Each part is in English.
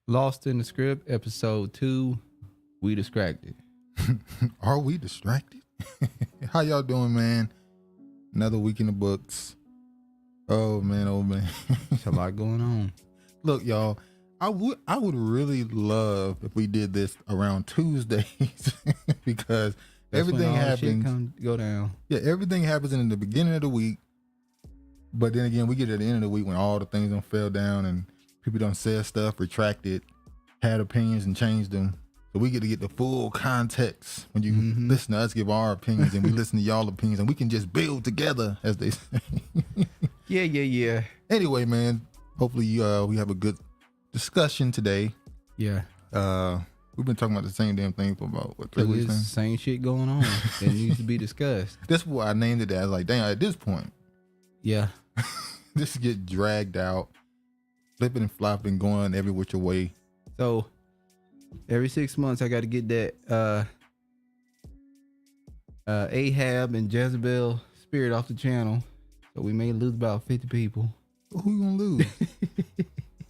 Lost in the Script, episode 2. We distracted. Are we distracted? How y'all doing, man? Another week in the books. Oh man. There's a lot going on. Look, y'all, I would really love if we did this around Tuesdays because That's everything when all happens. shit go down. Yeah, everything happens in the beginning of the week. But then again, we get at the end of the week when all the things done fell down and people done said stuff, retracted, had opinions and changed them. So we get to get the full context when you listen to us give our opinions and we listen to y'all opinions and we can just build together, as they say. Yeah. Anyway, man, hopefully we have a good discussion today. Yeah. We've been talking about the same damn thing for about, 3 weeks now? Same shit going on that needs to be discussed. That's why I named it that. I was like, dang, at this point. Yeah. This get dragged out, flipping and flopping, going every which way. So every 6 months I got to get that Ahab and Jezebel spirit off the channel. So we may lose about 50 people. Who you gonna lose?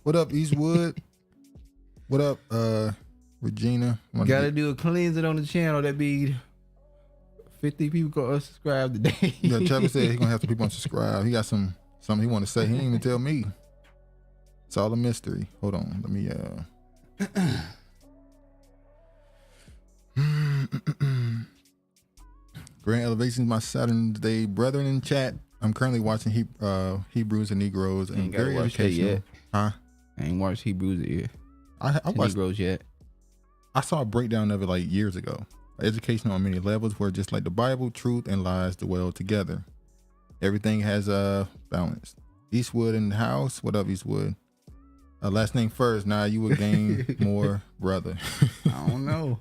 What up, Eastwood? What up, Regina? Got to do a cleansing on the channel. That be 50 people gonna unsubscribe today. Yeah, Trevor said he's gonna have some people unsubscribe. He got something he want to say. He didn't even tell me. It's all a mystery. Hold on, let me Grand Elevations, my Saturday brethren in chat. I'm currently watching Hebrews and Negroes and very educational. Yet. Huh? I ain't watched Hebrews yet. I watched Negroes yet. I saw a breakdown of it like years ago. Educational on many levels, where just like the Bible, truth and lies dwell together. Everything has a balance. Eastwood in the house. What up, Eastwood? Last name first. Now you would gain more, brother. I don't know.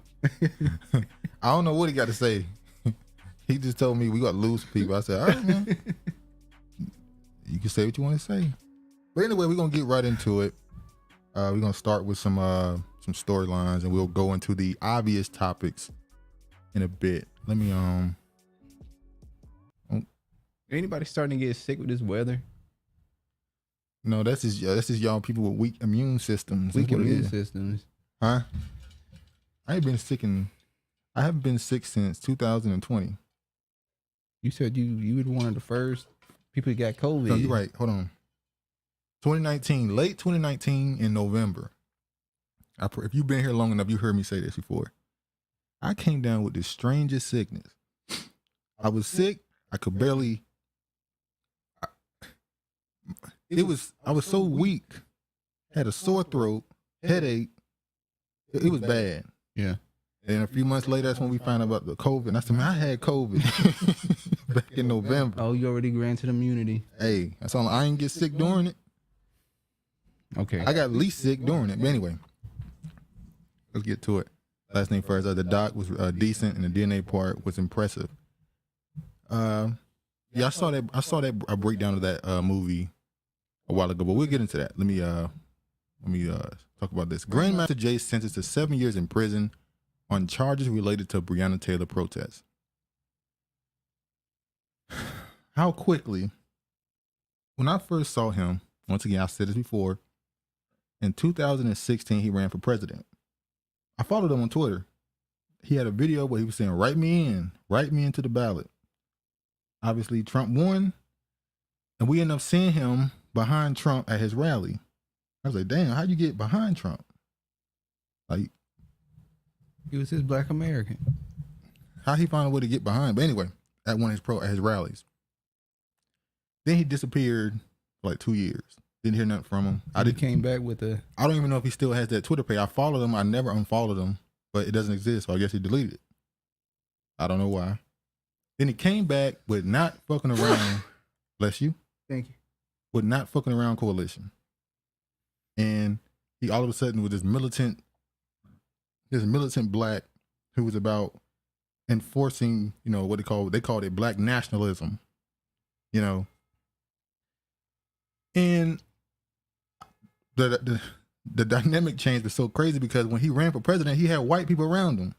I don't know what he got to say. He just told me we got to lose people. I said, all right, man. You can say what you want to say. But anyway, we're going to get right into it. We're going to start with some storylines, and we'll go into the obvious topics in a bit. Let me Anybody starting to get sick with this weather? No, that's just y'all people with weak immune systems. Weak immune systems. Huh? I haven't been sick since 2020. You said you were one of the first people who got COVID. No, you're right. Hold on. 2019, late 2019 in November. If you've been here long enough, you heard me say this before. I came down with the strangest sickness. I was sick. I could barely. I was so weak. Had a sore throat, headache. It was bad. Yeah. And a few months later, that's when we found out about the COVID. And I said, man, I had COVID back in November. Oh, you already granted immunity. Hey, that's all. I didn't get sick during it. Okay. I got least sick during it. But anyway, let's get to it. Last name first. The doc was decent, and the DNA part was impressive. Yeah, I saw that a breakdown of that movie a while ago, but we'll get into that. Let me talk about this. Grandmaster Jay sentenced to 7 years in prison on charges related to Breonna Taylor protests. How quickly, when I first saw him, once again, I said this before, in 2016, he ran for president. I followed him on Twitter. He had a video where he was saying, write me into the ballot. Obviously, Trump won, and we ended up seeing him behind Trump at his rally. I was like, damn, how'd you get behind Trump? Like, he was his Black American. How he found a way to get behind? But anyway, at his rallies. Then he disappeared for like 2 years. Didn't hear nothing from him. He came back with a. I don't even know if he still has that Twitter page. I followed him. I never unfollowed him, but it doesn't exist. So I guess he deleted it. I don't know why. Then he came back with Not Fucking Around. Bless you. Thank you. With Not Fucking Around coalition. And he all of a sudden was this militant black who was about enforcing, what they called it black nationalism, and the dynamic change was so crazy because when he ran for president, he had white people around him.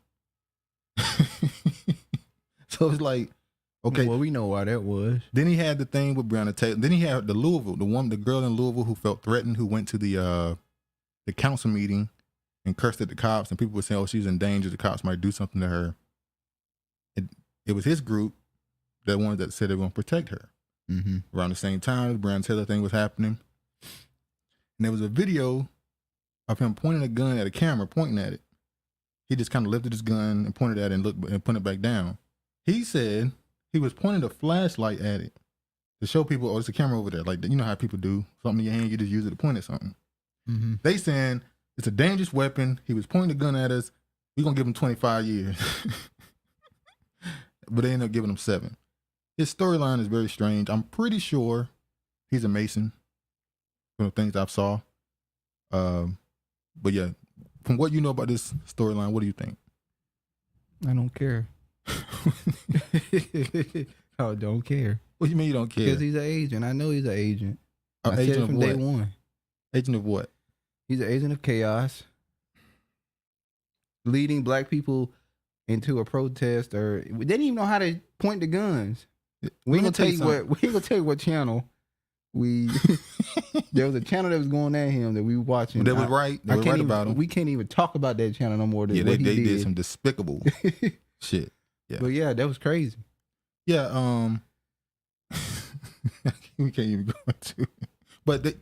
So it's like, okay. Well, we know why that was. Then he had the thing with Breonna Taylor. Then he had the girl in Louisville who felt threatened, who went to the council meeting and cursed at the cops, and people were saying, oh, she's in danger. The cops might do something to her. It was his group, the ones that said they were going to protect her. Mm-hmm. Around the same time, the Breonna Taylor thing was happening. And there was a video of him pointing a gun at a camera, pointing at it. He just kind of lifted his gun and pointed at it and put it back down. He said he was pointing a flashlight at it to show people, oh, there's a camera over there. Like, you know how people do something in your hand, you just use it to point at something. Mm-hmm. They saying it's a dangerous weapon. He was pointing a gun at us. We're going to give him 25 years. But they ended up giving him 7. His storyline is very strange. I'm pretty sure he's a Mason from the things I've saw. But yeah, from what you know about this storyline, what do you think? I don't care. I don't care. What do you mean you don't care? Because he's an agent. I know he's an agent. I agent said it of from what? day one. Agent of what? He's an agent of chaos. Leading black people into a protest, or they didn't even know how to point the guns. We ain't gonna tell you what channel we. There was a channel that was going at him that we were watching. They was right. They were right about him. We can't even talk about that channel no more. Than they did some despicable shit. Yeah, but yeah, that was crazy. Yeah, we can't even go into it. But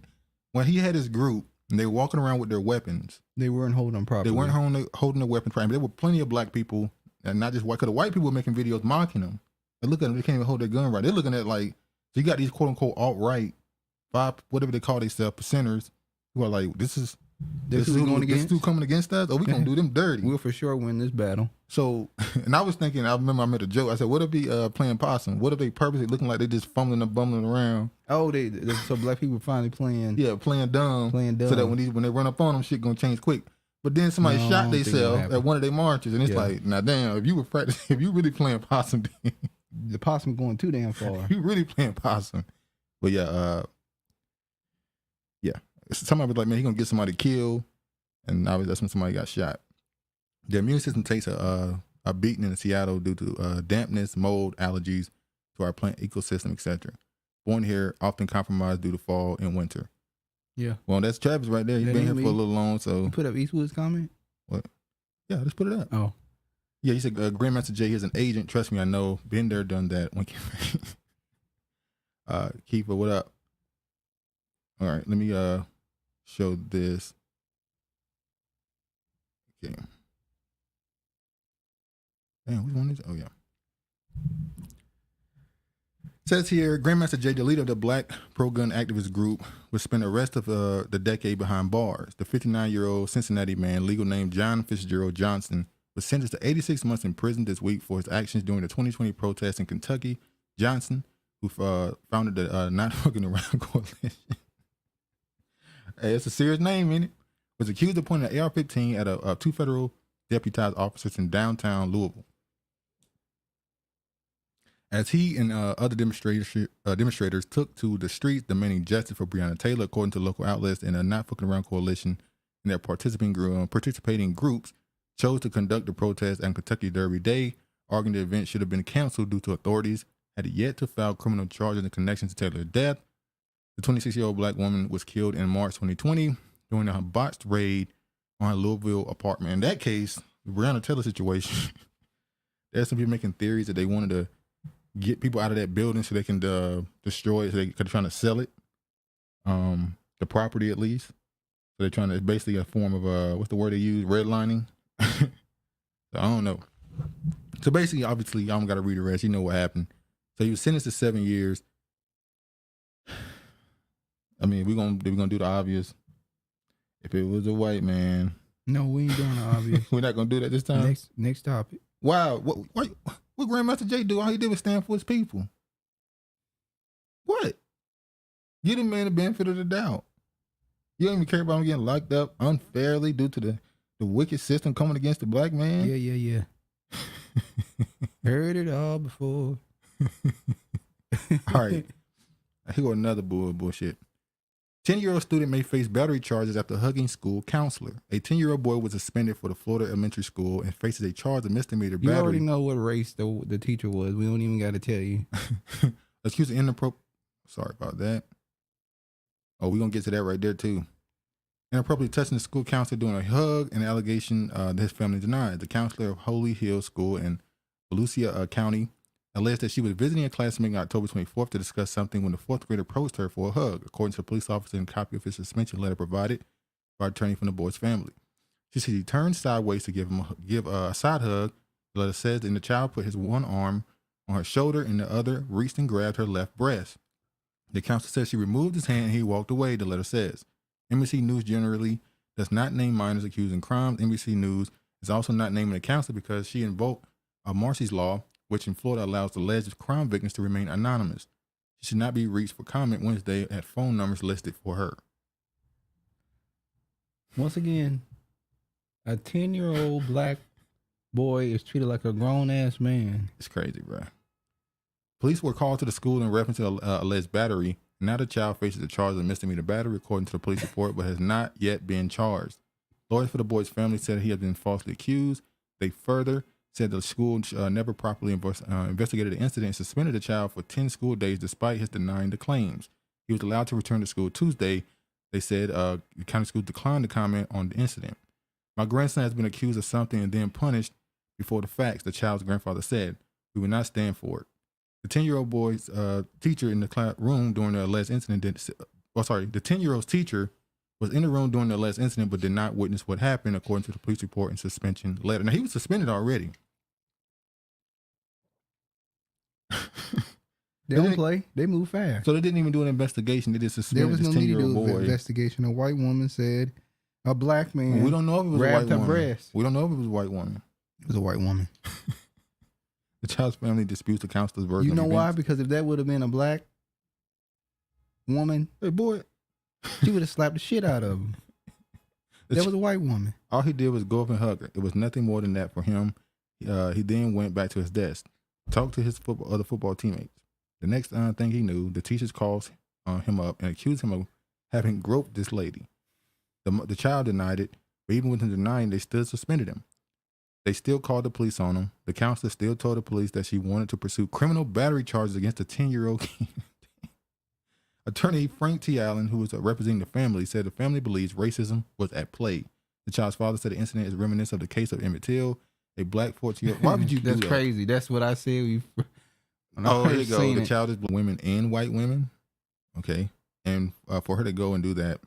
when he had his group and they were walking around with their weapons, they weren't holding them properly. They weren't holding their weapons properly. There were plenty of black people, and not just white, because the white people were making videos mocking them. And look at them, they can't even hold their gun right. They're looking at so you got these quote unquote alt-right, whatever they call themselves, percenters, who are like, this is This is going against. This who coming against us, or we gonna do them dirty. We'll for sure win this battle. So, and I was thinking, I remember I made a joke. I said, what if they playing possum? What if they purposely looking like they just fumbling and bumbling around? Oh, so black people finally playing. Yeah, playing dumb. So that when they run up on them, shit gonna change quick. But then somebody shot themselves at one of their marches, and it's like, now damn, if you were practicing, if you really playing possum, the possum going too damn far. You really playing possum. But yeah, somebody was like, man, he gonna get somebody killed, and obviously that's when somebody got shot. The immune system takes a beating in Seattle due to dampness, mold, allergies to our plant ecosystem, etc. Born here, often compromised due to fall and winter. Yeah. Well, that's Travis right there. He's been here for a little long, so. You put up Eastwood's comment? What? Yeah, let's put it up. Oh. Yeah, he said, Grandmaster Jay is an agent. Trust me, I know. Been there, done that. Keeper, what up? All right, let me show this. Okay. Damn, which one is it? Oh, yeah. Says here, Grandmaster Jay, the leader of the Black pro-gun activist group, would spend the rest of the decade behind bars. The 59-year-old Cincinnati man, legal name John Fitzgerald Johnson, was sentenced to 86 months in prison this week for his actions during the 2020 protests in Kentucky. Johnson, who founded the Not Fucking Around Coalition, hey, it's a serious name, ain't it? Was accused of pointing an AR-15 at two federal deputized officers in downtown Louisville. As he and other demonstrators took to the streets demanding justice for Breonna Taylor, according to local outlets and a Not Fucking Around Coalition and their participating groups, chose to conduct the protest on Kentucky Derby Day, arguing the event should have been canceled due to authorities had yet to file criminal charges in connection to Taylor's death. The 26-year-old black woman was killed in March 2020 during a botched raid on her Louisville apartment. In that case, the Breonna Taylor situation, there's some people making theories that they wanted to get people out of that building so they can destroy it, so they could trying to sell it, the property at least. So they're trying to, it's basically a form of, what's the word they use, redlining? So I don't know. So basically, obviously, I don't got to read the rest. You know what happened. So he was sentenced to 7 years. I mean, we're gonna do the obvious. If it was a white man. No, we ain't doing the obvious. We're not going to do that this time? Next topic. Wow. What Grandmaster Jay do? All he did was stand for his people. What? Give the man the benefit of the doubt. You don't even care about him getting locked up unfairly due to the wicked system coming against the black man? Yeah. Heard it all before. All right. Here go another bullshit. 10-year-old student may face battery charges after hugging school counselor. A 10-year-old boy was suspended for the Florida elementary school and faces a charge of misdemeanor battery. You already know what race the teacher was. We don't even got to tell you. Excuse me, sorry about that. Oh, we're going to get to that right there, too. Inappropriately touching the school counselor during a hug, an allegation that his family denied. The counselor of Holy Hill School in Volusia County alleged that she was visiting a classmate on October 24th to discuss something when the fourth grader approached her for a hug, according to a police officer and a copy of his suspension letter provided by an attorney from the boy's family. She said he turned sideways to give a side hug. The letter says, and the child put his one arm on her shoulder and the other reached and grabbed her left breast. The counselor said she removed his hand and he walked away, the letter says. NBC News generally does not name minors accused in crimes. NBC News is also not naming the counselor because she invoked Marcy's Law, which in Florida allows alleged crime victims to remain anonymous. She should not be reached for comment Wednesday at phone numbers listed for her. Once again, a 10-year-old black boy is treated like a grown-ass man. It's crazy, bro. Police were called to the school in reference to alleged battery. Now the child faces a charge of misdemeanor battery, according to the police report, but has not yet been charged. Lawyers for the boy's family said he had been falsely accused. They further said the school never properly investigated the incident and suspended the child for 10 school days despite his denying the claims. He was allowed to return to school Tuesday. They said the county school declined to comment on the incident. My grandson has been accused of something and then punished before the facts, the child's grandfather said. We will not stand for it. The 10-year-old boy's teacher in the classroom during the alleged incident the 10-year-old's teacher was in the room during the alleged incident but did not witness what happened, according to the police report and suspension letter. Now, he was suspended already. They don't play. They move fast. So they didn't even do an investigation. They just suspended this 10-year-old boy. Investigation. A white woman said A black man. We don't know if it was a white woman. Breast. We don't know if it was a white woman. It was a white woman. The child's family disputes the counselor's version. You know of why? events. Because if that would have been a black woman, Hey, boy. she would have slapped the shit out of him. That was a white woman. All he did was go up and hug her. It was nothing more than that for him. He then went back to his desk, talked to his other football teammates. The next thing he knew, the teachers called him up and accused him of having groped this lady. The child denied it, but even with him denying, they still suspended him. They still called the police on him. The counselor still told the police that she wanted to pursue criminal battery charges against a 10-year-old kid. Attorney Frank T. Allen, who was representing the family, said the family believes racism was at play. The child's father said the incident is reminiscent of the case of Emmett Till, a black 14-year-old. Why would you do that? That's crazy. That's what I said. Oh, here you go. The child is women and white women. Okay. And for her to go and do that,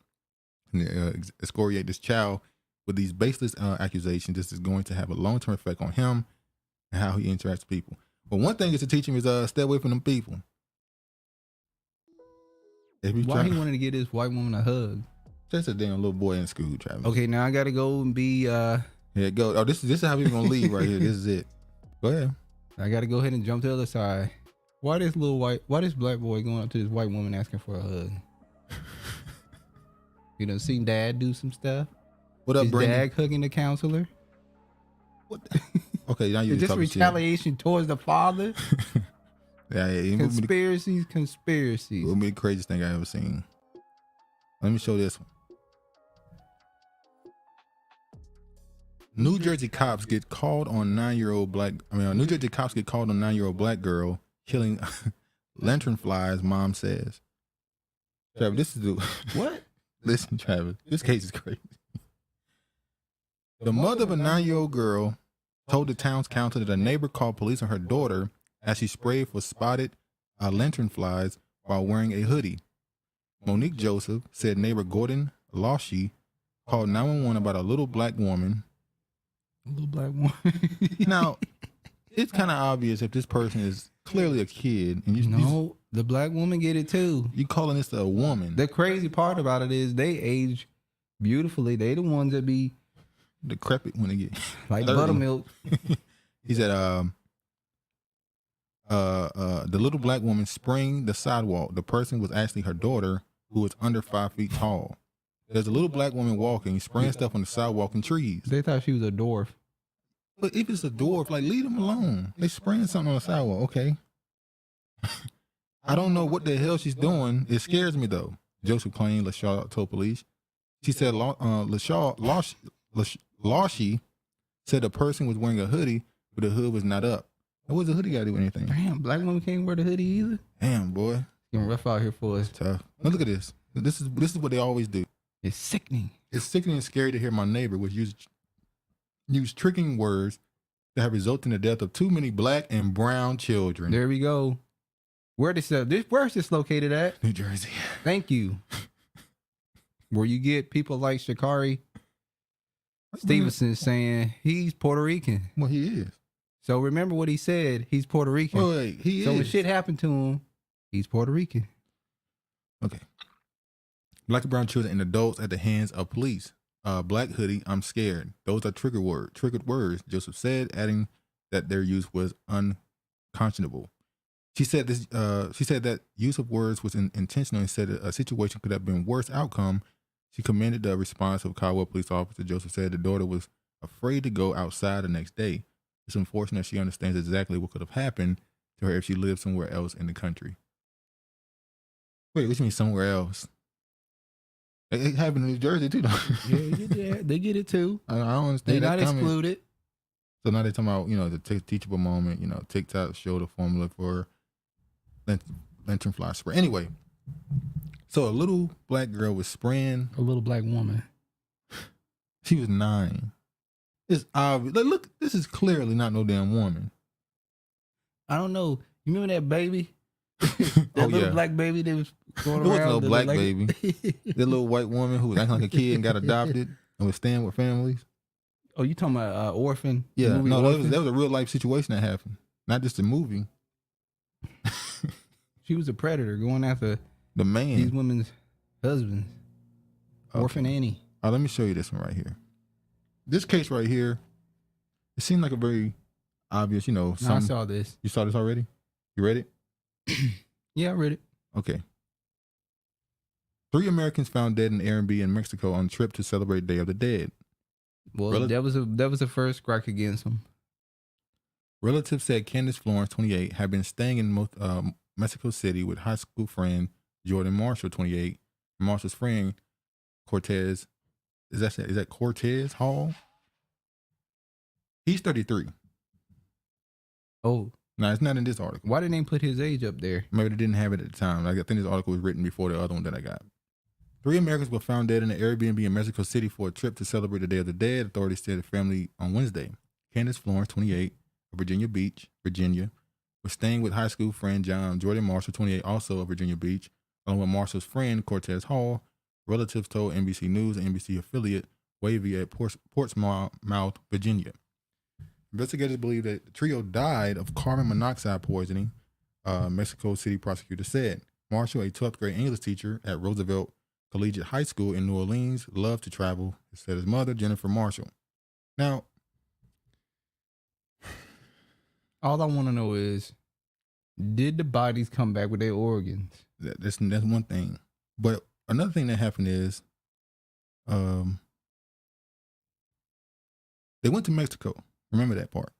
and excoriate this child with these baseless accusations, this is going to have a long-term effect on him and how he interacts with people. But one thing is to teach him is stay away from them people. Why he wanted to get this white woman a hug? Just a damn little boy in school, Travis. Okay, now I gotta go and be Here, go. Oh, this is how we're gonna leave right here. This is it. Go ahead. I gotta go ahead and jump to the other side. Why this black boy going up to this white woman asking for a hug? You done seen dad do some stuff? What up, Brandon? Dad hugging the counselor? What? Okay, now you're Is this retaliation towards the father? Yeah. Conspiracies. It would be the craziest thing I ever seen. Let me show this one. New Jersey cops get called on 9-year-old black girl killing lanternflies, mom says. Travis, this is the what? Listen, Travis, this case is crazy. The mother of a 9-year-old girl told the town's council that a neighbor called police on her daughter as she sprayed for spotted lanternflies while wearing a hoodie. Monique Joseph said neighbor Gordon Lawshe called 911 about a little black woman. A little black woman. Now, it's kind of obvious if this person is clearly a kid. And the black woman get it too. You calling this a woman. The crazy part about it is they age beautifully. They the ones that be decrepit when they get like 30. Buttermilk. He said the little black woman spraying the sidewalk. The person was actually her daughter, who is under 5 feet tall. There's a little black woman walking, spraying stuff on the sidewalk and trees. They thought she was a dwarf. But if it's a dwarf, like, leave them alone. They spraying something on the sidewalk, okay? I don't know what the hell she's doing. It scares me, though. Joseph claimed, LaShaw told police. She said Lawshe said the person was wearing a hoodie, but the hood was not up. What does the hoodie got to do with anything? Damn, black women can't wear the hoodie either. Damn, boy. It's getting rough out here for us. It's tough. Now look at this. This is what they always do. It's sickening. It's sickening and scary to hear my neighbor use tricking words that have resulted in the death of too many black and brown children. There we go. Where's this located at? New Jersey. Thank you. Where you get people like Sha'Carri Stevenson saying he's Puerto Rican. Well, he is. So remember what he said. He's Puerto Rican. Oh, wait, he is. So when shit happened to him, he's Puerto Rican. Okay. Black and brown children and adults at the hands of police. Black hoodie, I'm scared. Those are triggered words, Joseph said, adding that their use was unconscionable. She said that use of words was intentional and said a situation could have been worse outcome. She commended the response of Caldwell police officer. Joseph said the daughter was afraid to go outside the next day. It's unfortunate she understands exactly what could have happened to her if she lived somewhere else in the country. Wait, what do you mean somewhere else? It happened in New Jersey too, though. Yeah, they get it too. I don't understand. They're not excluded. So now they're talking about, the teachable moment, TikTok showed a formula for lanternfly spray. Anyway, so a little black girl was spraying. A little black woman. She was 9. It's obvious. Like, look, this is clearly not no damn woman. I don't know. You remember that baby? That little black baby that was going around? There was no black baby. That little white woman who was acting like a kid and got adopted and was staying with families. Oh, you talking about Orphan? Yeah, no, Orphan? That was a real life situation that happened. Not just a movie. She was a predator going after the man. These women's husbands. Okay. Orphan Annie. Let me show you this one right here. This case right here, it seemed like a very obvious, No, I saw this. You saw this already? You read it? Yeah, I read it. Okay. 3 Americans found dead in Airbnb in Mexico on trip to celebrate Day of the Dead. Well, that was a first strike against them. Relatives said Candace Florence, 28, had been staying in Mexico City with high school friend Jordan Marshall, 28. Marshall's friend Cortez, is that Cortez Hall? He's 33. Oh. No, it's not in this article. Why didn't they put his age up there? Maybe they didn't have it at the time. I think this article was written before the other one that I got. 3 Americans were found dead in an Airbnb in Mexico City for a trip to celebrate the Day of the Dead, authorities said the family on Wednesday. Candace Florence, 28, of Virginia Beach, Virginia, was staying with high school friend Jordan Marshall, 28, also of Virginia Beach, along with Marshall's friend Cortez Hall. Relatives told NBC News and NBC affiliate Wavy at Portsmouth, Virginia. Investigators believe that the trio died of carbon monoxide poisoning, Mexico City prosecutor said. Marshall, a 12th grade English teacher at Roosevelt Collegiate High School in New Orleans, loved to travel, said his mother, Jennifer Marshall. Now, all I want to know is, did the bodies come back with their organs? That's one thing. But another thing that happened is, they went to Mexico. Remember that part.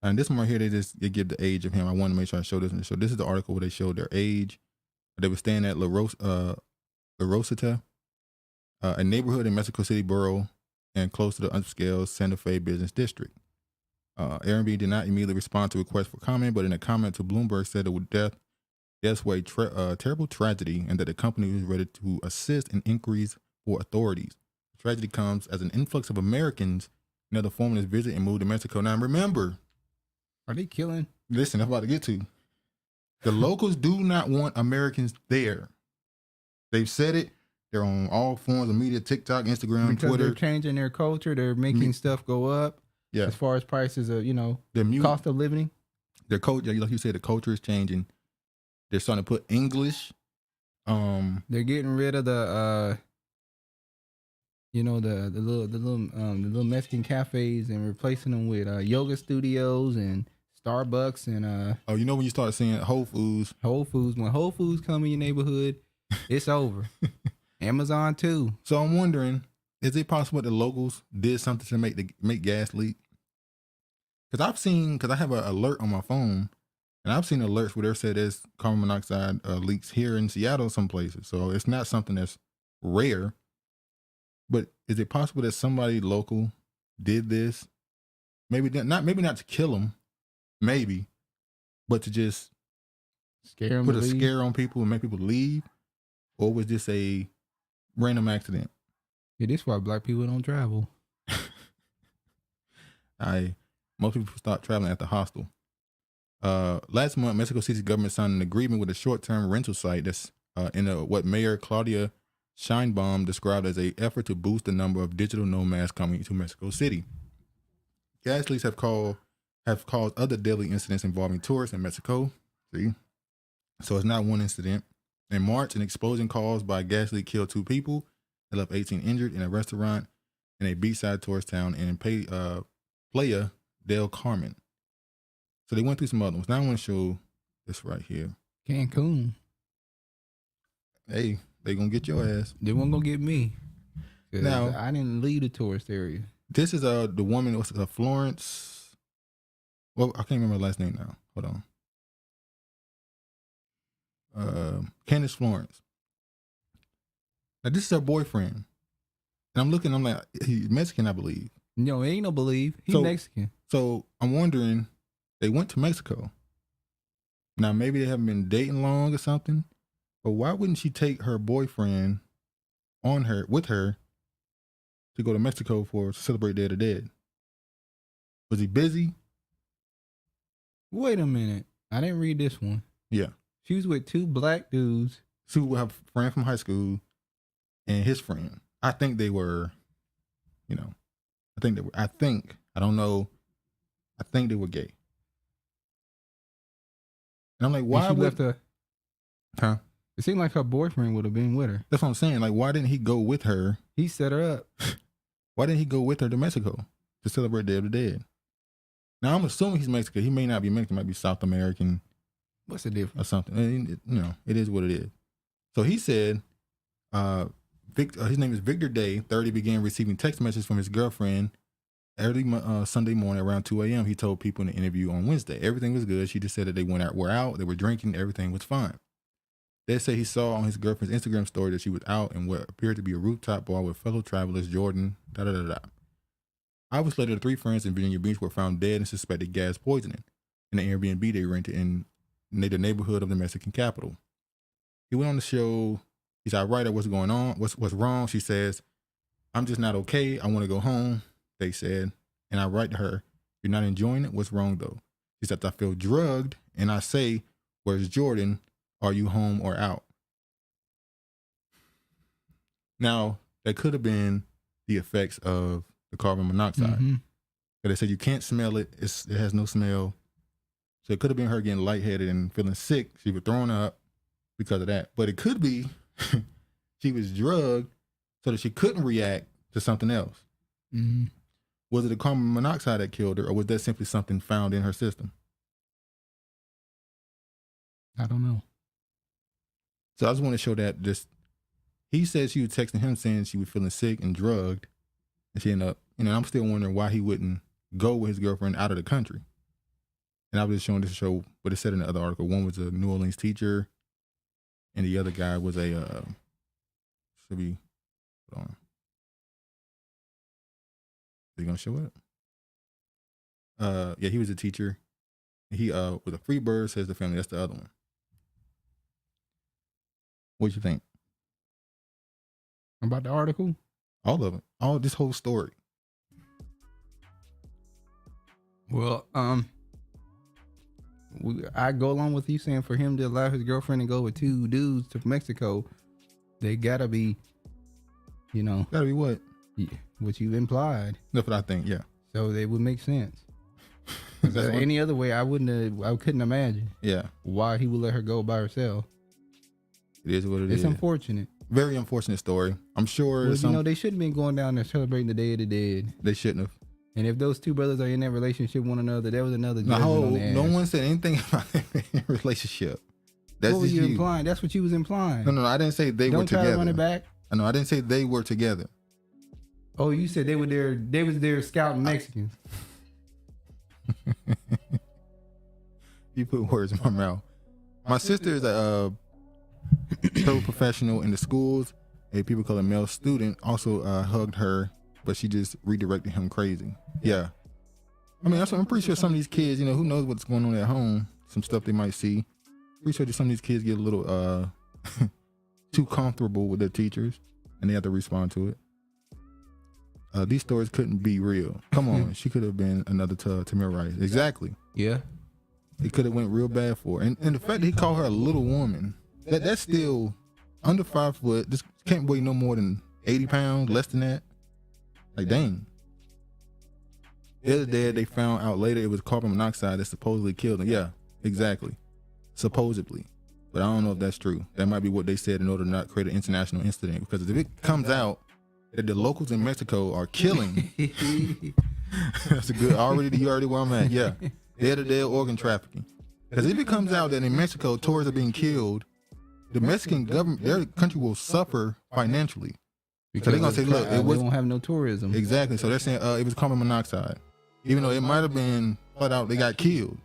And this one right here, they give the age of him. I wanted to make sure I show this. So this is the article where they showed their age. They were staying at La Rosita, a neighborhood in Mexico City borough and close to the upscale Santa Fe business district. Airbnb did not immediately respond to requests for comment, but in a comment to Bloomberg said that deaths were a terrible tragedy and that the company was ready to assist in inquiries for authorities. The tragedy comes as an influx of Americans and other foreigners visit and move to Mexico. Now remember, are they killing? Listen, I'm about to get to. The locals do not want Americans there. They've said it. They're on all forms of media, TikTok, Instagram, because Twitter. They're changing their culture. They're making stuff go up. Yeah. As far as prices of, cost of living. Their culture, like you said, the culture is changing. They're starting to put English. They're getting rid of the little Mexican cafes and replacing them with yoga studios and Starbucks and when you start seeing Whole Foods. When Whole Foods come in your neighborhood, it's over. Amazon too. So I'm wondering, is it possible that the locals did something to make gas leak? Because I have an alert on my phone, and I've seen alerts where they said there's carbon monoxide leaks here in Seattle, some places. So it's not something that's rare. But is it possible that somebody local did this? Maybe not to kill them, maybe, but to just put a scare on people and make people leave? Or was this a random accident? Yeah, this is why black people don't travel. Most people start traveling at the hostel. Last month, Mexico City's government signed an agreement with a short-term rental site that's what Mayor Claudia Sheinbaum described as an effort to boost the number of digital nomads coming to Mexico City. Gas leaks have caused other deadly incidents involving tourists in Mexico. See? So it's not one incident. In March, an explosion caused by a gas leak killed 2 people and left 18 injured in a restaurant in a beachside tourist town in Playa del Carmen. So they went through some other ones. Now I want to show this right here. Cancun. Hey, they gonna get your ass. They weren't gonna get me. Now I didn't leave the tourist area. This is the woman. What's Florence? Well, I can't remember her last name now. Hold on. Candace Florence. Now this is her boyfriend, and I'm looking. I'm like, he's Mexican, I believe. No, ain't no believe. He's Mexican. So I'm wondering, they went to Mexico. Now maybe they haven't been dating long or something. But why wouldn't she take her boyfriend with her to go to Mexico to celebrate Day of the Dead? Was he busy? Wait a minute. I didn't read this one. Yeah. She was with 2 black dudes. She would have a friend from high school and his friend. I think they were, I don't know. I think they were gay. And I'm like, why would... Huh? It seemed like her boyfriend would have been with her. That's what I'm saying. Like, why didn't he go with her? He set her up. Why didn't he go with her to Mexico to celebrate Day of the Dead? Now, I'm assuming he's Mexican. He may not be Mexican. He might be South American. What's the difference? Or something. And, it is what it is. So he said, his name is Victor Day. 30 began receiving text messages from his girlfriend early Sunday morning around 2 a.m. He told people in the interview on Wednesday. Everything was good. She just said that they were out, they were drinking, everything was fine. They say he saw on his girlfriend's Instagram story that she was out in what appeared to be a rooftop bar with fellow travelers, Jordan, Hours later, the 3 friends in Virginia Beach were found dead and suspected gas poisoning in an Airbnb they rented in the neighborhood of the Mexican capital. He went on the show. He's like, "Right, what's going on? What's wrong?" She says, "I'm just not okay. I want to go home," they said. And I write to her, "You're not enjoying it? What's wrong though?" She said, "I feel drugged." And I say, "Where's Jordan? Are you home or out?" Now, that could have been the effects of the carbon monoxide. Mm-hmm. But they said you can't smell it. It has no smell. So it could have been her getting lightheaded and feeling sick. She was throwing up because of that. But it could be she was drugged so that she couldn't react to something else. Mm-hmm. Was it the carbon monoxide that killed her, or was that simply something found in her system? I don't know. So I just want to show that he said she was texting him saying she was feeling sick and drugged. And she ended up, I'm still wondering why he wouldn't go with his girlfriend out of the country. And I was just showing this to show what it said in the other article. One was a New Orleans teacher, and the other guy was hold on. Is he gonna show it? Yeah, he was a teacher. He was a free bird, says the family. That's the other one. What you think about the article? All of it. This whole story. Well, I go along with you saying for him to allow his girlfriend to go with 2 dudes to Mexico, they gotta be, Gotta be what? Yeah, what you implied. That's what I think. Yeah. So they would make sense. Any other way, I couldn't imagine. Yeah. Why he would let her go by herself. It is what it is. It's unfortunate. Very unfortunate story. I'm sure. Well, they shouldn't have been going down there celebrating the Day of the Dead. They shouldn't have. And if those 2 brothers are in that relationship with one another, there was another judgment on their ass. No one said anything about their relationship. That's what were you implying? That's what you was implying. No, I didn't say they were together. Don't try to run it back. I didn't say they were together. Oh, you said they was there scouting Mexicans. You put words in my mouth. My sister is a professional in the schools. A people call her male student also hugged her, but she just redirected him crazy. Yeah. I mean, I'm pretty sure some of these kids, who knows what's going on at home, some stuff they might see. Pretty sure that some of these kids get a little too comfortable with their teachers, and they have to respond to it. These stories couldn't be real. Come on, she could have been another Tamir Rice. Exactly. Yeah. It could have went real bad for her. And the fact that he called her a little woman, that's still under 5 foot. This can't weigh no more than 80 pounds, less than that. Like, dang. The other day, they found out later it was carbon monoxide that supposedly killed him. Yeah, exactly. Supposedly. But I don't know if that's true. That might be what they said in order to not create an international incident. Because if it comes out that the locals in Mexico are killing, that's a good, you already where I'm at. Yeah. Day of the Dead organ trafficking. Because if it comes out that in Mexico, tourists are being killed, the Mexican government, their country will suffer financially. Because they're going to say, look, they won't have no tourism. Exactly. So they're saying it was carbon monoxide. Even though it might have been flat out, they got killed.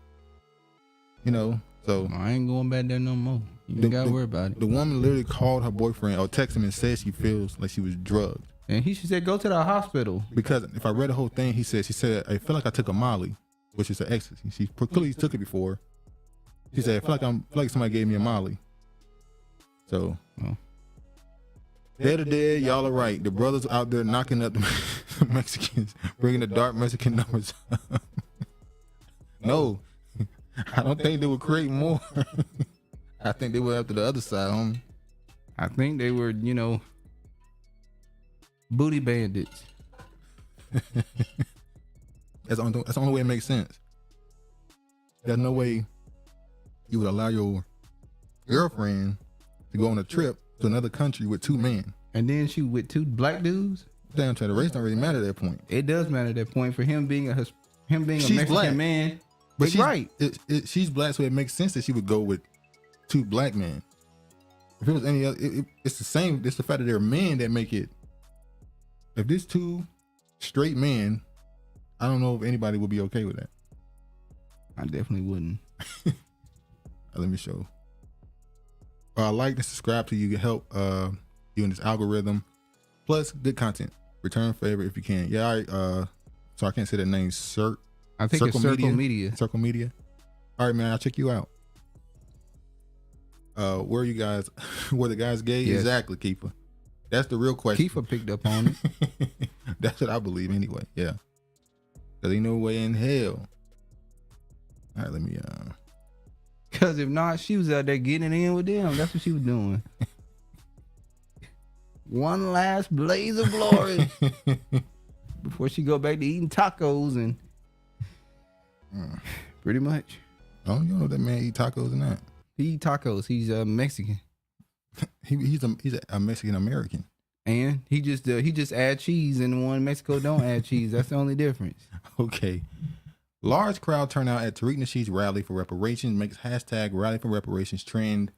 So. I ain't going back there no more. You ain't got to worry about it. The woman literally called her boyfriend or texted him and said she feels like she was drugged. And he said, go to the hospital. Because if I read the whole thing, she said, I feel like I took a Molly, which is an ecstasy. She clearly took it before. She said, I feel like somebody gave me a Molly. So, Day of the Dead, y'all are right. The brothers out there knocking up the Mexicans, bringing the dark Mexican numbers up. No, I don't think they would create more. I think they were after the other side, homie. I think they were, booty bandits. That's the only way it makes sense. There's no way you would allow your girlfriend to go on a trip to another country with 2 men. And then she with 2 black dudes? Down to the race don't really matter at that point. It does matter at that point for him being a Mexican black. man. But she's right. She's black, so it makes sense that she would go with 2 black men. If it was any other, it's the same. It's the fact that they're men that make it. If there's 2 straight men, I don't know if anybody would be okay with that. I definitely wouldn't. Let me show. Like and subscribe to you can help you in this algorithm. Plus, good content. Return favorite if you can. Yeah, so I can't say that name. I think it's Circle Media. Circle Media. All right, man. I'll check you out. Where are you guys? Were the guys gay? Yes. Exactly, Keeper. That's the real question. Keeper picked up on it. That's what I believe anyway. Yeah. Cause ain't no way in hell. All right, let me. Cause if not, she was out there getting it in with them. That's what she was doing. One last blaze of glory before she go back to eating tacos and pretty much. Oh, you don't know that man eat tacos or not? He eat tacos. He's Mexican. he's a Mexican American. And he just add cheese, and the one in Mexico don't add cheese. That's the only difference. Okay. Large crowd turnout at Tariq Nasheed's rally for reparations makes hashtag rally for reparations trend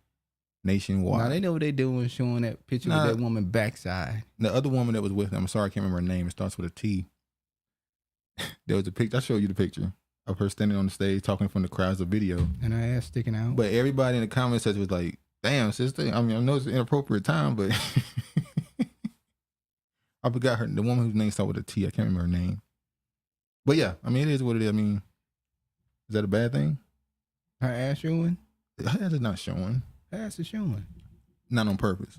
nationwide. Now they know what they doing, showing that picture of that woman backside. The other woman that was with him, I'm sorry, I can't remember her name. It starts with a T. There was a picture. I showed you the picture of her standing on the stage talking from the crowds of video. And her ass sticking out. But everybody in the comments section was like, damn, sister. I mean, I know it's an inappropriate time, but I forgot the woman whose name started with a T. I can't remember her name. But yeah, I mean, it is what it is. I mean, is that a bad thing? Her ass showing? Her ass is not showing. Her ass is showing. Not on purpose.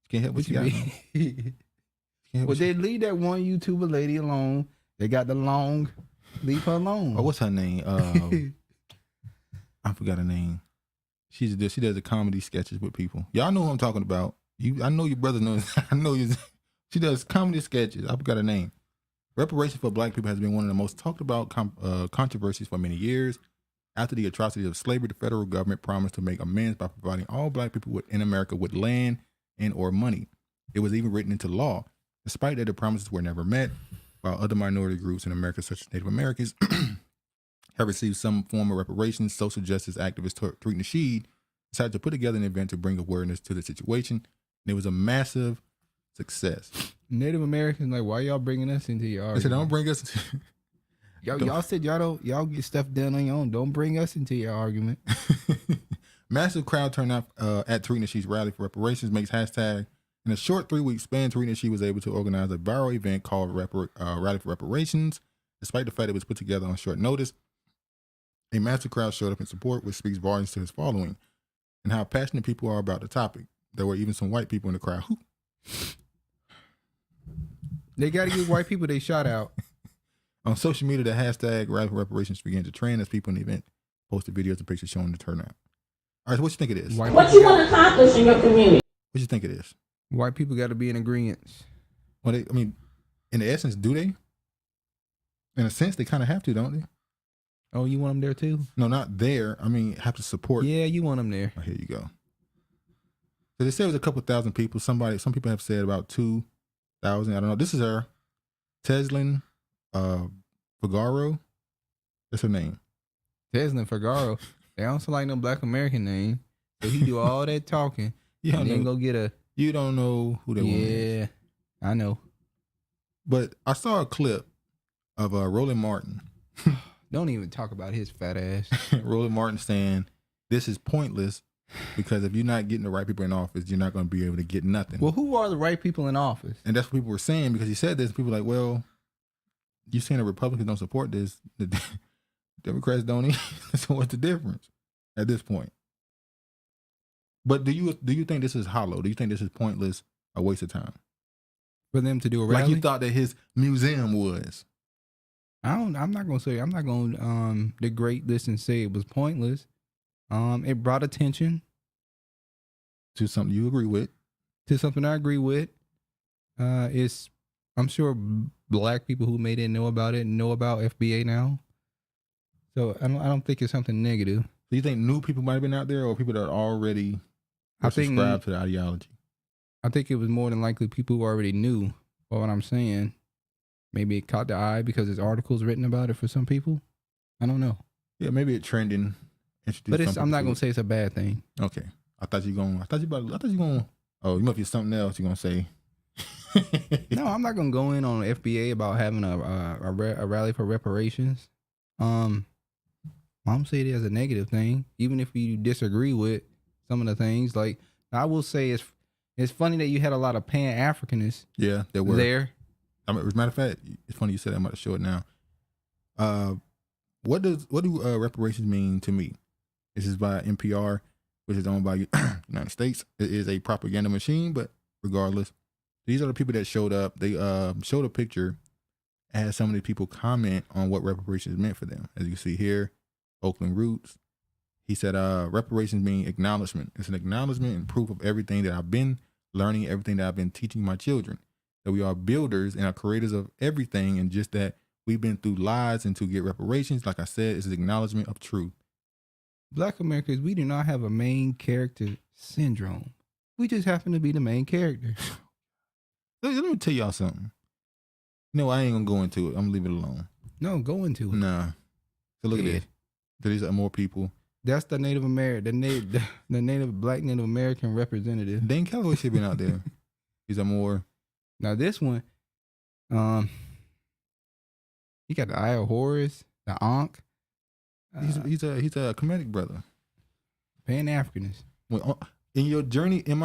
She can't help what you got. Well, they leave that one YouTuber lady alone. They got the long. Leave her alone. Oh, what's her name? I forgot her name. She does the comedy sketches with people. Y'all know who I'm talking about. I know your brother knows. I know you. She does comedy sketches. I forgot her name. Reparations for Black people has been one of the most talked about controversies for many years. After the atrocities of slavery, the federal government promised to make amends by providing all Black people in America with land and or money. It was even written into law. Despite that, the promises were never met, while other minority groups in America, such as Native Americans, have received some form of reparations. Social justice activist Tariq Nasheed decided to put together an event to bring awareness to the situation, and it was a massive success. Native Americans like, why y'all bringing us into your argument? I said, don't bring us into y'all said y'all get stuff done on your own. Don't bring us into your argument. Massive crowd turnout at Tariq Nasheed's rally for reparations makes hashtag. In a short 3-week span, Tariq Nasheed was able to organize a viral event called Rally for Reparations. Despite the fact it was put together on short notice, a massive crowd showed up in support, which speaks volumes to his following and how passionate people are about the topic. There were even some white people in the crowd. They got to give white people they shout out. On social media, the hashtag Rally for Reparations began to trend as people in the event posted videos and pictures showing the turnout. All right, so what you think it is? What you want to accomplish in your community? What you think it is? White people got to be in agreement. Well, I mean, in the essence, do they? In a sense, they kind of have to, don't they? Oh, you want them there too? No, not there. I mean, have to support. Yeah, you want them there. Oh, here you go. So they said it was a couple thousand people. Some people have said about 2,000. I don't know. This is her, Teslin Figaro. That's her name. Teslin Figaro. They don't sound like no Black American name. So he do all that talking. Yeah, and then go get a. You don't know who that woman is. Yeah, I know. But I saw a clip of Roland Martin. Don't even talk about his fat ass. Roland Martin saying, this is pointless because if you're not getting the right people in office, you're not going to be able to get nothing. Well, who are the right people in office? And that's what people were saying because he said this. People were like, well, you saying the Republicans don't support this. The Democrats don't either. So what's the difference at this point? But do you think this is hollow? Do you think this is pointless, a waste of time? For them to do a rally? Like you thought that his museum was. I'm not gonna degrade this and say it was pointless. It brought attention to something you agree with. To something I agree with. I'm sure Black people who may didn't know about it know about FBA now. So I don't think it's something negative. Do you think new people might have been out there, or people that are already? or subscribe to the ideology. I think it was more than likely people who already knew what I'm saying. Maybe it caught the eye because there's articles written about it for some people. I don't know. Yeah, maybe it trending. But I'm not gonna say it's a bad thing. Okay. I thought you gonna. Oh, you must be something else you're gonna say. No, I'm not gonna go in on FBA about having a rally for reparations. I'm say it as a negative thing, even if you disagree with some of the things. Like I will say, it's funny that you had a lot of Pan-Africanists. Yeah, there were there. I mean, as a matter of fact, it's funny you said that. I'm about to show it now. What do reparations mean to me? This is by NPR, which is owned by the United States. It is a propaganda machine, but regardless, these are the people that showed up. They showed a picture, had some of the people comment on what reparations meant for them. As you see here, Oakland Roots. He said, reparations mean acknowledgement. It's an acknowledgement and proof of everything that I've been learning, everything that I've been teaching my children. That we are builders and are creators of everything, and just that we've been through lies, and to get reparations, like I said, is an acknowledgement of truth. Black Americans, we do not have a main character syndrome. We just happen to be the main character. Let me tell y'all something. No, I ain't gonna go into it. I'm gonna leave it alone. No, go into it. Nah. So look at this. So these are more people. That's the Native American, the Black Native American representative. Dane Calloway should have been out there. These are more. Now this one, he got the Eye of Horus, the Ankh. He's a Kemetic brother. Pan-Africanist. Well, in your journey, in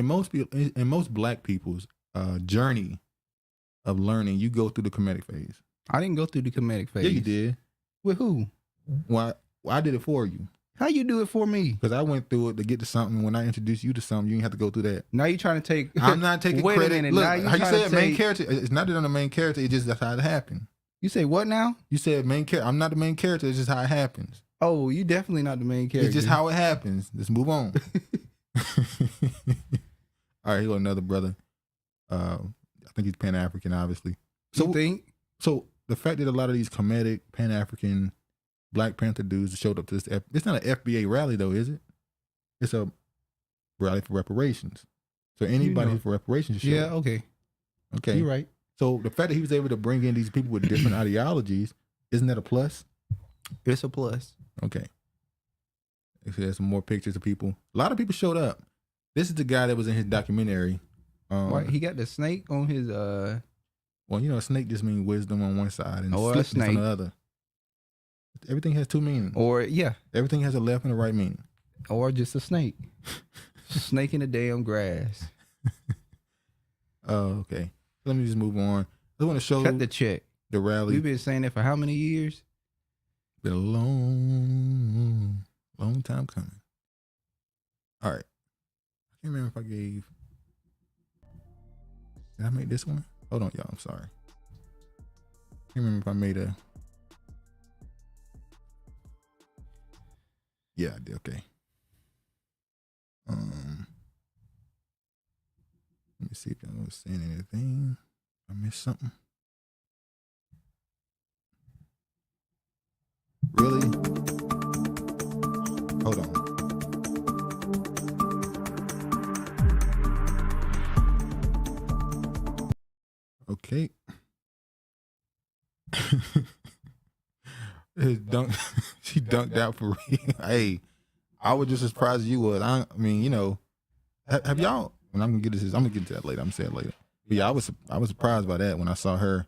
most Black people's journey of learning, you go through the Kemetic phase. I didn't go through the Kemetic phase. Yeah, you did. With who? Well, I did it for you. How you do it for me? Because I went through it to get to something. When I introduced you to something, you didn't have to go through that. Now you trying to take. I'm not taking wait credit. A minute. Look, now you how you said main take, character? It's not that I'm the main character. It's just that's how it happened. You say what now? You said main character. I'm not the main character. It's just how it happens. Oh, you definitely not the main character. It's just how it happens. Let's move on. All right, here go another brother. I think he's Pan-African, obviously. So you think? So the fact that a lot of these Kemetic, Pan-African, Black Panther dudes showed up to this. It's not an FBA rally though, is it? It's a rally for reparations. So anybody for reparations should show up. Okay. Okay. You're right. So the fact that he was able to bring in these people with different ideologies, isn't that a plus? It's a plus. Okay. There's some more pictures of people. A lot of people showed up. This is the guy that was in his documentary. Why he got the snake on his Well, you know, a snake just means wisdom on one side and a slickness on the other. Everything has two meanings. Or everything has a left and a right meaning. Or just a snake. Snake in the damn grass. Oh, okay. Let me just move on. I want to show Cut the check. The rally. We've been saying that for how many years? Been a long time coming. All right. I can't remember if I gave. Did I make this one? Hold on, y'all. I'm sorry. I can't remember if I made a. Yeah, I did. Okay. Let me see if I was saying anything. I missed something. Really? Hold on. Okay. She dunked out for real. Hey, I was just as surprised as you was. I mean, you know, have y'all? And I'm gonna get to that later. I'm gonna say it later. But yeah, I was surprised by that when I saw her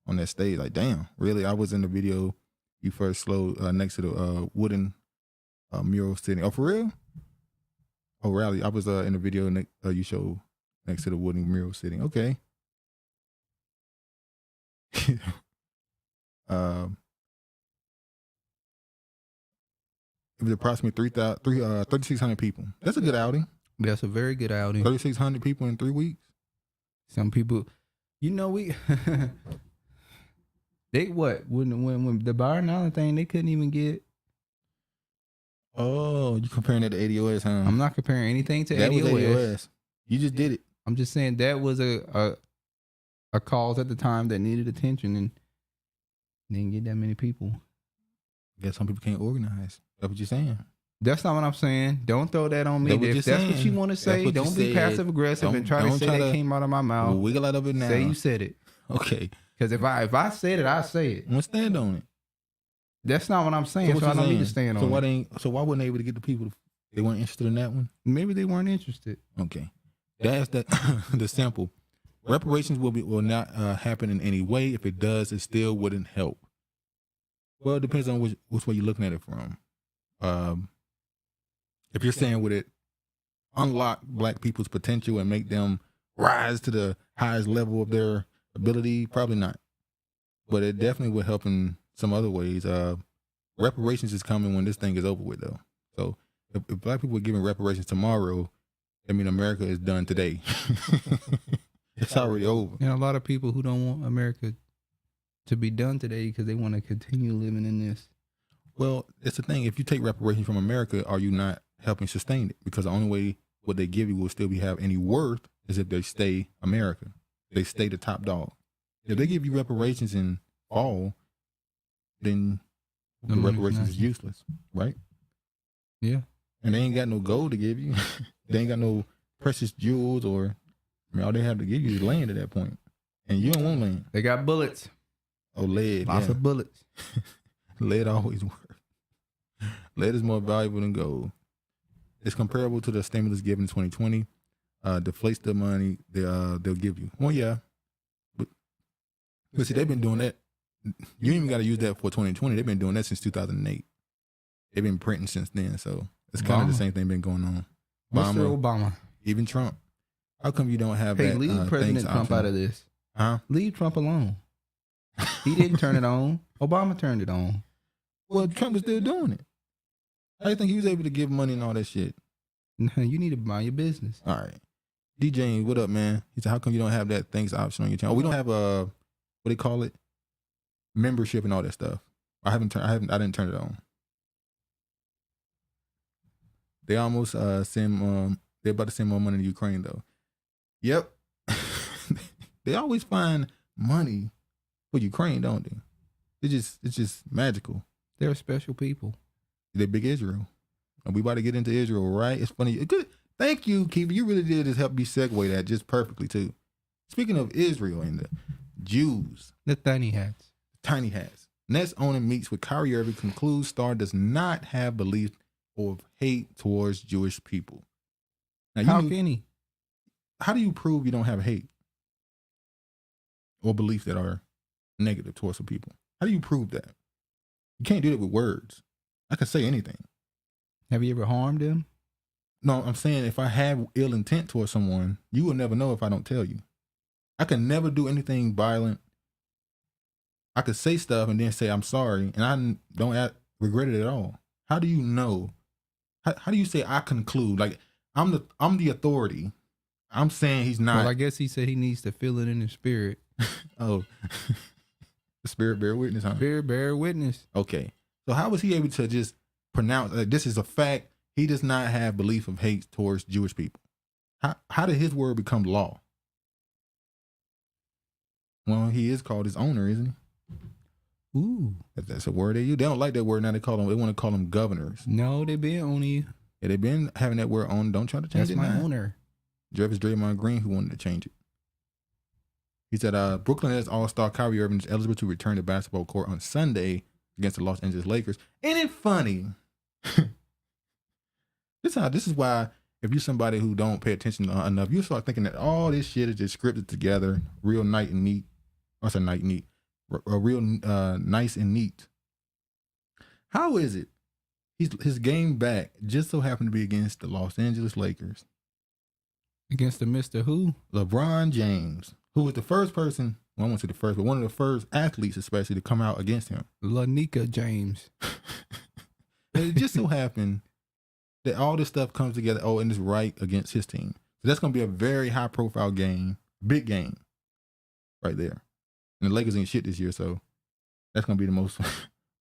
on that stage. Like, damn, really? I was in the video you first slowed next to the wooden mural sitting. Oh, for real? Oh, rally. I was in the video you showed next to the wooden mural sitting. Okay. It was approximately 3,600 people. That's a good outing. That's a very good outing. 3,600 people in 3 weeks. Some people, you know, they what when the Byron Island thing, they couldn't even get. Oh, you comparing it to ADOS, huh? I'm not comparing anything to that ADOS. Was ADOS. You just did it. I'm just saying that was a cause at the time that needed attention and didn't get that many people. I guess some people can't organize. That's what you're saying. That's not what I'm saying. Don't throw that on me. If that's what you want to say, don't be passive aggressive and try to say that came out of my mouth. Wiggle out of it now. Say you said it. Okay. Because if I said it, I say it. I'm gonna stand on it. That's not what I'm saying. So I don't need to stand on it. So why weren't they able to get the people? They weren't interested in that one. Maybe they weren't interested. Okay. That's the sample. Reparations will not happen in any way. If it does, it still wouldn't help. Well, it depends on which way you're looking at it from. If you're saying would it unlock black people's potential and make them rise to the highest level of their ability, probably not. But it definitely would help in some other ways. Reparations is coming when this thing is over with, though. So if black people were giving reparations tomorrow, I mean, America is done today. It's already over. And a lot of people who don't want America to be done today because they want to continue living in this. Well, it's the thing. If you take reparations from America, are you not helping sustain it? Because the only way what they give you will still have any worth is if they stay America. They stay the top dog. If they give you reparations in fall, then the reparations is useless, right? Yeah. And they ain't got no gold to give you. They ain't got no precious jewels or, I mean, all they have to give you is land at that point. And you don't want land. They got bullets. Oh, lead. Lots of bullets. Lead always works. Lead is more valuable than gold. It's comparable to the stimulus given in 2020. Deflates the money they'll give you. Well, yeah. But see, they've been doing that. You ain't even got to use that for 2020. They've been doing that since 2008. They've been printing since then. So it's kind of the same thing been going on. Mr. Obama. Even Trump. How come you don't have that? Leave President Trump out of this. Huh? Leave Trump alone. He didn't turn it on. Obama turned it on. Well, Trump was still doing it. How do you think he was able to give money and all that shit? You need to mind your business. All right. DJ, what up, man? He said, how come you don't have that things option on your channel? We don't have what they call it? Membership and all that stuff. I didn't turn it on. They almost they're about to send more money to Ukraine though. Yep. They always find money for Ukraine, don't they? It's just magical. They're special people. They're big Israel. And we about to get into Israel, right? It's funny. Good. Thank you, Kiva. You really did just help me segue that just perfectly too. Speaking of Israel and the Jews. The tiny hats. Tiny hats. Nets owner meets with Kyrie Irving, concludes star does not have belief or hate towards Jewish people. Now, how can he? How do you prove you don't have hate or beliefs that are negative towards some people? How do you prove that? You can't do that with words. I can say anything. Have you ever harmed them? No, I'm saying if I have ill intent towards someone, you will never know if I don't tell you. I can never do anything violent. I could say stuff and then say I'm sorry, and I don't regret it at all. How do you know? How do you say I conclude? Like I'm the authority. I'm saying he's not. Well, I guess he said he needs to feel it in his spirit. Oh, the spirit bear witness, huh? Spirit bear witness. Okay, so how was he able to just pronounce like this is a fact? He does not have belief of hate towards Jewish people. How did his word become law? Well, he is called his owner, isn't he? Ooh, that's a word they use. They don't like that word now. They want to call them governors. No, they've been owning you. Yeah, they've been having that word on. Don't try to change it. That's my now. owner. Jervis Draymond Green, who wanted to change it. He said, Brooklyn Nets All-Star Kyrie Irving is eligible to return to basketball court on Sunday against the Los Angeles Lakers. Ain't it funny? This is why if you're somebody who don't pay attention enough, you start thinking that all this shit is just scripted together, real nice and neat. I said nice and neat. Real nice and neat. How is it? His game back just so happened to be against the Los Angeles Lakers. Against the Mr. Who? LeBron James, who was the first person, well, I won't say the first, but one of the first athletes especially to come out against him. Lanika James. And it just so happened that all this stuff comes together, and it's right against his team. So that's going to be a very high profile game, big game right there. And the Lakers ain't shit this year, so that's going to be the most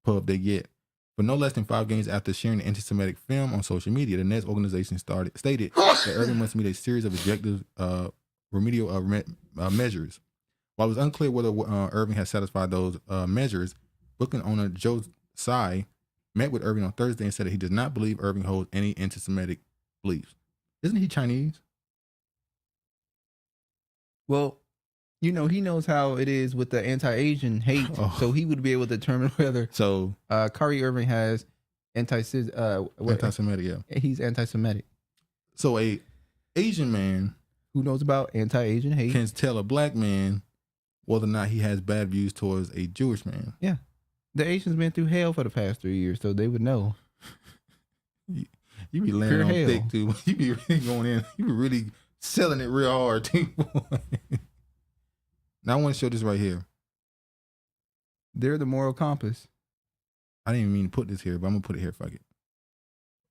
pub they get. For no less than 5 games after sharing the anti-Semitic film on social media, the Nets organization stated that Irving must meet a series of objective remedial measures. While it was unclear whether Irving had satisfied those measures, Brooklyn owner Joe Tsai met with Irving on Thursday and said that he does not believe Irving holds any anti-Semitic beliefs. Isn't he Chinese? Well, he knows how it is with the anti-Asian hate, so he would be able to determine whether Kyrie Irving has anti-Semitic. Yeah, he's anti-Semitic. So a Asian man who knows about anti-Asian hate can tell a black man whether or not he has bad views towards a Jewish man. Yeah, the Asians been through hell for the past 3 years, so they would know. You be landing on thick too. You be really going in. You be really selling it real hard too. Now I want to show this right here. They're the moral compass. I didn't even mean to put this here, but I'm gonna put it here. Fuck it.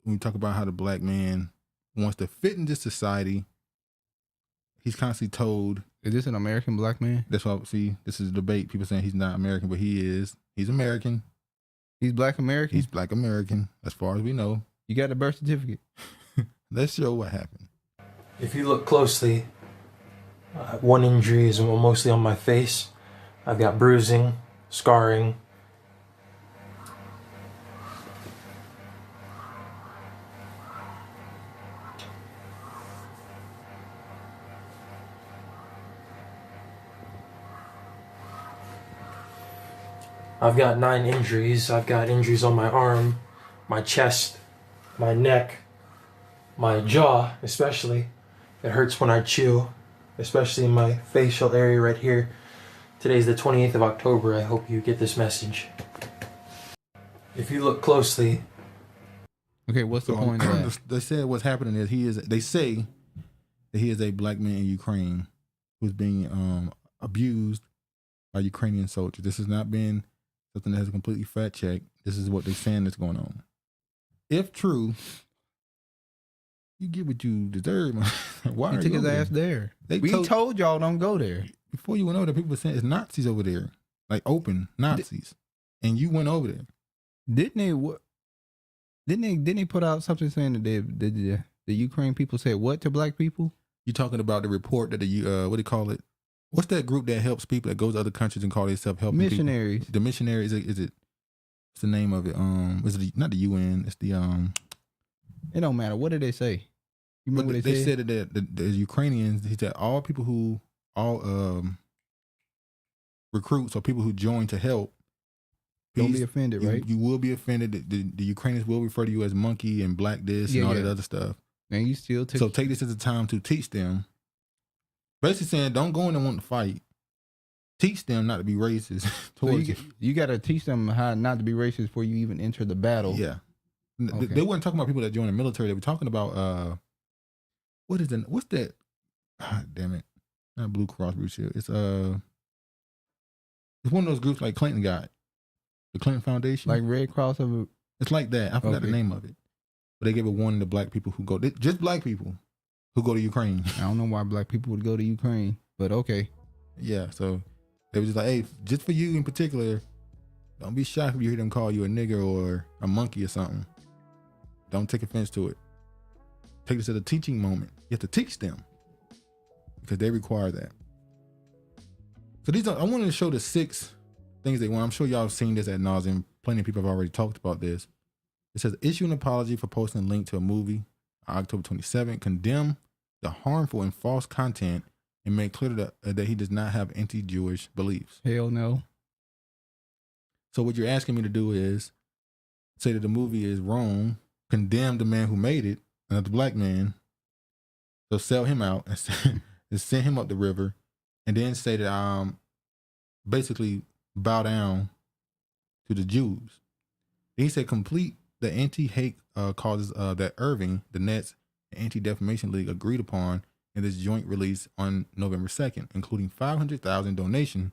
When we talk about how the black man wants to fit in this society, he's constantly told. Is this an American black man? That's why. See, this is a debate. People saying he's not American, but he is. He's American. He's black American. He's black American, as far as we know. You got a birth certificate. Let's show what happened. If you look closely, one injury is mostly on my face. I've got bruising, scarring. I've got 9 injuries. I've got injuries on my arm, my chest, my neck, my jaw especially. It hurts when I chew, especially in my facial area right here. Today's the 28th of October. I hope you get this message. If you look closely. Okay, what's the point of that? They said what's happening is they say that he is a black man in Ukraine who's being abused by Ukrainian soldiers. This has not been something that has completely fact checked. This is what they're saying that's going on. If true, you get what you deserve. Why he took his ass there. We told y'all don't go there. Before you went over there, people were saying it's Nazis over there, like open Nazis, and you went over there. Didn't they put out something saying that the Ukraine people said what to black people? You talking about the report that the what do you call it? What's that group that helps people that goes to other countries and call themselves helping missionaries? People? The missionaries is it? What's the name of it? Is it not the UN? It's the It don't matter. What did they say? You remember what they said that the Ukrainians. He said all recruits or people who join to help. Don't be offended, right? You will be offended. The Ukrainians will refer to you as monkey and black this and all that other stuff. And you still take this as a time to teach them. Basically saying, don't go in and want to fight. Teach them not to be racist towards you got to teach them how not to be racist before you even enter the battle. Yeah. Okay. They weren't talking about people that join the military. They were talking about, what's that? God damn it. Not Blue Cross Blue Shield. It's one of those groups like Clinton got. The Clinton Foundation. Like Red Cross of It's like that. I forgot the name of it. But they gave a warning to black people who go, just black people who go to Ukraine. I don't know why black people would go to Ukraine, but okay. Yeah, so they were just like, hey, just for you in particular, don't be shocked if you hear them call you a nigger or a monkey or something. Don't take offense to it. Take this as a teaching moment. You have to teach them because they require that. So I wanted to show the 6 things they want. I'm sure y'all have seen this ad nauseum. Plenty of people have already talked about this. It says, issue an apology for posting a link to a movie on October 27th. Condemn the harmful and false content and make clear that he does not have anti-Jewish beliefs. Hell no. So what you're asking me to do is say that the movie is wrong, condemn the man who made it, another black man, so sell him out and send him up the river, and then say that basically bow down to the Jews. He said complete the anti-hate causes that Irving, the Nets, and Anti-Defamation League agreed upon in this joint release on November 2nd, including $500,000 donation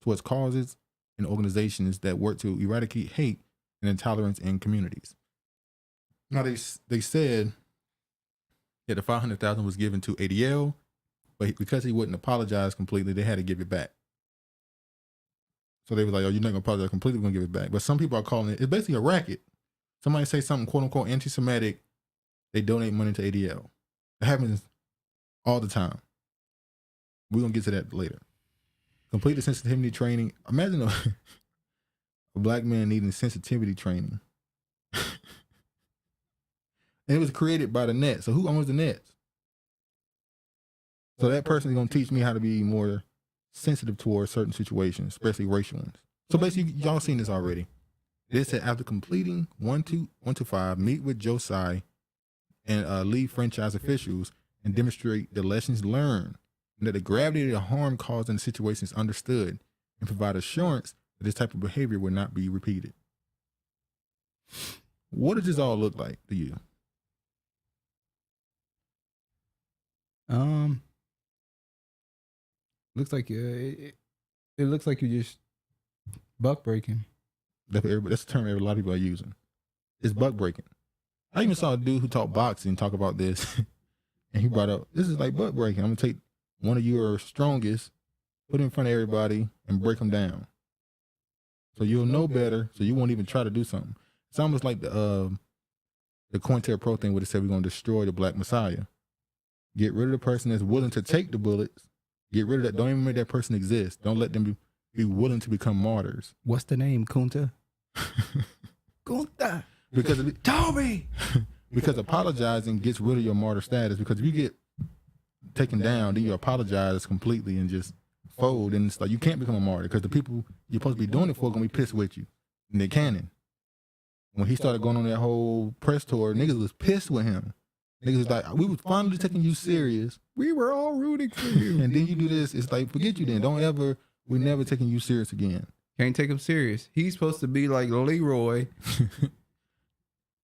towards causes and organizations that work to eradicate hate and intolerance in communities. Now they said that the $500,000 was given to ADL, but because he wouldn't apologize completely, they had to give it back. So they were like, oh, you're not going to apologize completely, we're going to give it back. But some people are calling it's basically a racket. Somebody say something quote unquote anti-Semitic, they donate money to ADL. It happens all the time. We're going to get to that later. Complete the sensitivity training. Imagine a black man needing sensitivity training And it was created by the Nets. So who owns the Nets? So that person is going to teach me how to be more sensitive towards certain situations, especially racial ones. So basically, y'all seen this already. They said after completing 1 to 5, meet with Josiah and lead franchise officials and demonstrate the lessons learned and that the gravity of the harm caused in the situation is understood and provide assurance that this type of behavior will not be repeated. What does this all look like to you? Looks like it looks like you're just buck breaking. That's the term a lot of people are using. It's buck breaking. I even saw a dude who taught boxing talk about this, and he brought up, this is like buck breaking. I'm gonna take one of your strongest, put it in front of everybody, and break them down. So you'll know better, so you won't even try to do something. It's almost like the COINTELPRO thing where they said we're gonna destroy the Black Messiah. Get rid of the person that's willing to take the bullets. Get rid of that. Don't even make that person exist. Don't let them be willing to become martyrs. What's the name, Kunta? Kunta. Because Toby. Because apologizing gets rid of your martyr status. Because if you get taken down, then you apologize completely and just fold, and it's like you can't become a martyr because the people you're supposed to be doing it for are gonna be pissed with you. And they're canon. When he started going on that whole press tour, niggas was pissed with him. Niggas was like, we was finally taking you serious. We were all rooting for you. And then you do this, it's like, forget you then. We're never taking you serious again. Can't take him serious. He's supposed to be like Leroy.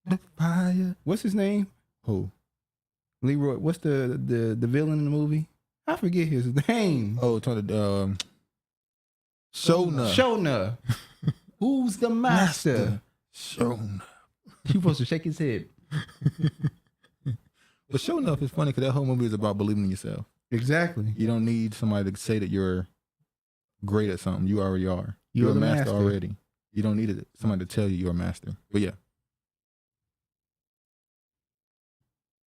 The fire. What's his name? Who? Leroy. What's the villain in the movie? I forget his name. Oh, trying to Shona. Shona. Who's the master? Shona. He supposed to shake his head. But sure enough, it's funny because that whole movie is about believing in yourself. Exactly. You don't need somebody to say that you're great at something. You already are. You're a master already. You don't need somebody to tell you you're a master. But yeah.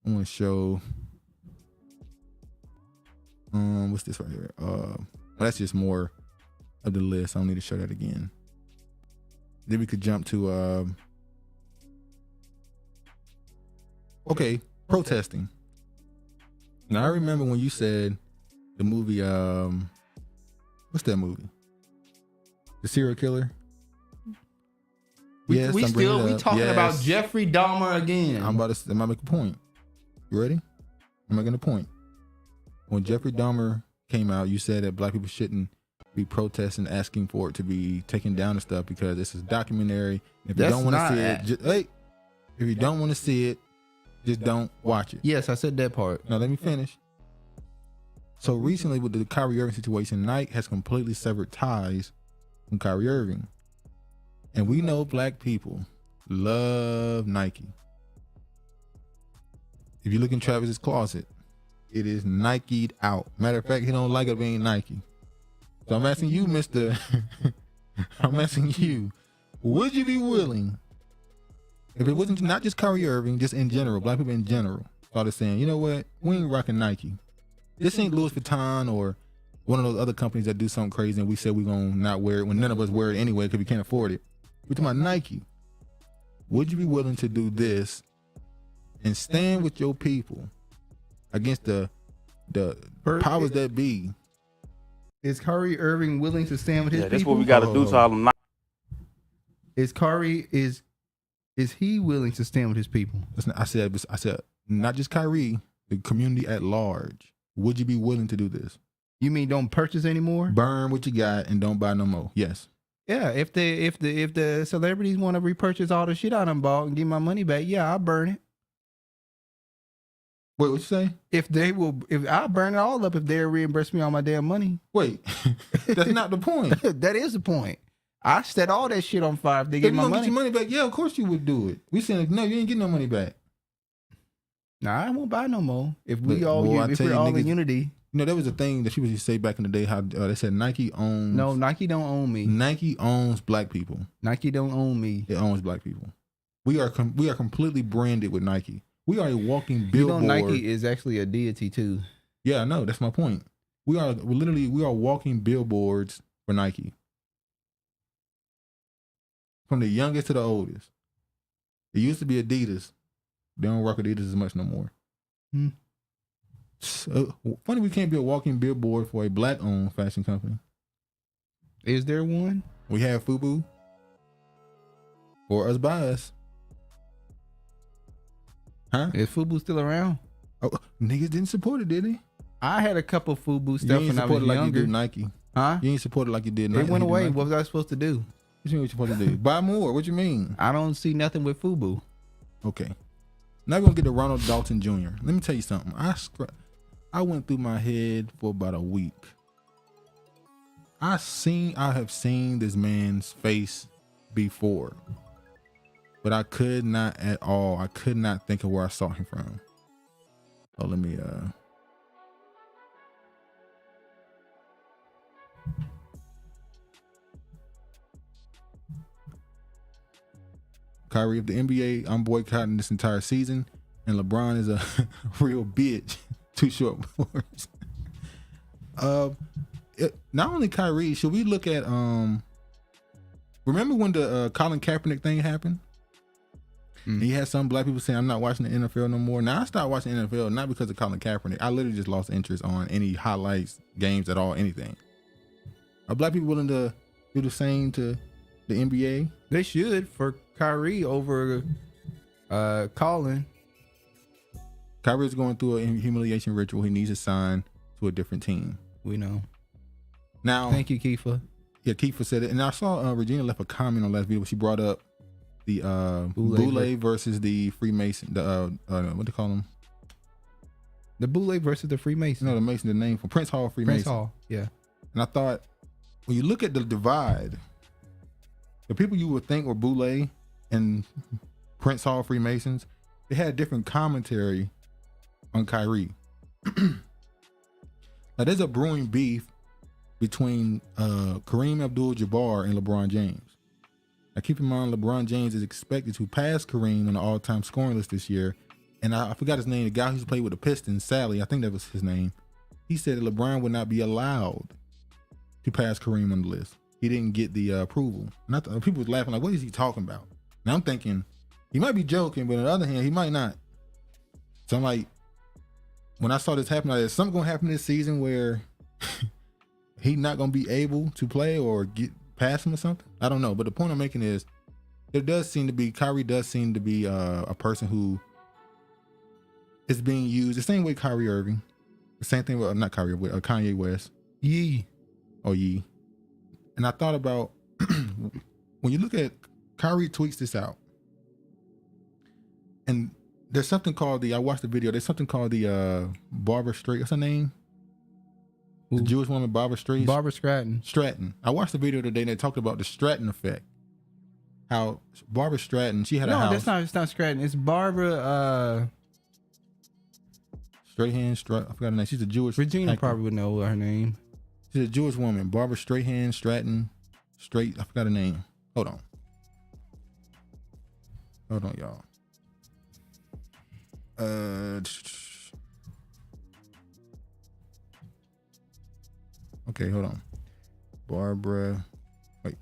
I want to show. What's this right here? That's just more of the list. I don't need to show that again. Then we could jump to okay. Protesting. Now I remember when you said the movie, what's that movie? The serial killer. We talking about Jeffrey Dahmer again. I'm about to make a point. You ready? I'm making a point. When Jeffrey Dahmer came out, you said that black people shouldn't be protesting, asking for it to be taken down and stuff because this is documentary. If you don't want to see it, if you don't want to see it, just don't watch it. Yes, I said that part. Now let me finish. So recently with the Kyrie Irving situation, Nike has completely severed ties from Kyrie Irving. And we know black people love Nike. If you look in Travis's closet, it is Nike'd out. Matter of fact, he don't like it being Nike. So I'm asking you, Mr. I'm asking you, would you be willing, if it wasn't not just Kyrie Irving, just in general, black people in general, started saying, you know what, we ain't rocking Nike. This ain't Louis Vuitton or one of those other companies that do something crazy and we said we're going to not wear it when none of us wear it anyway because we can't afford it. We're talking about Nike. Would you be willing to do this and stand with your people against the powers that be? Is Kyrie Irving willing to stand with his people? That's what we got to do to all them. Is he willing to stand with his people? I said not just Kyrie, the community at large. Would you be willing to do this? You mean don't purchase anymore? Burn what you got and don't buy no more. Yes. Yeah, if the celebrities want to repurchase all the shit I done bought and give my money back, yeah, I'll burn it. Wait, what you say? If I'll burn it all up if they reimburse me all my damn money. Wait, that's not the point. That is the point. I set all that shit on fire if they get my money. Get your money back, yeah, of course you would do it. We saying no, you ain't getting no money back. Nah, I won't buy no more. If we're all niggas, in unity. You know, there was a thing that people used to say back in the day, how they said Nike owns. No, Nike don't own me. Nike owns black people. Nike don't own me. It owns black people. We are completely branded with Nike. We are a walking billboard. You know, Nike is actually a deity too. Yeah, I know. That's my point. We are walking billboards for Nike. From the youngest to the oldest. It used to be Addidas. They don't rock Adidas as much no more. So, funny we can't be a walking billboard for a black-owned fashion company. Is there one? We have FUBU. Or Us By Us. Huh? Is FUBU still around? Oh, niggas didn't support it, did they? I had a couple FUBU You stuff ain't when I was support it like younger. you did Nike. Huh? You ain't support it like you did Nike. It went away. Nike. What was I supposed to do? What you mean what you supposed to do? Buy more. What you mean? I don't see nothing with FUBU. Okay. Now we're gonna get to Ronald Dalton Jr. Let me tell you something. I went through my head for about a week. I have seen this man's face before, but I could not think of where I saw him from. Oh, let me Kyrie of the NBA, I'm boycotting this entire season, and LeBron is a real bitch. Too short words. Not only Kyrie, should we look at remember when the Colin Kaepernick thing happened? And he had some black people saying, I'm not watching the NFL no more. Now I stopped watching the NFL not because of Colin Kaepernick. I literally just lost interest on any highlights, games at all, anything. Are black people willing to do the same to the NBA? They should for Kyrie over Colin. Kyrie's going through a humiliation ritual. He needs to sign to a different team. We know. Now, thank you, Kiefer. Yeah, Kiefer said it. And I saw Regina left a comment on last video. She brought up the Boule versus the Freemason. The what do they call them? The Boule versus the Freemason. No, the Mason, the name from Prince Hall Freemason. Prince Hall, yeah. And I thought, when you look at the divide, the people you would think were Boule and Prince Hall Freemasons, they had different commentary on Kyrie. Now there's a brewing beef between Kareem Abdul-Jabbar and LeBron James. Now keep in mind, LeBron James is expected to pass Kareem on the all-time scoring list this year. And I forgot his name, the guy who's played with the Pistons, Sally, I think that was his name. He said that LeBron would not be allowed to pass Kareem on the list. He didn't get the approval. And people was laughing like, what is he talking about? Now I'm thinking, he might be joking, but on the other hand, he might not. So I'm like, when I saw this happen, there's something gonna happen this season where he's not gonna be able to play or get past him or something. I don't know. But the point I'm making is, Kyrie does seem to be a person who is being used the same way Kyrie Irving, the same thing with not Kyrie, with Kanye West. Yee. And I thought about when you look at Kyrie tweets this out, and there's something called I watched the video. There's something called the Barbara Streisand. What's her name? The Jewish woman, Barbara Streisand. Barbara Stratton. I watched the video today and they talked about the Stratton effect. How Barbara Stratton, she had a house. No, it's not Stratton. It's Barbara. I forgot her name. She's a Jewish. Regina probably would know her name. She's a Jewish woman. Barbara Stratton. I forgot her name. Hold on, y'all. Okay, hold on. Barbara. Wait.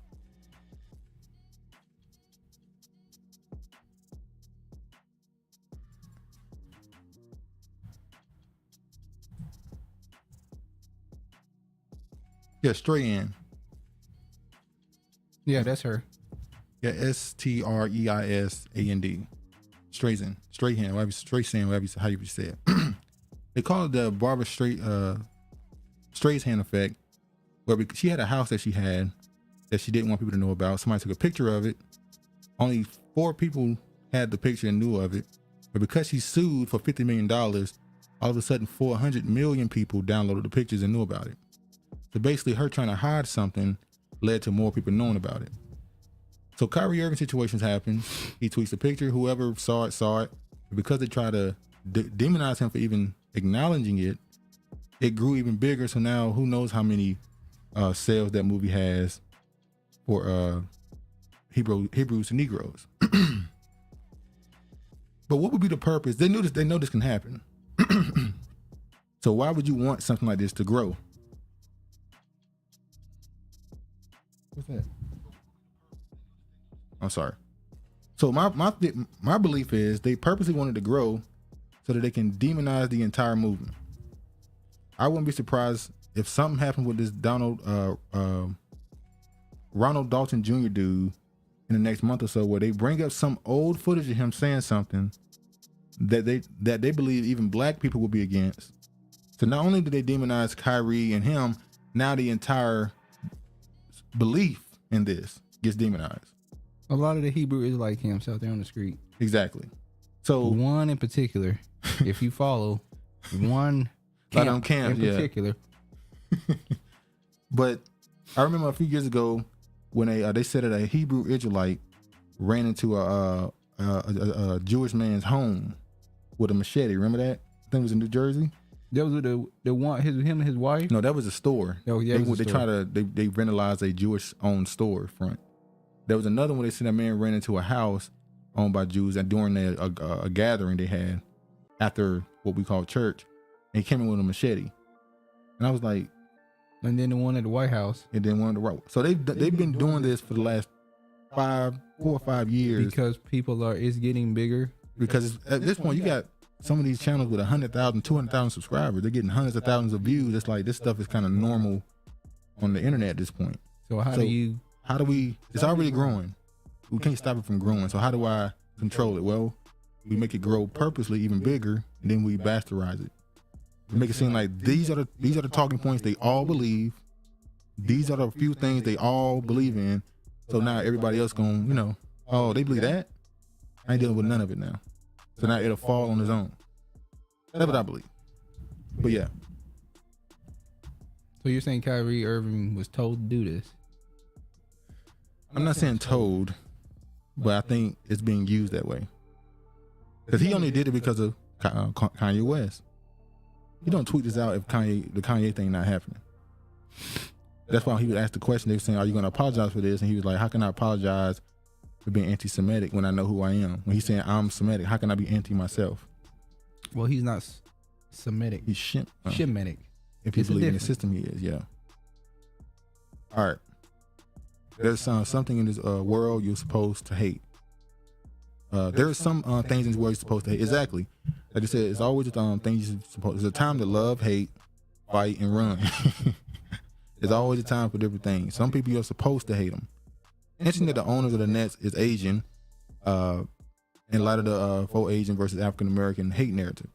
Yeah, Strahan. Yeah, that's her. Yeah, Streisand. Strahan, whatever how you say it. They call it the Barbara Streisand effect, where she had a house that she had that she didn't want people to know about. Somebody took a picture of it. Only 4 people had the picture and knew of it. But because she sued for $50 million, all of a sudden 400 million people downloaded the pictures and knew about it. So basically her trying to hide something led to more people knowing about it. So Kyrie Irving situations happen. He tweets the picture. Whoever saw it. But because they try to demonize him for even acknowledging it, it grew even bigger. So now who knows how many sales that movie has for Hebrews to Negroes. But what would be the purpose? They know this can happen. So why would you want something like this to grow? What's that? I'm sorry. So my belief is they purposely wanted to grow so that they can demonize the entire movement. I wouldn't be surprised if something happened with this Ronald Dalton Jr. dude in the next month or so, where they bring up some old footage of him saying something that they believe even black people will be against. So not only do they demonize Kyrie and him, now the entire belief in this gets demonized. A lot of the Hebrew Israelite camps out there on the street. Exactly. So one in particular, if you follow one camp in particular. But I remember a few years ago when they said that a Hebrew Israelite ran into a Jewish man's home with a machete. Remember that? I think it was in New Jersey. That was the one, him and his wife. No, that was a store. Oh yeah, they vandalized a Jewish owned store front. There was another one. They said a man ran into a house owned by Jews and during a gathering they had after what we call church, and he came in with a machete. And I was like, and then the one at the White House. And then one at the White House. So they've been doing this for the last 4 or 5 years because it's getting bigger. Because at this point you got some of these channels with 100,000, 200,000 subscribers. They're getting hundreds of thousands of views. It's like this stuff is kind of normal on the internet at this point. So how do we? It's already growing. We can't stop it from growing. So how do I control it? Well, we make it grow purposely even bigger, and then we bastardize it. We make it seem like these are the talking points they all believe. These are the few things they all believe in. So now everybody else going, oh, they believe that? I ain't dealing with none of it now. So now it'll fall on its own. That's what I believe. But yeah. So you're saying Kyrie Irving was told to do this? I'm not saying told, but I think it's being used that way. Because he only did it because of Kanye West. You don't tweet this out if the Kanye thing not happening. That's why he would ask the question. They were saying, are you going to apologize for this? And he was like, how can I apologize for being anti-Semitic when I know who I am? When he's saying I'm Semitic, how can I be anti myself? Well, he's not Semitic. He's Shemitic. If you believe in the system, he is, yeah. All right. There's something in this world you're supposed to hate. There are some things in this world you're supposed to hate. Exactly. Like I said, it's always a things you're supposed. There's a time to love, hate, fight, and run. There's always a time for different things. Some people you're supposed to hate them. Interesting that the owners of the Nets is Asian, in light of the faux Asian versus African American hate narrative,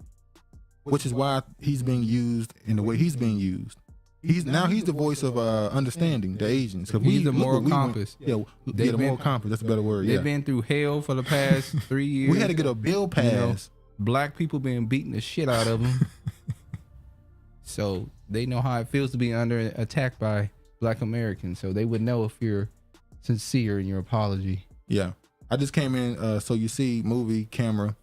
which is why he's being used in the way he's being used. He's the voice of understanding the Asians. He's the moral compass. The moral compass. That's a better word. They've been through hell for the past 3 years. We had to get a bill passed. Black people been beating the shit out of them. So they know how it feels to be under attack by Black Americans. So they would know if you're sincere in your apology. Yeah. I just came in, so you see movie camera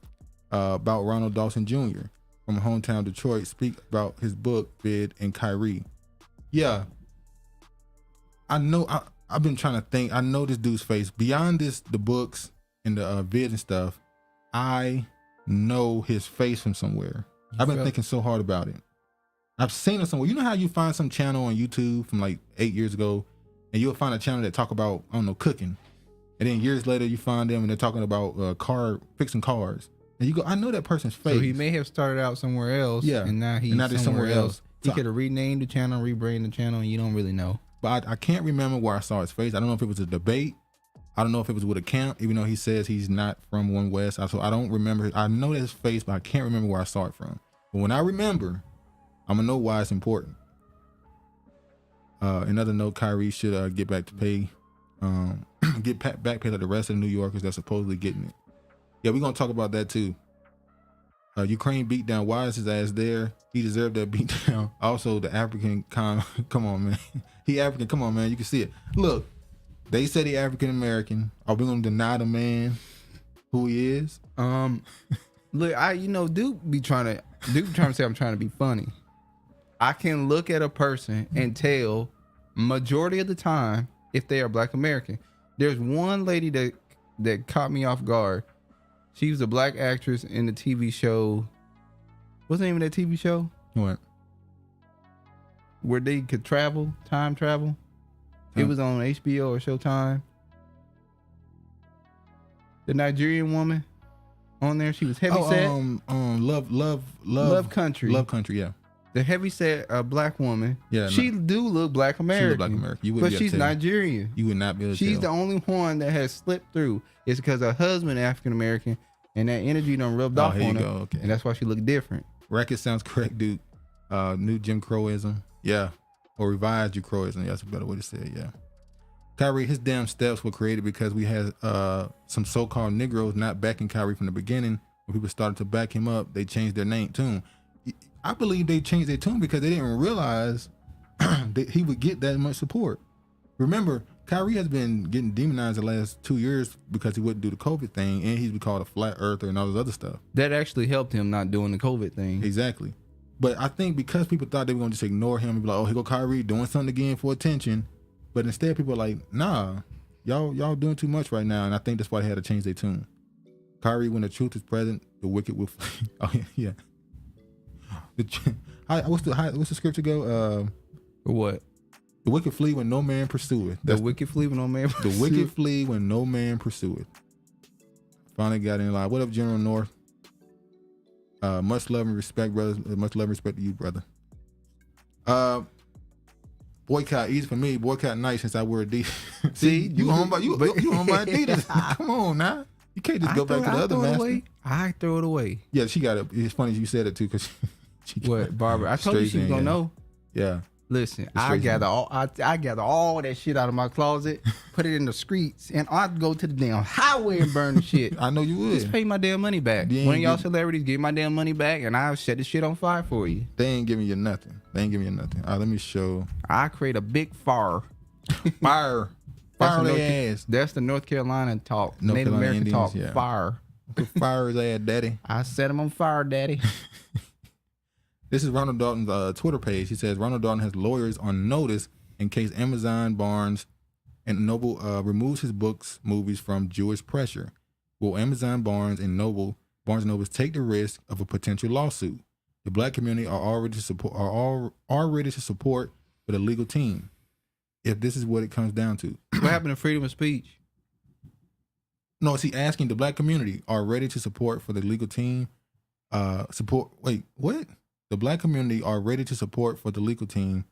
about Ronald Dalton Jr. from hometown Detroit speak about his book, Vid and Kyrie. Yeah. I know, I've been trying to think. I know this dude's face. Beyond the books and the vid and stuff, I know his face from somewhere. I've been thinking so hard about it. I've seen it somewhere. You know how you find some channel on YouTube from like 8 years ago, and you'll find a channel that talk about, I don't know, cooking. And then years later you find them and they're talking about fixing cars. And you go, I know that person's face. So he may have started out somewhere else. Yeah. And now he's somewhere else. He could have renamed the channel, rebranded the channel, and you don't really know. But I can't remember where I saw his face. I don't know if it was a debate. I don't know if it was with a camp, even though he says he's not from One West. So I don't remember. I know his face, but I can't remember where I saw it from. But when I remember, I'm going to know why it's important. Another note, Kyrie should get back to pay, get back pay like the rest of the New Yorkers that's supposedly getting it. Yeah, we're going to talk about that too. Ukraine beat down. Why is his ass there? He deserved that beat down. Also, the African come on, man. He African. Come on, man. You can see it. Look, they said he African American. Are we going to deny the man who he is? Look, Duke be trying to say I'm trying to be funny. I can look at a person and tell majority of the time if they are Black American. There's one lady that caught me off guard. She was a Black actress in the TV show. What's the name of that TV show? What? Where they could time travel. It was on HBO or Showtime. The Nigerian woman on there. She was heavy set. Love Country. Love Country, yeah. The heavy set black woman. Yeah, she do look black American. She look black American. But she's Nigerian. You would not be able to She's tell. the only one that has slipped through. It's because her husband African American, and that energy done rubbed off on her. Okay. And that's why she look different. Racket sounds correct, dude. New Jim Crowism, yeah, or revised Jim Crowism. That's a better way to say it. Yeah. Kyrie, his damn steps were created because we had some so-called Negroes not backing Kyrie from the beginning. When people started to back him up, they changed their tune. I believe they changed their tune because they didn't realize that he would get that much support. Remember, Kyrie has been getting demonized the last 2 years because he wouldn't do the COVID thing, and he's been called a flat earther and all this other stuff. That actually helped him not doing the COVID thing. Exactly. But I think because people thought they were going to just ignore him and be like, oh, here go Kyrie doing something again for attention. But instead, people are like, nah, y'all doing too much right now. And I think that's why they had to change their tune. Kyrie, when the truth is present, the wicked will flee. Oh, yeah. What's the scripture go? What? The wicked flee when no man pursueth. The wicked flee when no man pursueth. The wicked flee when no man pursueth. Finally got in line. What up, General North? Much love and respect, brothers. Much love and respect to you, brother. Boycott easy for me. Boycott nice since I wear Adidas. See, you on my Adidas. Come on now. You can't just go back to the other master. I throw it away. Yeah, she got it. It's funny you said it too, because what, Barbara? I told you she was gonna know. Yeah. Listen, I gather all that shit out of my closet, put it in the streets, and I'd go to the damn highway and burn the shit. I know you would. Just pay my damn money back. One of y'all celebrities give my damn money back, and I'll set the shit on fire for you. They ain't giving you nothing. All right, let me show. I create a big fire. Fire their ass. That's the North Carolina talk. North Native Carolina American Indians, talk. yeah. Fire. Fire his ass, daddy. I set him on fire, daddy. This is Ronald Dalton's Twitter page. He says Ronald Dalton has lawyers on notice in case Amazon, Barnes, and Noble removes his books, movies from Jewish pressure. Will Amazon, Barnes and Noble take the risk of a potential lawsuit? The black community are already to support for the legal team. If this is what it comes down to. What happened to freedom of speech? No, is he asking the black community are ready to support for the legal team? Wait, what? The black community are ready to support for the legal team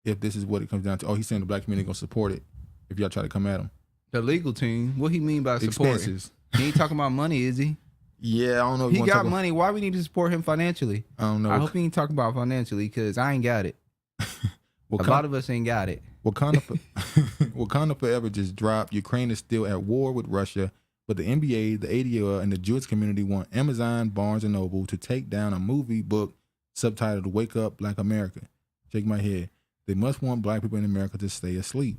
if this is what it comes down to. Oh, he's saying the black community gonna support it if y'all try to come at him. The legal team? What he mean by support? Expenses. He ain't talking about money, is he? Yeah, I don't know. He got money. Why we need to support him financially? I don't know. I hope he ain't talking about financially because I ain't got it. A lot of us ain't got it. Wakanda Forever just dropped. Ukraine is still at war with Russia, but the NBA, the ADL, and the Jewish community want Amazon, Barnes, and Noble to take down a movie book subtitled "Wake Up, Black America." Shake my head. They must want black people in America to stay asleep.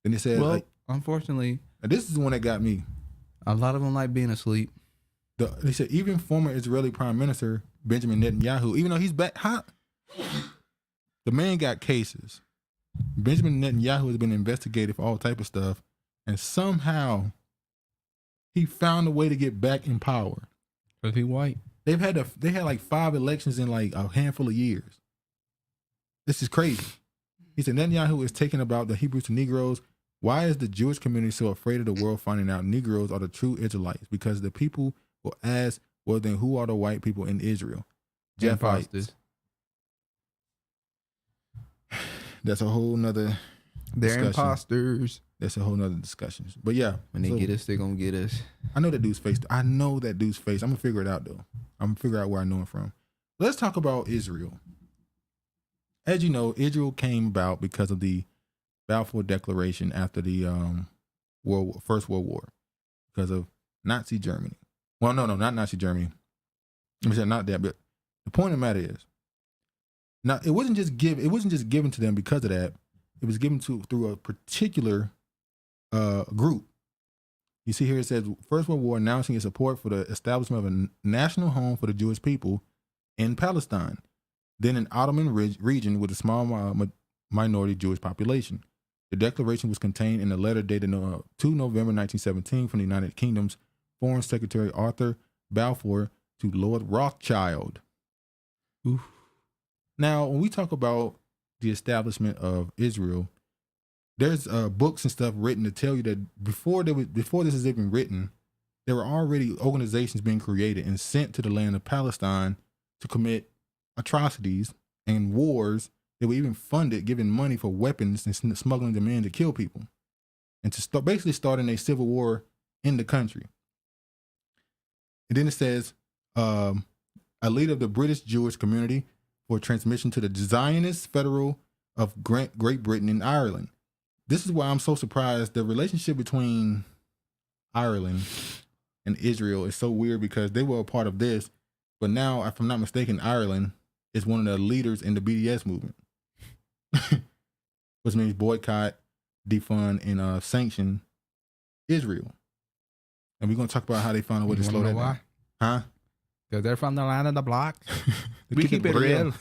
Then he said, well, unfortunately, and this is the one that got me. A lot of them like being asleep. They said even former Israeli Prime Minister Benjamin Netanyahu, even though he's back, the man got cases. Benjamin Netanyahu has been investigated for all type of stuff, and somehow he found a way to get back in power. Because he white. They had like 5 elections in like a handful of years. This is crazy. He said Netanyahu is taking about the Hebrews to Negroes. Why is the Jewish community so afraid of the world finding out Negroes are the true Israelites? Because the people will ask, well, then who are the white people in Israel? Jeff Ites. That's a whole nother They're discussion. imposters. That's a whole nother discussion. But yeah. When they get us, they're going to get us. I know that dude's face. I'm going to figure it out, though. I'm going to figure out where I know him from. Let's talk about Israel. As you know, Israel came about because of the Balfour Declaration after the First World War. Because of Nazi Germany. Well, no, not Nazi Germany. I mean, not that, but the point of the matter is, now it wasn't just given to them because of that. It was given through a particular group. You see here it says First World War announcing its support for the establishment of a national home for the Jewish people in Palestine, then an Ottoman region with a small minority Jewish population. The declaration was contained in a letter dated 2 November 1917 from the United Kingdom's Foreign Secretary Arthur Balfour to Lord Rothschild. Oof. Now, when we talk about the establishment of Israel, there's books and stuff written to tell you that before this is even written, there were already organizations being created and sent to the land of Palestine to commit atrocities and wars. They were even funded, giving money for weapons and smuggling them in to kill people, and to basically starting a civil war in the country. And then it says, a leader of the British Jewish community for transmission to the Zionist Federal of Great Britain and Ireland. This is why I'm so surprised. The relationship between Ireland and Israel is so weird because they were a part of this, but now, if I'm not mistaken, Ireland is one of the leaders in the BDS movement, which means boycott, defund, and sanction Israel. And we're going to talk about how they found a way to slow that down. Huh? Because they're from the land of the block. We keep it real.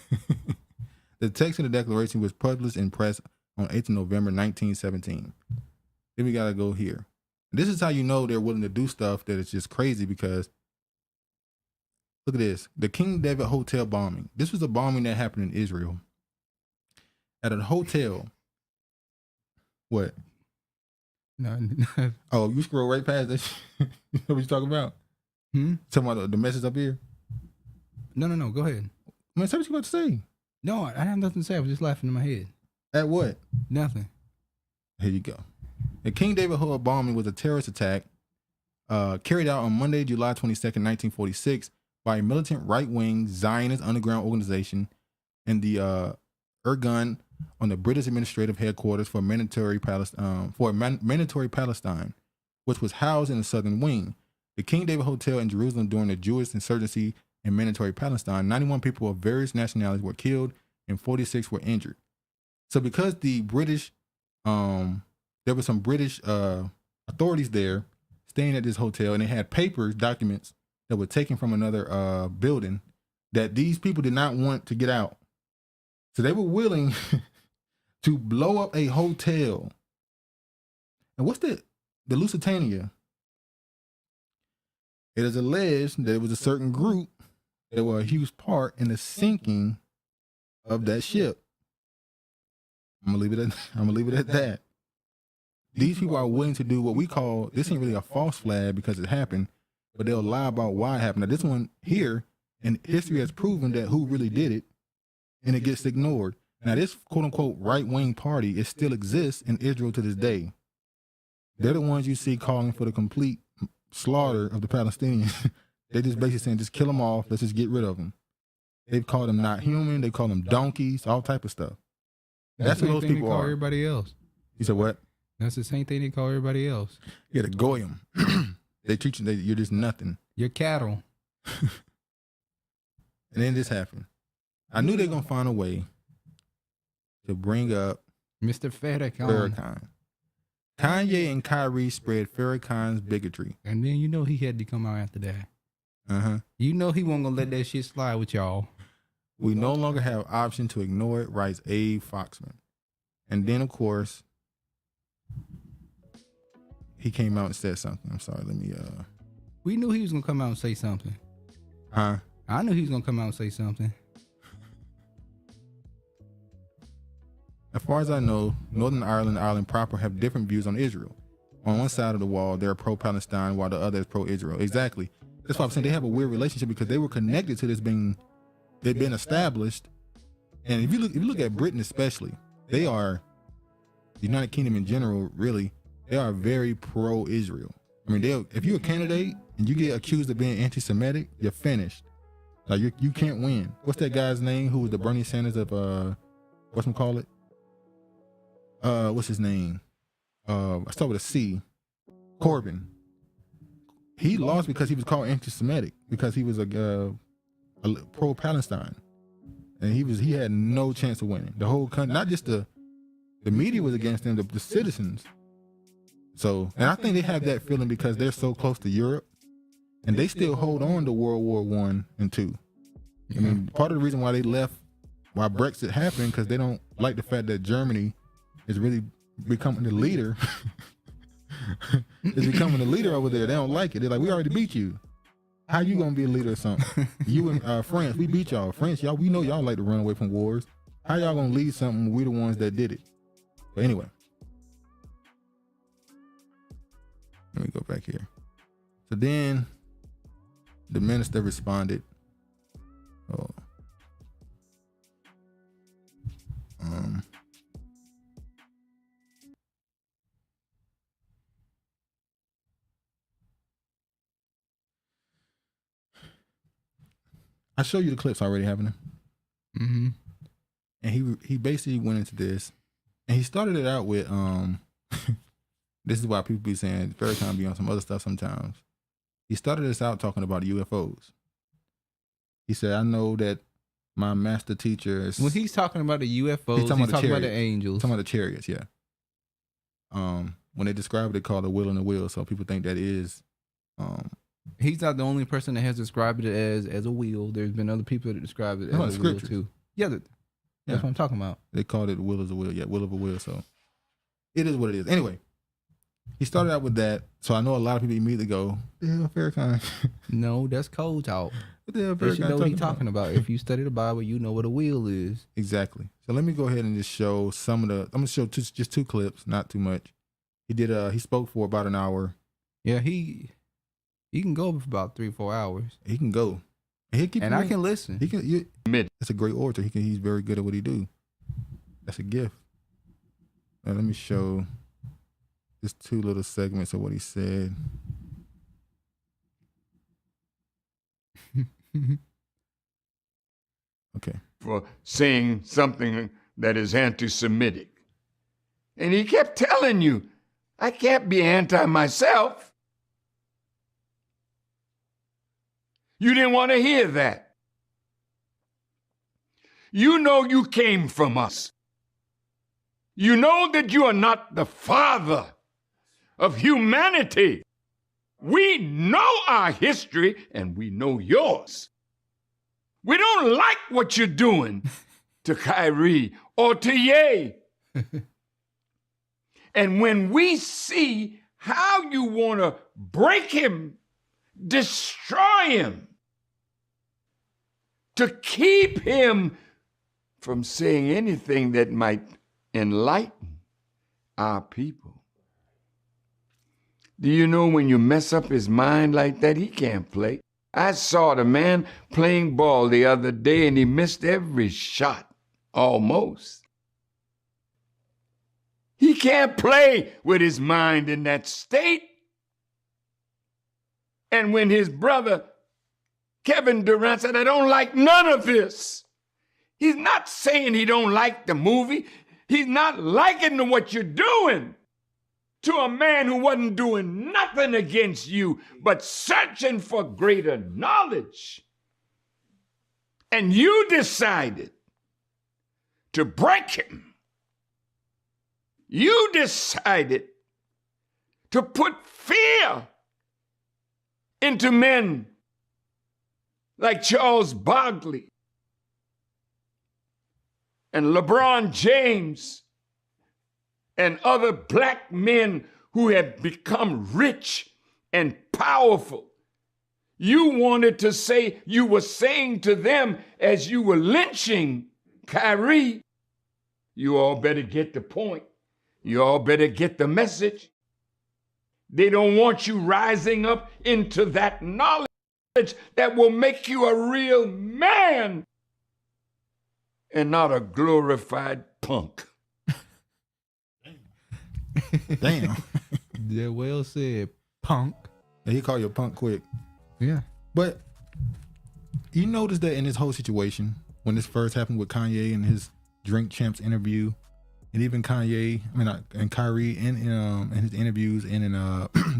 The text of the declaration was published in press on 8th November 1917. Then we got to go here. This is how you know they're willing to do stuff that is just crazy, because look at this. The King David Hotel bombing. This was a bombing that happened in Israel. At a hotel. What? No. Oh, you scroll right past that. You know what you talking about? Talking about the message up here? No. Go ahead. Man, say what you about to say. No, I have nothing to say. I was just laughing in my head. At what? Nothing. Here you go. The King David Hotel bombing was a terrorist attack carried out on Monday, July 22nd, 1946 by a militant right-wing Zionist underground organization in the Irgun on the British administrative headquarters for mandatory Palestine, which was housed in the southern wing. The King David Hotel in Jerusalem during the Jewish insurgency in mandatory Palestine, 91 people of various nationalities were killed and 46 were injured. So because the British, there were some British authorities there staying at this hotel, and they had papers, documents that were taken from another building that these people did not want to get out. So they were willing to blow up a hotel. And what's the Lusitania? It is alleged that it was a certain group that were a huge part in the sinking of that ship. I'm gonna leave it at that. These people are willing to do what we call, this ain't really a false flag because it happened, but they'll lie about why it happened. Now this one here, and history has proven that who really did it, and it gets ignored. Now this quote unquote right-wing party, it still exists in Israel to this day. They're the ones you see calling for the complete slaughter of the Palestinians. They just basically saying, just kill them off. Let's just get rid of them. They've called them not human. They call them donkeys, all type of stuff. That's what those people call are. Everybody else. You said what? That's the same thing they call everybody else. Yeah, the goyim. They treat you, you're just nothing. You're cattle. And then this happened. I knew they were going to find a way to bring up Mr. Farrakhan. Kanye and Kyrie spread Farrakhan's bigotry. And then you know he had to come out after that. Uh-huh. You know he wasn't going to let that shit slide with y'all. We no longer have option to ignore it, writes Abe Foxman. And then, of course, he came out and said something. I'm sorry, let me... We knew he was going to come out and say something. Huh? I knew he was going to come out and say something. As far as I know, Northern Ireland and Ireland proper have different views on Israel. On one side of the wall, they're pro-Palestine, while the other is pro-Israel. Exactly. That's why I'm saying they have a weird relationship, because they were connected to this being... They've been established. And if you look at Britain especially, they are... The United Kingdom in general, really, they are very pro-Israel. I mean, if you're a candidate and you get accused of being anti-Semitic, you're finished. Like, you can't win. What's that guy's name who was the Bernie Sanders of... whatchamacallit? What's his name? I start with a C. Corbyn. He lost because he was called anti-Semitic, because he was a pro-Palestine, and he had no chance of winning. The whole country, not just the media was against him, the citizens. So, and I think they have that feeling because they're so close to Europe, and they still hold on to World War I and II. I mean, part of the reason why they left, why Brexit happened, because they don't like the fact that Germany is really becoming the leader. Is becoming the leader over there. They don't like it. They're like, we already beat you. How you gonna be a leader or something? You and France, we beat y'all. France, y'all, we know y'all like to run away from wars. How y'all gonna lead something when we the ones that did it? But anyway, Let me go back here. So then the minister responded. Oh. I showed you the clips already, haven't I? Mm-hmm. And he basically went into this, and he started it out with this is why people be saying Farrakhan be on some other stuff sometimes. He started this out talking about UFOs. He said, "I know that my master teacher is." When he's talking about the UFOs, he's talking about the angels. He's talking about the chariots, yeah. When they describe it, they call it a wheel and a wheel, so people think that is. He's not the only person that has described it as a wheel. There's been other people that described it as a wheel too. Yeah, that's what I'm talking about. They called it wheel as a wheel. Yeah, wheel of a wheel. So it is what it is. Anyway, he started out with that. So I know a lot of people immediately go, "Yeah, Farrakhan." No, that's code talk. What the hell Farrakhan you know what he's talking about. If you study the Bible, you know what a wheel is. Exactly. So let me go ahead and just show some of the. I'm gonna show just two clips, not too much. He spoke for about an hour. Yeah, he can go for about 3-4 hours. He can go. And I can listen. He can. That's a great orator. He's very good at what he do. That's a gift. Now let me show just two little segments of what he said. Okay. For saying something that is anti-Semitic. And he kept telling you, I can't be anti myself. You didn't want to hear that. You know you came from us. You know that you are not the father of humanity. We know our history and we know yours. We don't like what you're doing to Kyrie or to Ye. And when we see how you want to break him, destroy him, to keep him from saying anything that might enlighten our people. Do you know when you mess up his mind like that, he can't play? I saw the man playing ball the other day and he missed every shot, almost. He can't play with his mind in that state. And when his brother, Kevin Durant, said, I don't like none of this. He's not saying he don't like the movie. He's not liking what you're doing to a man who wasn't doing nothing against you, but searching for greater knowledge. And you decided to break him. You decided to put fear into men like Charles Barkley and LeBron James and other black men who have become rich and powerful. You wanted to say, you were saying to them as you were lynching Kyrie, you all better get the point. You all better get the message. They don't want you rising up into that knowledge that will make you a real man and not a glorified punk. Damn. Yeah, well said, punk. He called you a punk quick. Yeah. But you notice that in this whole situation, when this first happened with Kanye and his Drink Champs interview, and even Kanye, and Kyrie in his interviews and in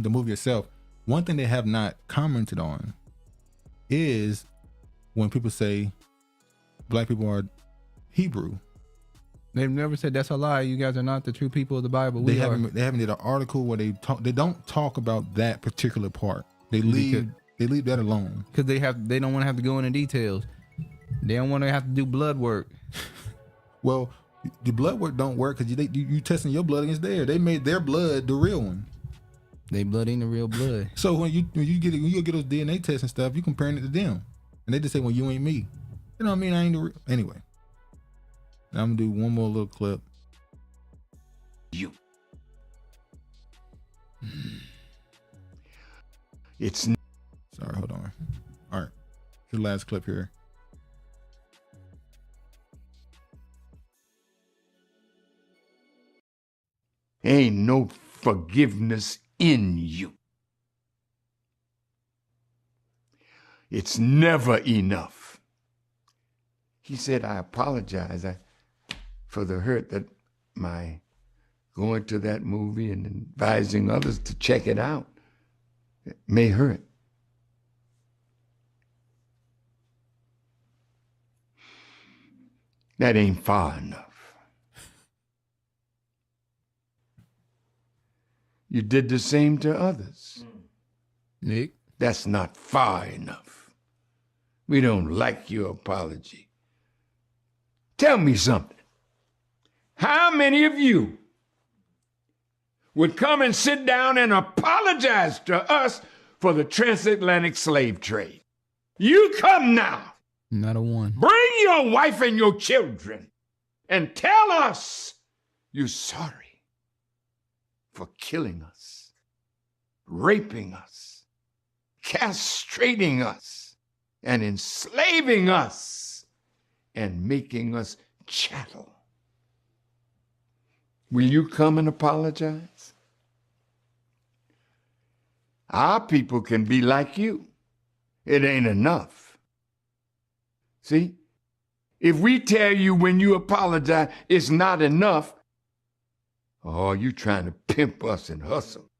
the movie itself, one thing they have not commented on is when people say black people are Hebrew. They've never said that's a lie. You guys are not the true people of the Bible. They haven't did an article where they don't talk about that particular part. They leave that alone because they don't want to have to go into details. They don't want to have to do blood work. Well, the blood work don't work because you testing your blood against theirs. They made their blood the real one. They blood ain't the real blood. So when you get those DNA tests and stuff, you comparing it to them, and they just say, "Well, you ain't me." You know what I mean? I ain't the real. Anyway. Now I'm gonna do one more little clip. It's Sorry, hold on. All right. The last clip here. ain't no forgiveness in you. It's never enough. He said, I apologize for the hurt that my going to that movie and advising others to check it out may hurt. That ain't far enough. You did the same to others. Nick? That's not far enough. We don't like your apology. Tell me something. How many of you would come and sit down and apologize to us for the transatlantic slave trade? You come now. Not a one. Bring your wife and your children and tell us you're sorry for killing us, raping us, castrating us, and enslaving us, and making us chattel. Will you come and apologize? Our people can be like you. It ain't enough. See? If we tell you when you apologize it's not enough, oh, you trying to pimp us and hustle.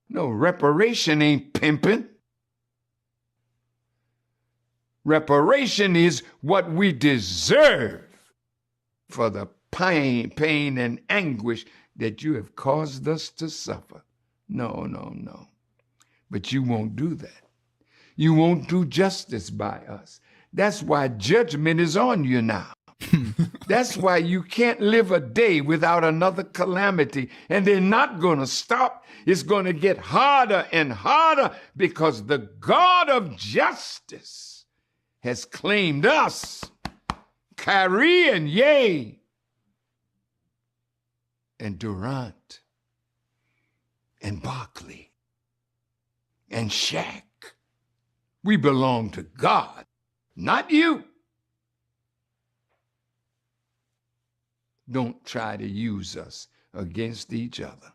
No, reparation ain't pimping. Reparation is what we deserve for the pain and anguish that you have caused us to suffer. No. But you won't do that. You won't do justice by us. That's why judgment is on you now. That's why you can't live a day without another calamity, and they're not going to stop. It's going to get harder and harder because the God of justice has claimed us, Kyrie and Ye, and Durant, and Barkley, and Shaq. We belong to God, not you. Don't try to use us against each other.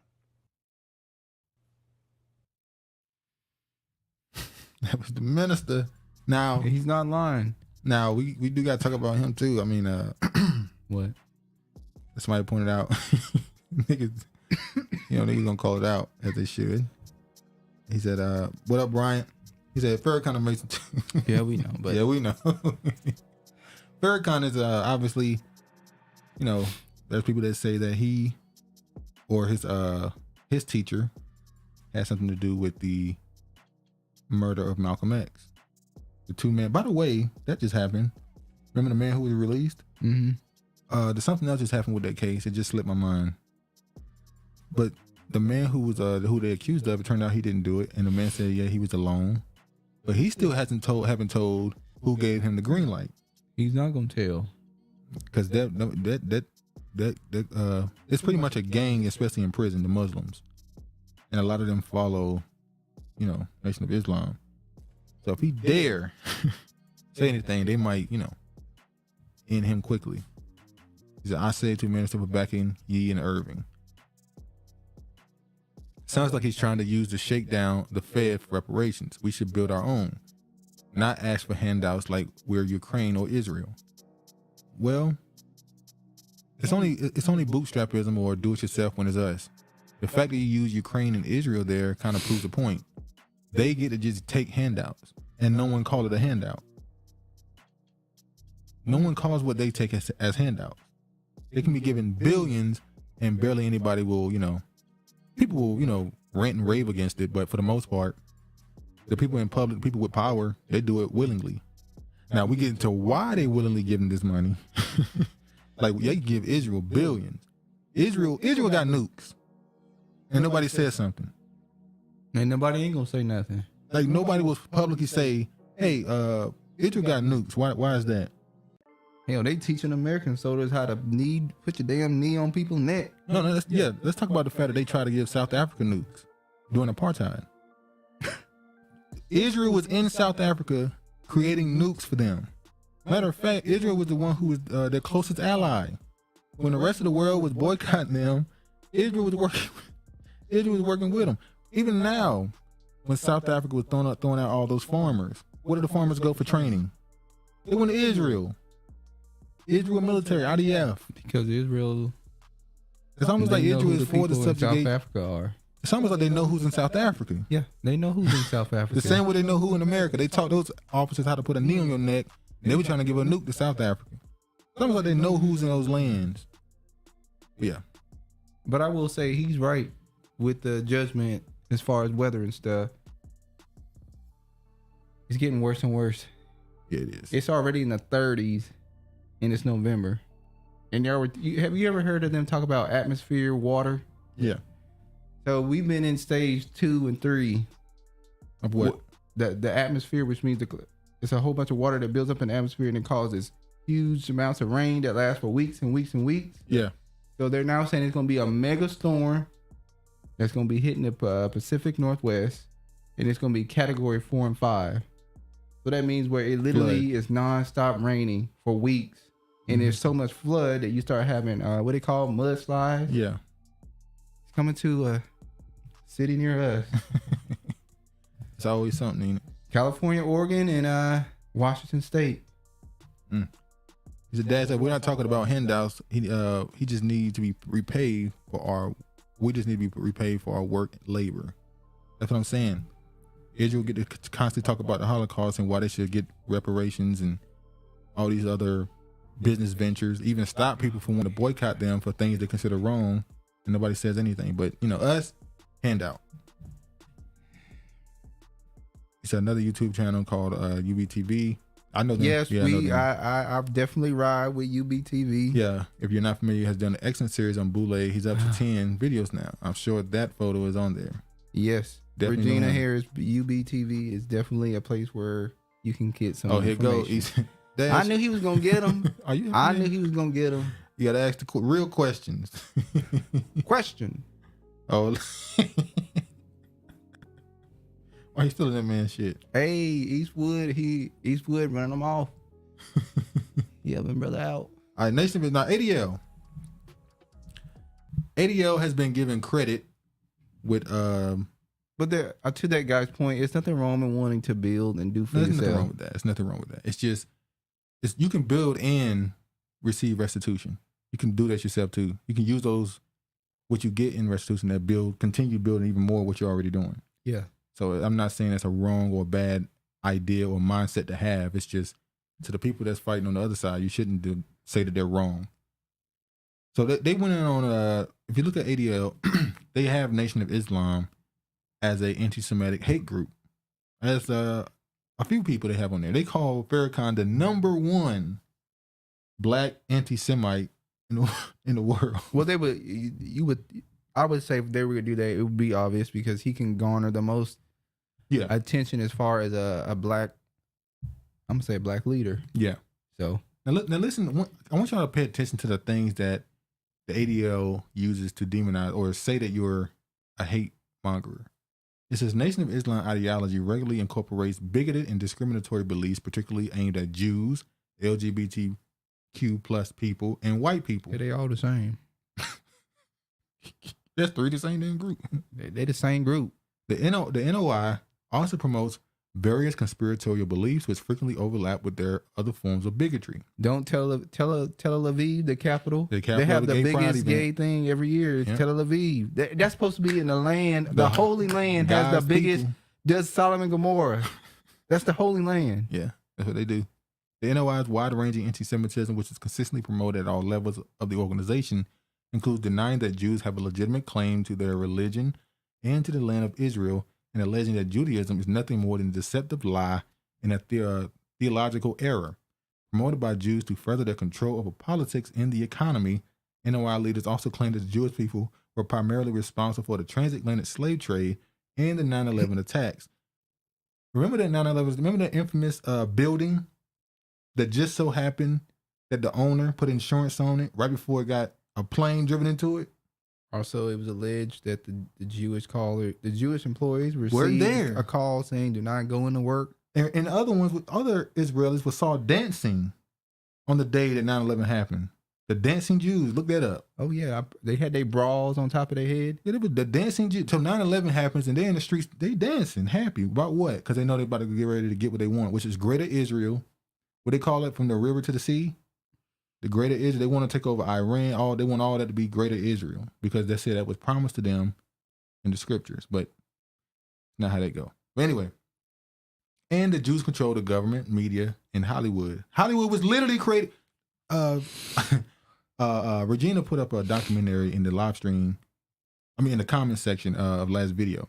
That was the minister. Now He's not lying. Now we do got to talk about him too. I mean, What? somebody pointed out, niggas, niggas gonna call it out as they should. He said, "What up, Bryant?" He said, "Farrakhan makes." Yeah, we know. But yeah, we know. Farrakhan is obviously, there's people that say that he or his teacher had something to do with the murder of Malcolm X. The two men. By the way, that just happened. Remember the man who was released? Mm-hmm. There's something else just happened with that case. It just slipped my mind. But the man who was who they accused of, it turned out he didn't do it, and the man said, yeah, he was alone, but he still haven't told who gave him the green light. He's not gonna tell. Because that it's pretty much a gang, especially in prison, the Muslims, and a lot of them follow, Nation of Islam. So if he dare say anything, they might, end him quickly. He said, "I said to Minister for backing Ye and Irving." Sounds like he's trying to use the shakedown the Fed for reparations. We should build our own, not ask for handouts like we're Ukraine or Israel. Well, it's only bootstrapism or do-it-yourself when it's us. The fact that you use Ukraine and Israel there kind of proves the point. They get to just take handouts, and no one call it a handout. No one calls what they take as handouts. They can be given billions, and barely anybody will, people will, rant and rave against it, but for the most part, the people in public, people with power, they do it willingly. Now we get into why they willingly give them this money. Like they give Israel billions. Israel got nukes, and nobody said something. And nobody ain't gonna say nothing. Like nobody will publicly say, "Hey, Israel got nukes. Why is that?" Hell, they teaching American soldiers how to put your damn knee on people's neck. No, let's talk about the fact that they try to give South Africa nukes during apartheid. Israel was in South Africa creating nukes for them. Matter of fact, Israel was the one who was their closest ally. When the rest of the world was boycotting them, Israel was working with them. Even now, when South Africa was throwing out all those farmers, where did the farmers go for training? They went to Israel. Israel military, IDF. Because Israel. It's almost like Israel is for the subjugation. South Africa are. It's almost like they know who's in South Africa. Yeah, they know who's in South Africa. The same way they know who in America. They taught those officers how to put a knee on your neck, and they were trying to give a nuke to South Africa. It's almost like they know who's in those lands. Yeah. But I will say he's right with the judgment as far as weather and stuff. It's getting worse and worse. Yeah, it is. It's already in the 30s, and it's November. And have you ever heard of them talk about atmosphere, water? Yeah. So we've been in stage 2 and 3 of what? The atmosphere, which means it's a whole bunch of water that builds up in the atmosphere and it causes huge amounts of rain that lasts for weeks and weeks and weeks. Yeah. So they're now saying it's going to be a mega storm that's going to be hitting the Pacific Northwest, and it's going to be category 4 and 5. So that means where it literally is nonstop raining for weeks, and there's so much flood that you start having what they call mudslides. Yeah. It's coming to a city near us. It's always something, ain't it? California, Oregon, and Washington State. His dad said, we're not talking about handouts. He just needs to be repaid we just need to be repaid for our work labor. That's what I'm saying. Israel get to constantly talk about the Holocaust and why they should get reparations and all these other business ventures, even stop people from wanting to boycott them for things they consider wrong, and nobody says anything. But us, handout. It's another YouTube channel called UBTV. I know them. Yes, I I've definitely ride with UBTV. Yeah, if you're not familiar, he has done an excellent series on Boule. He's up to 10 videos now. I'm sure that photo is on there. Yes, definitely Regina Harris UBTV is definitely a place where you can get some. Oh, here goes. I knew he was gonna get them. I knew he was gonna get them. You gotta ask the real questions. Question. Oh. Why you stealing that man's shit? Hey, Eastwood running them off. Helping brother out. All right, Nation is now ADL. ADL has been given credit with but there to that guy's point, it's nothing wrong with wanting to build and do for yourself. Nothing wrong with that. It's nothing wrong with that. It's just you can build and receive restitution. You can do that yourself too. You can use those what you get in restitution that continue building even more what you're already doing. Yeah. So I'm not saying that's a wrong or bad idea or mindset to have. It's just to the people that's fighting on the other side, you shouldn't say that they're wrong. So they went in on, if you look at ADL, they have Nation of Islam as a anti-Semitic hate group. As a few people they have on there. They call Farrakhan the #1 black anti-Semite in the world. Well, I would say if they were to do that, it would be obvious because he can garner the most attention as far as a black, I'm gonna say a black leader. Yeah. So now listen, I want y'all to pay attention to the things that the ADL uses to demonize or say that you're a hate mongerer. It says Nation of Islam ideology regularly incorporates bigoted and discriminatory beliefs, particularly aimed at Jews, LGBTQ+ people, and white people. Yeah, they all the same. That's the same damn group. They the same group. The NOI also promotes various conspiratorial beliefs which frequently overlap with their other forms of bigotry. Don't Tel Aviv, the capital. They have the biggest gay thing every year. It's Tel Aviv. That's supposed to be in the land. The Holy Land has the biggest. Does Sodom and Gomorrah. That's the Holy Land. Yeah, that's what they do. The NOI's wide-ranging anti-Semitism, which is consistently promoted at all levels of the organization, includes denying that Jews have a legitimate claim to their religion and to the land of Israel, and alleging that Judaism is nothing more than a deceptive lie and a theological error. Promoted by Jews to further their control over politics and the economy, NOI leaders also claim that the Jewish people were primarily responsible for the transatlantic slave trade and the 9/11 attacks. Remember that 9/11? Remember that infamous building that just so happened that the owner put insurance on it right before it got a plane driven into it? Also, it was alleged that the Jewish employees Weren't received there. a call saying do not go into work. And other Israelis were saw dancing on the day that 9/11 happened. The dancing Jews, look that up. Oh yeah, they had their bras on top of their head. Yeah, it was the dancing Jews. Till 9/11 happens, and they in the streets, they dancing, happy about what? Because they know they're about to get ready to get what they want, which is Greater Israel. What they call it, from the river to the sea. The Greater Israel. They want to take over Iran. They want all that to be Greater Israel because they said that was promised to them in the scriptures, but not how they go. But anyway. And the Jews control the government, media, and Hollywood. Hollywood was literally created. Regina put up a documentary in the live stream. In the comment section of last video.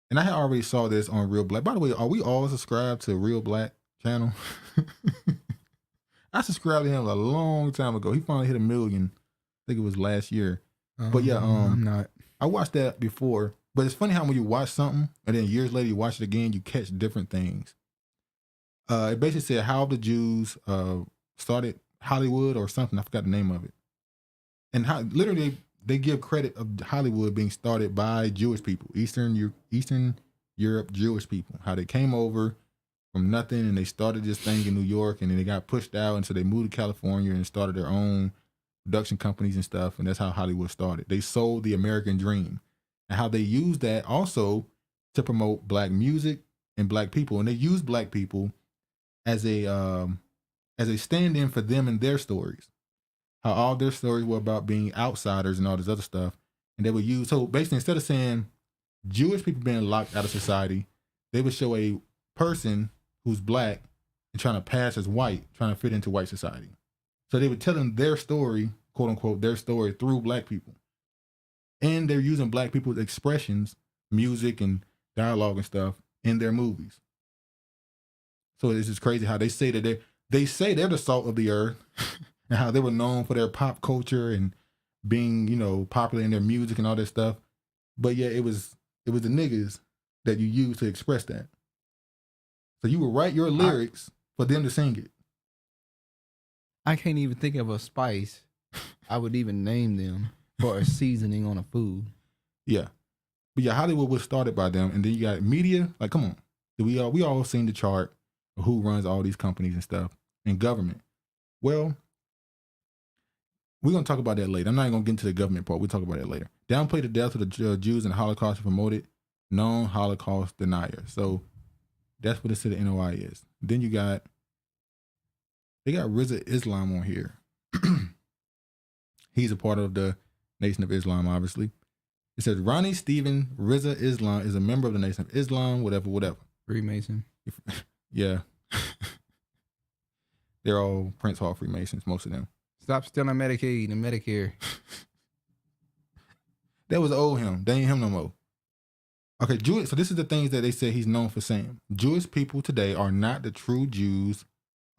And I had already saw this on Real Black. By the way, are we all subscribed to Real Black channel? I subscribed to him a long time ago. He finally hit 1 million. I think it was last year. But yeah, I'm not. I watched that before. But it's funny how when you watch something and then years later you watch it again, you catch different things. It basically said how the Jews started Hollywood or something. I forgot the name of it. And how literally they give credit of Hollywood being started by Jewish people, Eastern Europe Jewish people. How they came over from nothing and they started this thing in New York and then they got pushed out and so they moved to California and started their own production companies and stuff. And that's how Hollywood started. They sold the American dream and how they used that also to promote black music and black people. And they used black people as a stand-in for them and their stories. How all their stories were about being outsiders and all this other stuff. And they would use, so basically instead of saying Jewish people being locked out of society, they would show a person who's black and trying to pass as white, trying to fit into white society. So they were telling their story, quote unquote, their story through black people. And they're using black people's expressions, music and dialogue and stuff in their movies. So it's just crazy how they say that they're the salt of the earth and how they were known for their pop culture and being, popular in their music and all that stuff. But yeah, it was the niggas that you use to express that. So you would write your lyrics for them to sing it. I can't even think of a spice I would even name them for a seasoning on a food. Yeah. But yeah, Hollywood was started by them. And then you got media. Like, come on. We all seen the chart of who runs all these companies and stuff. And government. Well, we're going to talk about that later. I'm not even going to get into the government part. We'll talk about that later. Downplay the death of the Jews in the Holocaust and promoted known Holocaust deniers. So that's what the city NOI is. Then they got RZA Islam on here. He's a part of the Nation of Islam, obviously. It says Ronnie Stephen RZA Islam is a member of the Nation of Islam, whatever. Freemason. Yeah. They're all Prince Hall Freemasons, most of them. Stop stealing Medicaid and Medicare. That was old him. They ain't him no more. Okay, so this is the things that they say he's known for saying. Jewish people today are not the true Jews,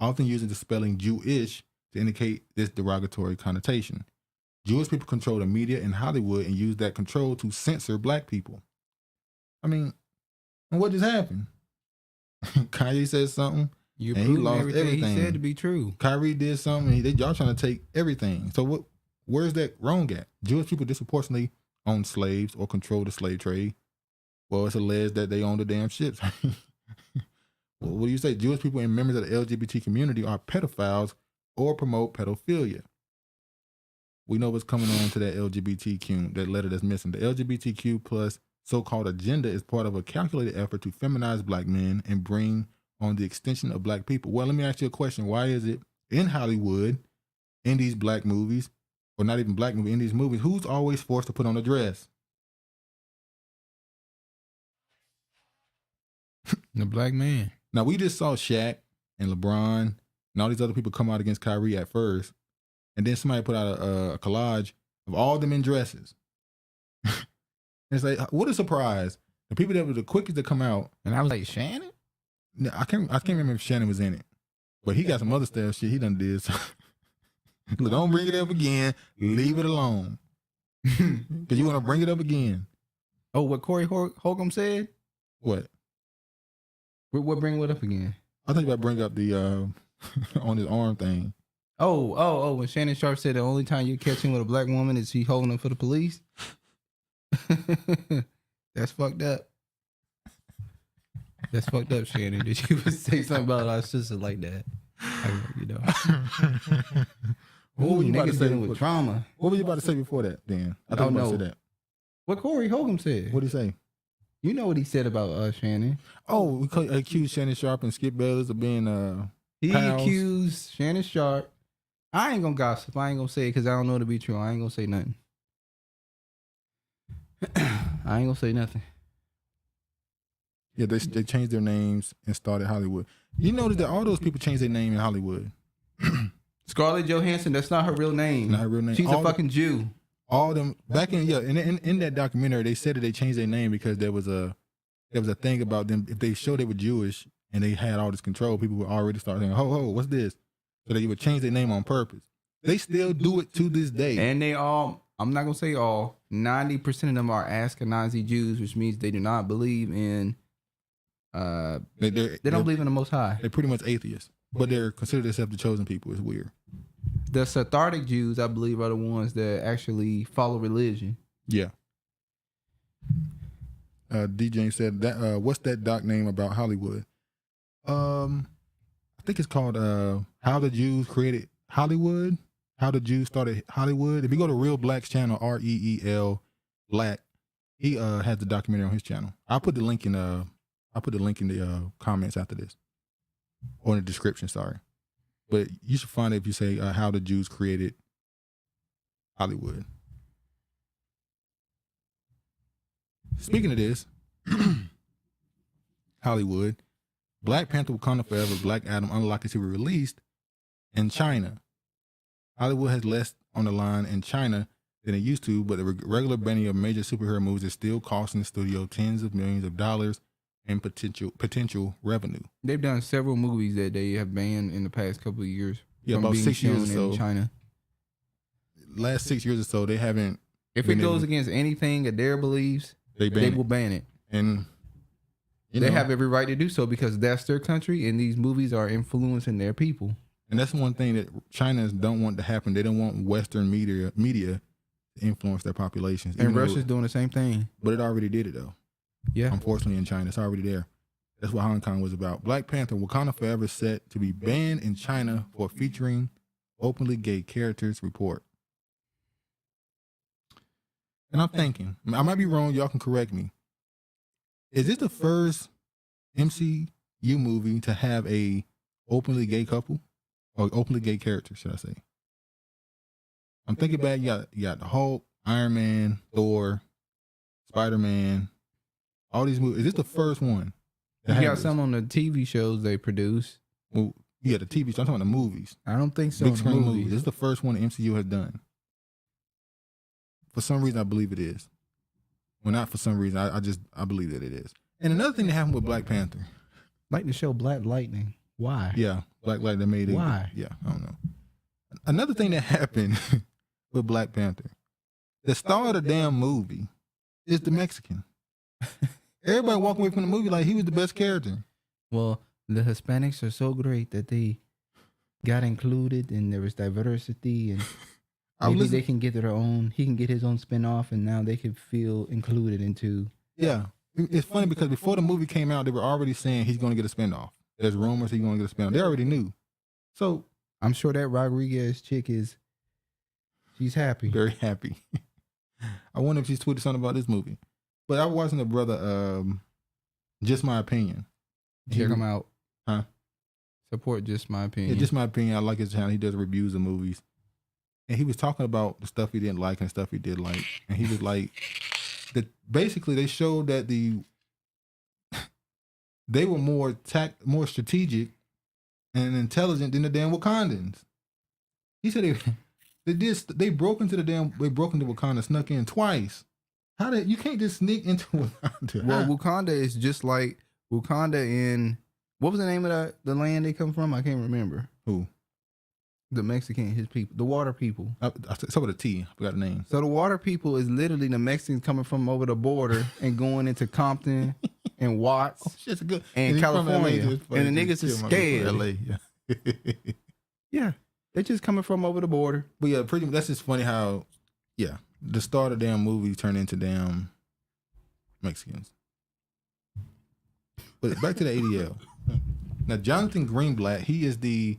often using the spelling Jewish to indicate this derogatory connotation. Jewish people control the media in Hollywood and use that control to censor black people. And what just happened? Kanye said something, and he lost everything. He said to be true. Kyrie did something, and y'all trying to take everything. So where's that wrong at? Jewish people disproportionately own slaves or control the slave trade. Well, it's alleged that they own the damn ships. Well, what do you say? Jewish people and members of the LGBT community are pedophiles or promote pedophilia. We know what's coming on to that LGBTQ, that letter that's missing. The LGBTQ plus so-called agenda is part of a calculated effort to feminize black men and bring on the extension of black people. Well, let me ask you a question. Why is it in Hollywood, in these black movies, or not even black movies, in these movies, who's always forced to put on a dress? The black man. Now, we just saw Shaq and LeBron and all these other people come out against Kyrie at first. And then somebody put out a collage of all them in dresses. And it's like, what a surprise. The people that were the quickest to come out. And I was like, Shannon? I can't remember if Shannon was in it. But he got some other stuff shit he done did. So look, don't bring it up again. Leave it alone. Because you want to bring it up again. Oh, what Corey Holcomb said? What? What bring it up again? I thought you about to bring up the on his arm thing. Oh, when Shannon Sharp said the only time you catch him with a black woman is he holding him for the police? That's fucked up. That's fucked up, Shannon. That you would say something about our sister like that. You know. What were you about to say with trauma? What were you about to say before that, Dan? I don't you know. about to say that. What Corey Holcomb said. What did he say? You know what he said about Shannon. Oh, we accused Shannon Sharp and Skip Bayless of being He pals. accused Shannon Sharp. I ain't gonna gossip. I ain't gonna say it because I don't know it to be true. I ain't gonna say nothing. I ain't gonna say nothing. Yeah, they changed their names and started Hollywood. You notice that all those people changed their name in Hollywood. Scarlett Johansson, that's not her real name. Not her real name. She's a fucking Jew. All them back in that documentary, they said that they changed their name because there was a thing about them. If they showed they were Jewish and they had all this control, people would already start saying, "Ho, what's this?" So they would change their name on purpose. They still do it to this day. And they all, I'm not gonna say all, 90% of them are Ashkenazi Jews, which means they do not believe in. They don't believe in the Most High. They're pretty much atheists, but they're considered themselves the chosen people. It's weird. The Sephardic Jews, I believe, are the ones that actually follow religion. Yeah. DJ said that. What's that doc name about Hollywood? I think it's called "How the Jews Created Hollywood." How the Jews started Hollywood. If you go to Real Black's channel, REEL Black, he has the documentary on his channel. I'll put the link in the comments after this, or in the description. Sorry. But you should find it if you say how the Jews created Hollywood. Speaking of this, Hollywood, Black Panther Wakanda Forever, Black Adam unlikely to be released in China. Hollywood has less on the line in China than it used to, but the regular banning of major superhero movies is still costing the studio tens of millions of dollars in potential revenue. They've done several movies that they have banned in the past couple of years. Yeah, about 6 years or so. In China. Last 6 years or so, they haven't. If it goes against anything that their beliefs, they will ban it. And they have every right to do so because that's their country, and these movies are influencing their people. And that's one thing that China don't want to happen. They don't want Western media to influence their populations. And Russia's doing the same thing. But it already did it though. Yeah. Unfortunately, in China, it's already there. That's what Hong Kong was about. Black Panther Wakanda Forever set to be banned in China for featuring openly gay characters, report. And I'm thinking, I might be wrong, y'all can correct me. Is this the first MCU movie to have a openly gay couple? Or openly gay character, should I say? I'm thinking back, you got the Hulk, Iron Man, Thor, Spider-Man, all these movies. Is this the first one? You got some on the TV shows they produce. Well, yeah, the TV shows. I'm talking about the movies. I don't think so. Big screen movies. This is the first one the MCU has done. For some reason, I believe it is. Well, not for some reason. I believe that it is. And another thing that happened with Black Panther. Like the show Black Lightning. Why? Yeah, Black Lightning. They made it. Why? Yeah, I don't know. Another thing that happened with Black Panther. The star of the damn movie is the Mexican. Everybody walking away from the movie like he was the best character. Well, the Hispanics are so great that they got included and there was diversity and maybe they can get their own, he can get his own spinoff and now they can feel included into. Yeah. It's funny because before the movie came out, they were already saying he's going to get a spinoff. There's rumors he's going to get a spinoff. They already knew. So I'm sure that Rodriguez chick she's happy. Very happy. I wonder if she's tweeted something about this movie. But I was watching the brother, Just My Opinion. Check him out. Huh? Support Just My Opinion. Yeah, Just My Opinion. I like his channel. He does reviews of movies. And he was talking about the stuff he didn't like and stuff he did like. And he was like, that basically they showed that they were more strategic and intelligent than the damn Wakandans. He said they broke into Wakanda, snuck in twice. You can't just sneak into Wakanda. Well, Wakanda is just like Wakanda in, what was the name of the land they come from? I can't remember. Who? The Mexican, his people, the water people. I said with a T. I forgot the name. So the water people is literally the Mexicans coming from over the border and going into Compton and Watts shit's good. and California. And the niggas is scared. LA, yeah. Yeah. They're just coming from over the border. But yeah, pretty much that's just funny how, yeah. the star of the damn movie turned into damn Mexicans. But back to the ADL. Now, Jonathan Greenblatt, he is the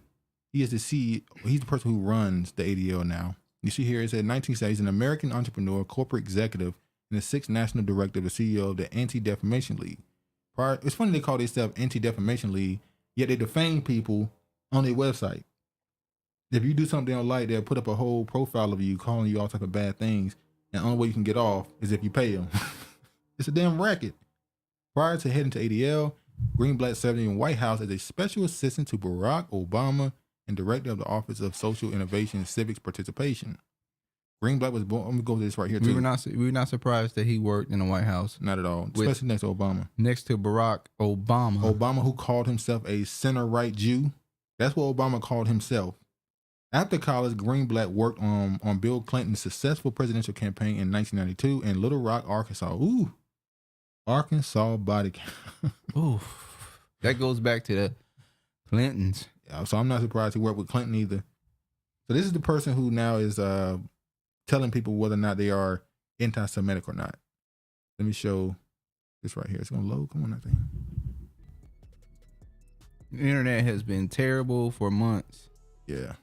CEO. He's the person who runs the ADL now. You see here, it said 1970s, he's an American entrepreneur, corporate executive, and the 6th national director, the CEO of the Anti-Defamation League. It's funny they call themselves Anti-Defamation League, yet they defame people on their website. If you do something they don't like, they'll put up a whole profile of you, calling you all type of bad things, and the only way you can get off is if you pay them. It's a damn racket. Prior to heading to ADL, Greenblatt served in the White House as a special assistant to Barack Obama and director of the Office of Social Innovation and Civics Participation. Greenblatt was born. I'm gonna go to this right here too. We were not surprised that he worked in the White House. Not at all, especially next to Obama. Next to Barack Obama. Obama, who called himself a center-right Jew. That's what Obama called himself. After college, Greenblatt worked on Bill Clinton's successful presidential campaign in 1992 in Little Rock, Arkansas. Ooh, Arkansas body count. Ooh, that goes back to the Clintons. Yeah, so I'm not surprised he worked with Clinton either. So this is the person who now is telling people whether or not they are anti-Semitic or not. Let me show this right here. It's gonna load. Come on, that thing. The internet has been terrible for months. Yeah.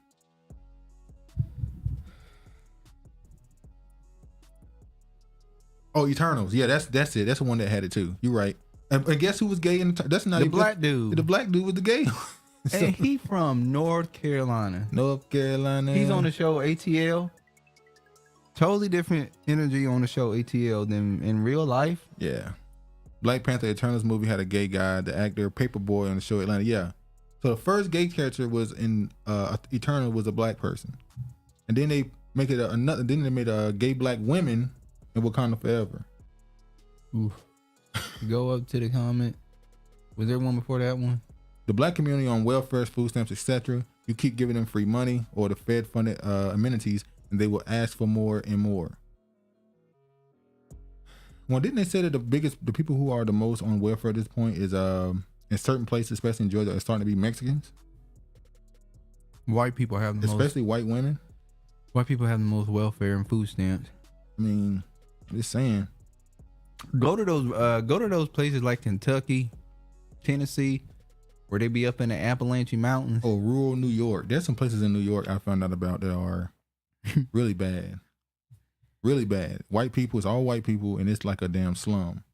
Oh, Eternals. Yeah, that's it. That's the one that had it too. You're right. And guess who was gay in the that's not the black dude. The black dude was the gay. So, and he from North Carolina. North Carolina. He's on the show ATL. Totally different energy on the show ATL than in real life. Yeah. Black Panther Eternals movie had a gay guy, the actor Paperboy on the show Atlanta. Yeah. So the first gay character was in Eternal was a black person. And then they make it another. Then they made a gay black women in Wakanda Forever. Oof. Go up to the comment. Was there one before that one? The black community on welfare, food stamps, etc. You keep giving them free money or the Fed-funded amenities, and they will ask for more and more. Well, didn't they say that the people who are the most on welfare at this point is in certain places, especially in Georgia, are starting to be Mexicans? White people have the most, especially white women. White people have the most welfare and food stamps. I mean, I'm just saying. Go to those places like Kentucky, Tennessee, where they be up in the Appalachian Mountains. Oh, rural New York. There's some places in New York I found out about that are really bad. Really bad. White people, it's all white people, and it's like a damn slum.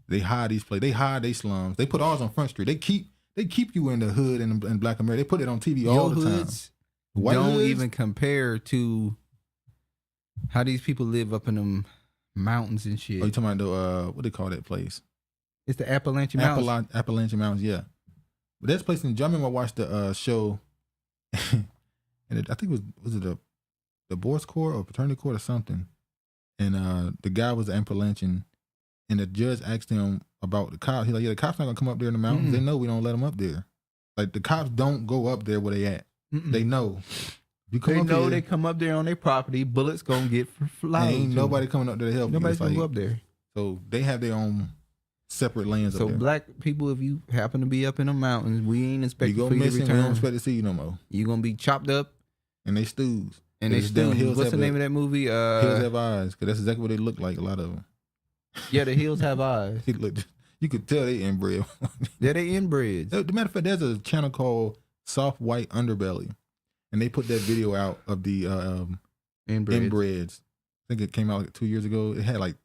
They hide these places. They hide their slums. They put ours on Front Street. They keep you in the hood in Black America. They put it on TV all the time. White don't hoods even compare to how these people live up in them mountains and shit. Oh, you talking about the what they call that place? It's the Appalachian Mountains. Appalachian Mountains, yeah. But that's place in Germany. I watched the show, and I think it was it the divorce court or paternity court or something, and the guy was an Appalachian, and the judge asked him about the cops. He's like, "Yeah, the cops not gonna come up there in the mountains. They know we don't let them up there. Like the cops don't go up there where they at. They know." They come up there on their property. Bullets gonna get flying. Ain't nobody coming up there to help. Nobody's gonna go up there. So they have their own separate lands. So up there. Black people, if you happen to be up in the mountains, we ain't expecting you for you to return. We don't expect to see you no more. You gonna be chopped up. And they stews. And they stews. What's the name of that movie? Hills Have Eyes, because that's exactly what they look like. A lot of them. Yeah, the hills have eyes. You could tell they inbred. Yeah, they inbreds. As a matter of fact, there's a channel called Soft White Underbelly. And they put that video out of the inbreds. I think it came out like 2 years ago. It had like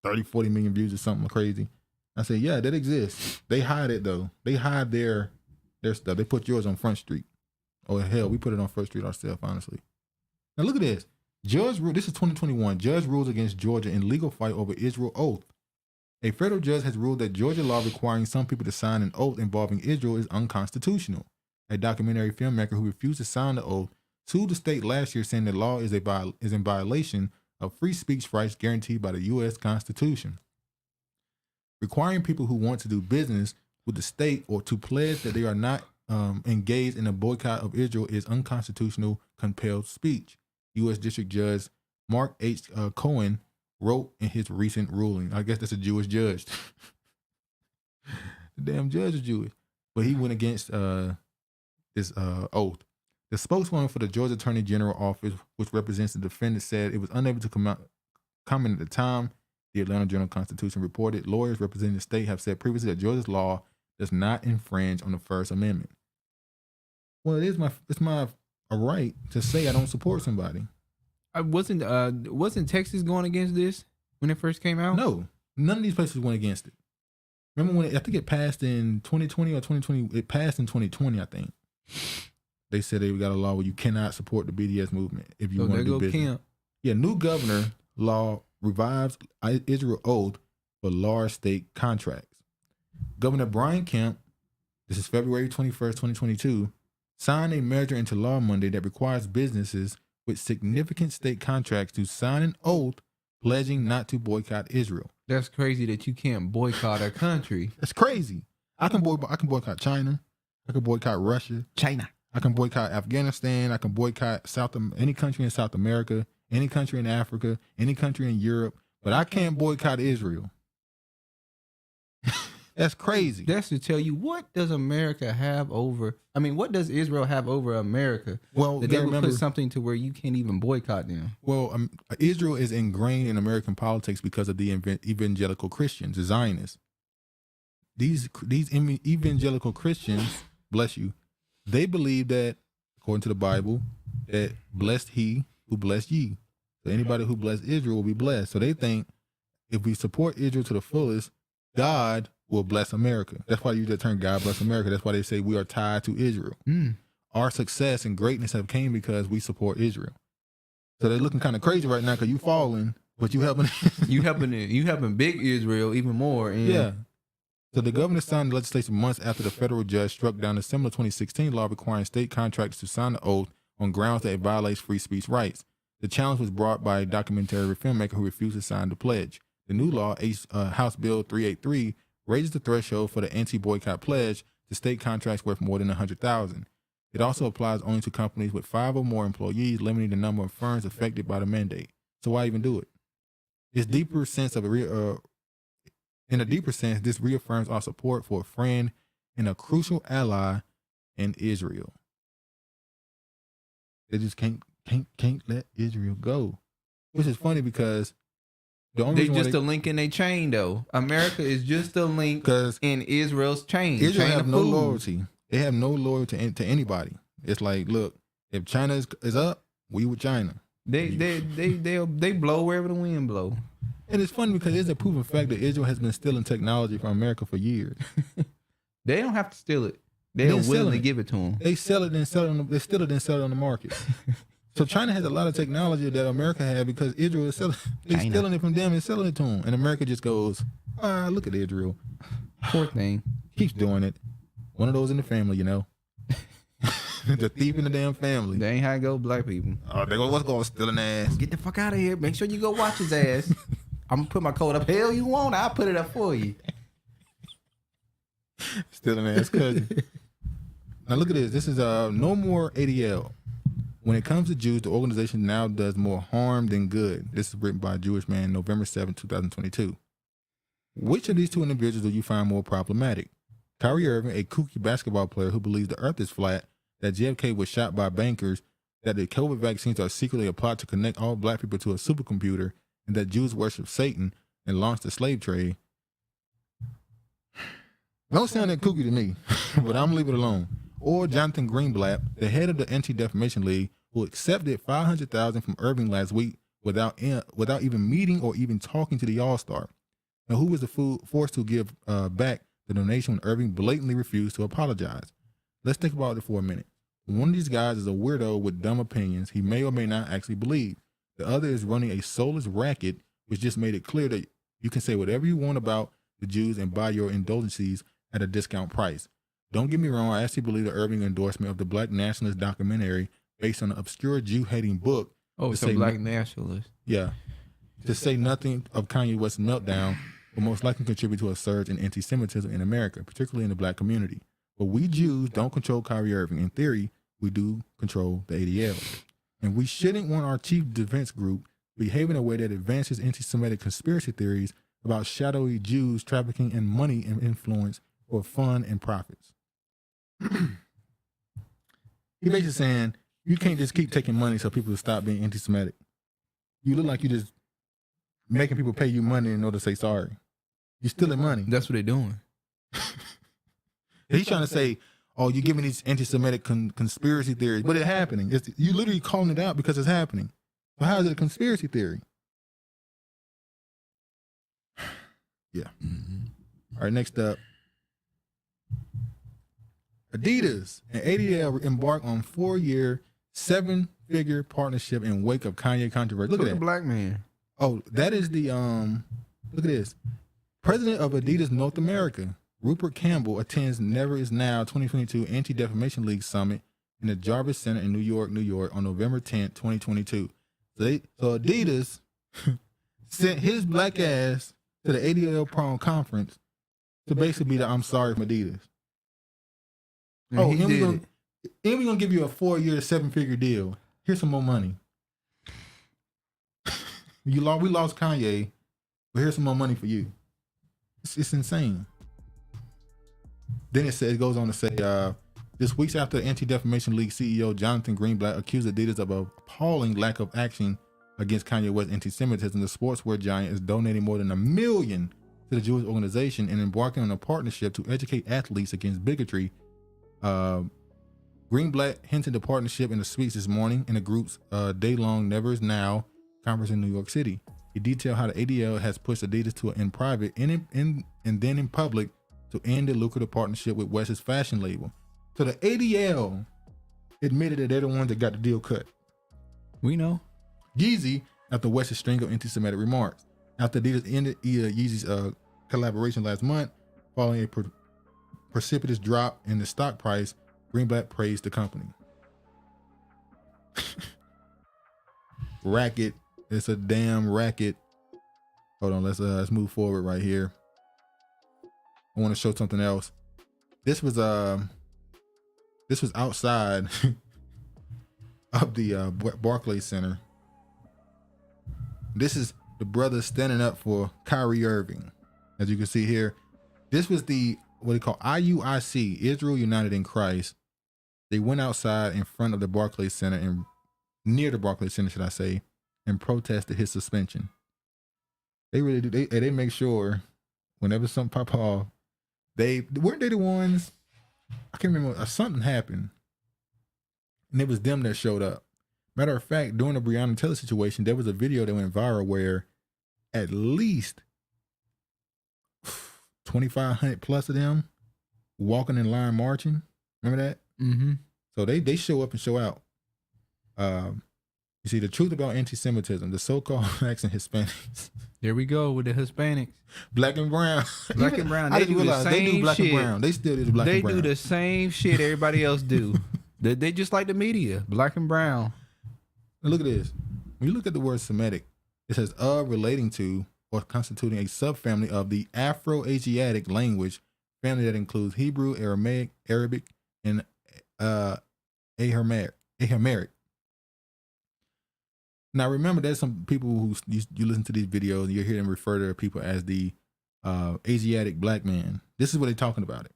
30, 40 million views or something crazy. I said, yeah, that exists. They hide it though. They hide their stuff. They put yours on Front Street. Oh hell, we put it on First Street ourselves, honestly. Now look at this. This is 2021. Judge rules against Georgia in legal fight over Israel oath. A federal judge has ruled that Georgia law requiring some people to sign an oath involving Israel is unconstitutional. A documentary filmmaker who refused to sign the oath sued the state last year, saying the law is in violation of free speech rights guaranteed by the U.S. Constitution. Requiring people who want to do business with the state or to pledge that they are not engaged in a boycott of Israel is unconstitutional compelled speech, U.S. District Judge Mark H. Cohen wrote in his recent ruling. I guess that's a Jewish judge. The damn judge is Jewish. But he went against this oath. The spokeswoman for the Georgia Attorney General office, which represents the defendant, said it was unable to comment at the time. The Atlanta Journal-Constitution reported lawyers representing the state have said previously that Georgia's law does not infringe on the First Amendment. Well, it's my right to say I don't support somebody. Wasn't Texas going against this when it first came out? No, none of these places went against it. Remember when I think it passed in 2020 or 2020? It passed in 2020, I think. They said they got a law where you cannot support the BDS movement if you want to do business. Camp. Yeah, new governor law revives Israel oath for large state contracts. Governor Brian Kemp, this is February 21st, 2022, signed a measure into law Monday that requires businesses with significant state contracts to sign an oath pledging not to boycott Israel. That's crazy that you can't boycott a country. That's crazy. I can boycott China. I can boycott Russia. China. I can boycott Afghanistan. I can boycott any country in South America, any country in Africa, any country in Europe, but I can't boycott Israel. That's crazy. That's to tell you, what does America have over? I mean, what does Israel have over America? Well, that they would put something to where you can't even boycott them. Well, Israel is ingrained in American politics because of the evangelical Christians, the Zionists. These evangelical Christians, bless you, they believe that, according to the Bible, that blessed he who blessed ye. So anybody who blessed Israel will be blessed. So they think if we support Israel to the fullest, God will bless America. That's why you use that term, God bless America. That's why they say we are tied to Israel. Our success and greatness have came because we support Israel. So they're looking kind of crazy right now because you falling, but you helping. you helping big Israel even more. And yeah. So the governor signed the legislation months after the federal judge struck down a similar 2016 law requiring state contractors to sign the oath on grounds that it violates free speech rights. The challenge was brought by a documentary filmmaker who refused to sign the pledge. The new law, House Bill 383, raises the threshold for the anti-boycott pledge to state contracts worth more than $100,000. It also applies only to companies with 5 or more employees, limiting the number of firms affected by the mandate. So why even do it? In a deeper sense, this reaffirms our support for a friend and a crucial ally in Israel. They just can't let Israel go, which is funny because they're just a link in their chain, though. America is just a link in Israel's chain. Israel have no loyalty. They have no loyalty to anybody. It's like, look, if China is up, we with China. They blow wherever the wind blow. And it's funny because it's a proven fact that Israel has been stealing technology from America for years. They don't have to steal it. They're willing to give it to them. They sell it and sell it. They steal it and sell it on the market. So China has a lot of technology that America has because Israel is selling. They're stealing it from them and selling it to them. And America just goes, look at Israel. Poor thing. Keeps doing it. One of those in the family, you know. The thief in the damn family. That ain't how it go, black people. Oh, they go, what's going stealing ass? Get the fuck out of here. Make sure you go watch his ass. I'm going to put my code up. Hell you won't. I'll put it up for you. Stealing ass cousin. Now look at this. This is no more ADL. When it comes to Jews, the organization now does more harm than good. This is written by a Jewish man, November 7, 2022. Which of these two individuals do you find more problematic? Kyrie Irving, a kooky basketball player who believes the earth is flat, that JFK was shot by bankers, that the COVID vaccines are secretly a plot to connect all black people to a supercomputer, and that Jews worship Satan and launched the slave trade. Don't sound that kooky to me, but I'm gonna leave it alone. Or Jonathan Greenblatt, the head of the Anti-Defamation League, who accepted $500,000 from Irving last week without even meeting or even talking to the All-Star. Now, who was forced to give back the donation when Irving blatantly refused to apologize? Let's think about it for a minute. One of these guys is a weirdo with dumb opinions he may or may not actually believe. The other is running a soulless racket, which just made it clear that you can say whatever you want about the Jews and buy your indulgences at a discount price. Don't get me wrong, I actually believe the Irving endorsement of the Black Nationalist documentary based on an obscure Jew-hating book. Oh, it's a Black Nationalist. Yeah. To say nothing of Kanye West's meltdown will most likely contribute to a surge in anti-Semitism in America, particularly in the black community. But we Jews don't control Kyrie Irving. In theory, we do control the ADL. And we shouldn't want our chief defense group behaving in a way that advances anti-Semitic conspiracy theories about shadowy Jews trafficking in money and influence for fun and profits. He basically saying, you can't just keep taking money so people will stop being anti-Semitic. You look like you just making people pay you money in order to say sorry. You're stealing money. That's what they're doing. He's trying to say, oh, you're giving these anti-Semitic conspiracy theories, but it's happening. You literally calling it out because it's happening. So how is it a conspiracy theory? Yeah. All right, next up. Adidas and ADL embark on 4-year, 7-figure partnership in wake of Kanye controversy. Look at that. The black man. Oh, that is the, look at this. President of Adidas North America, Rupert Campbell, attends Never Is Now 2022 Anti-Defamation League Summit in the Jarvis Center in New York on November 10th, 2022. So Adidas sent his black ass to the ADL prom conference to basically be the I'm sorry from Adidas. And oh, he and did we're gonna give you a 4-year, 7-figure deal. Here's some more money. We lost Kanye, but here's some more money for you. It's insane. Then it goes on to say, this weeks after Anti-Defamation League CEO Jonathan Greenblatt accused Adidas of an appalling lack of action against Kanye West's anti-Semitism, the sportswear giant is donating more than $1 million to the Jewish organization and embarking on a partnership to educate athletes against bigotry. Greenblatt hinted the partnership in a speech this morning in the group's day-long Never Is Now conference in New York City. He detailed how the ADL has pushed Adidas to in private and then in public to end the lucrative partnership with West's fashion label. So the ADL admitted that they're the ones that got the deal cut. We know. Yeezy, after West's string of anti-Semitic remarks. After Adidas ended Yeezy's collaboration last month, following a precipitous drop in the stock price, Greenblatt praised the company. Racket. It's a damn racket. Hold on, let's move forward right here. I want to show something else. This was outside of the Barclays Center. This is the brothers standing up for Kyrie Irving. As you can see here, this was the what they call IUIC, Israel United in Christ. They went outside in front of the Barclays Center and near the Barclays Center, should I say, and protested his suspension. They really do. They make sure whenever something pop off, weren't they the ones? I can't remember. Something happened, and it was them that showed up. Matter of fact, during the Breonna Taylor situation, there was a video that went viral where at least 2,500 plus of them walking in line marching. Remember that? Mm-hmm. So they show up and show out. You see, the truth about anti-Semitism, the so-called blacks and Hispanics. There we go with the Hispanics. Black and brown. Black and brown. I They didn't do the realize same they do black shit. and brown. They still do the black and brown. They do the same shit everybody else do. They just like the media. Black and brown. Now look at this. When you look at the word Semitic, it says relating to or constituting a subfamily of the Afro-Asiatic language family that includes Hebrew, Aramaic, Arabic, and Aramaic. Now remember, there's some people who you listen to these videos and you hear them refer to people as the Asiatic black man. This is what they're talking about it.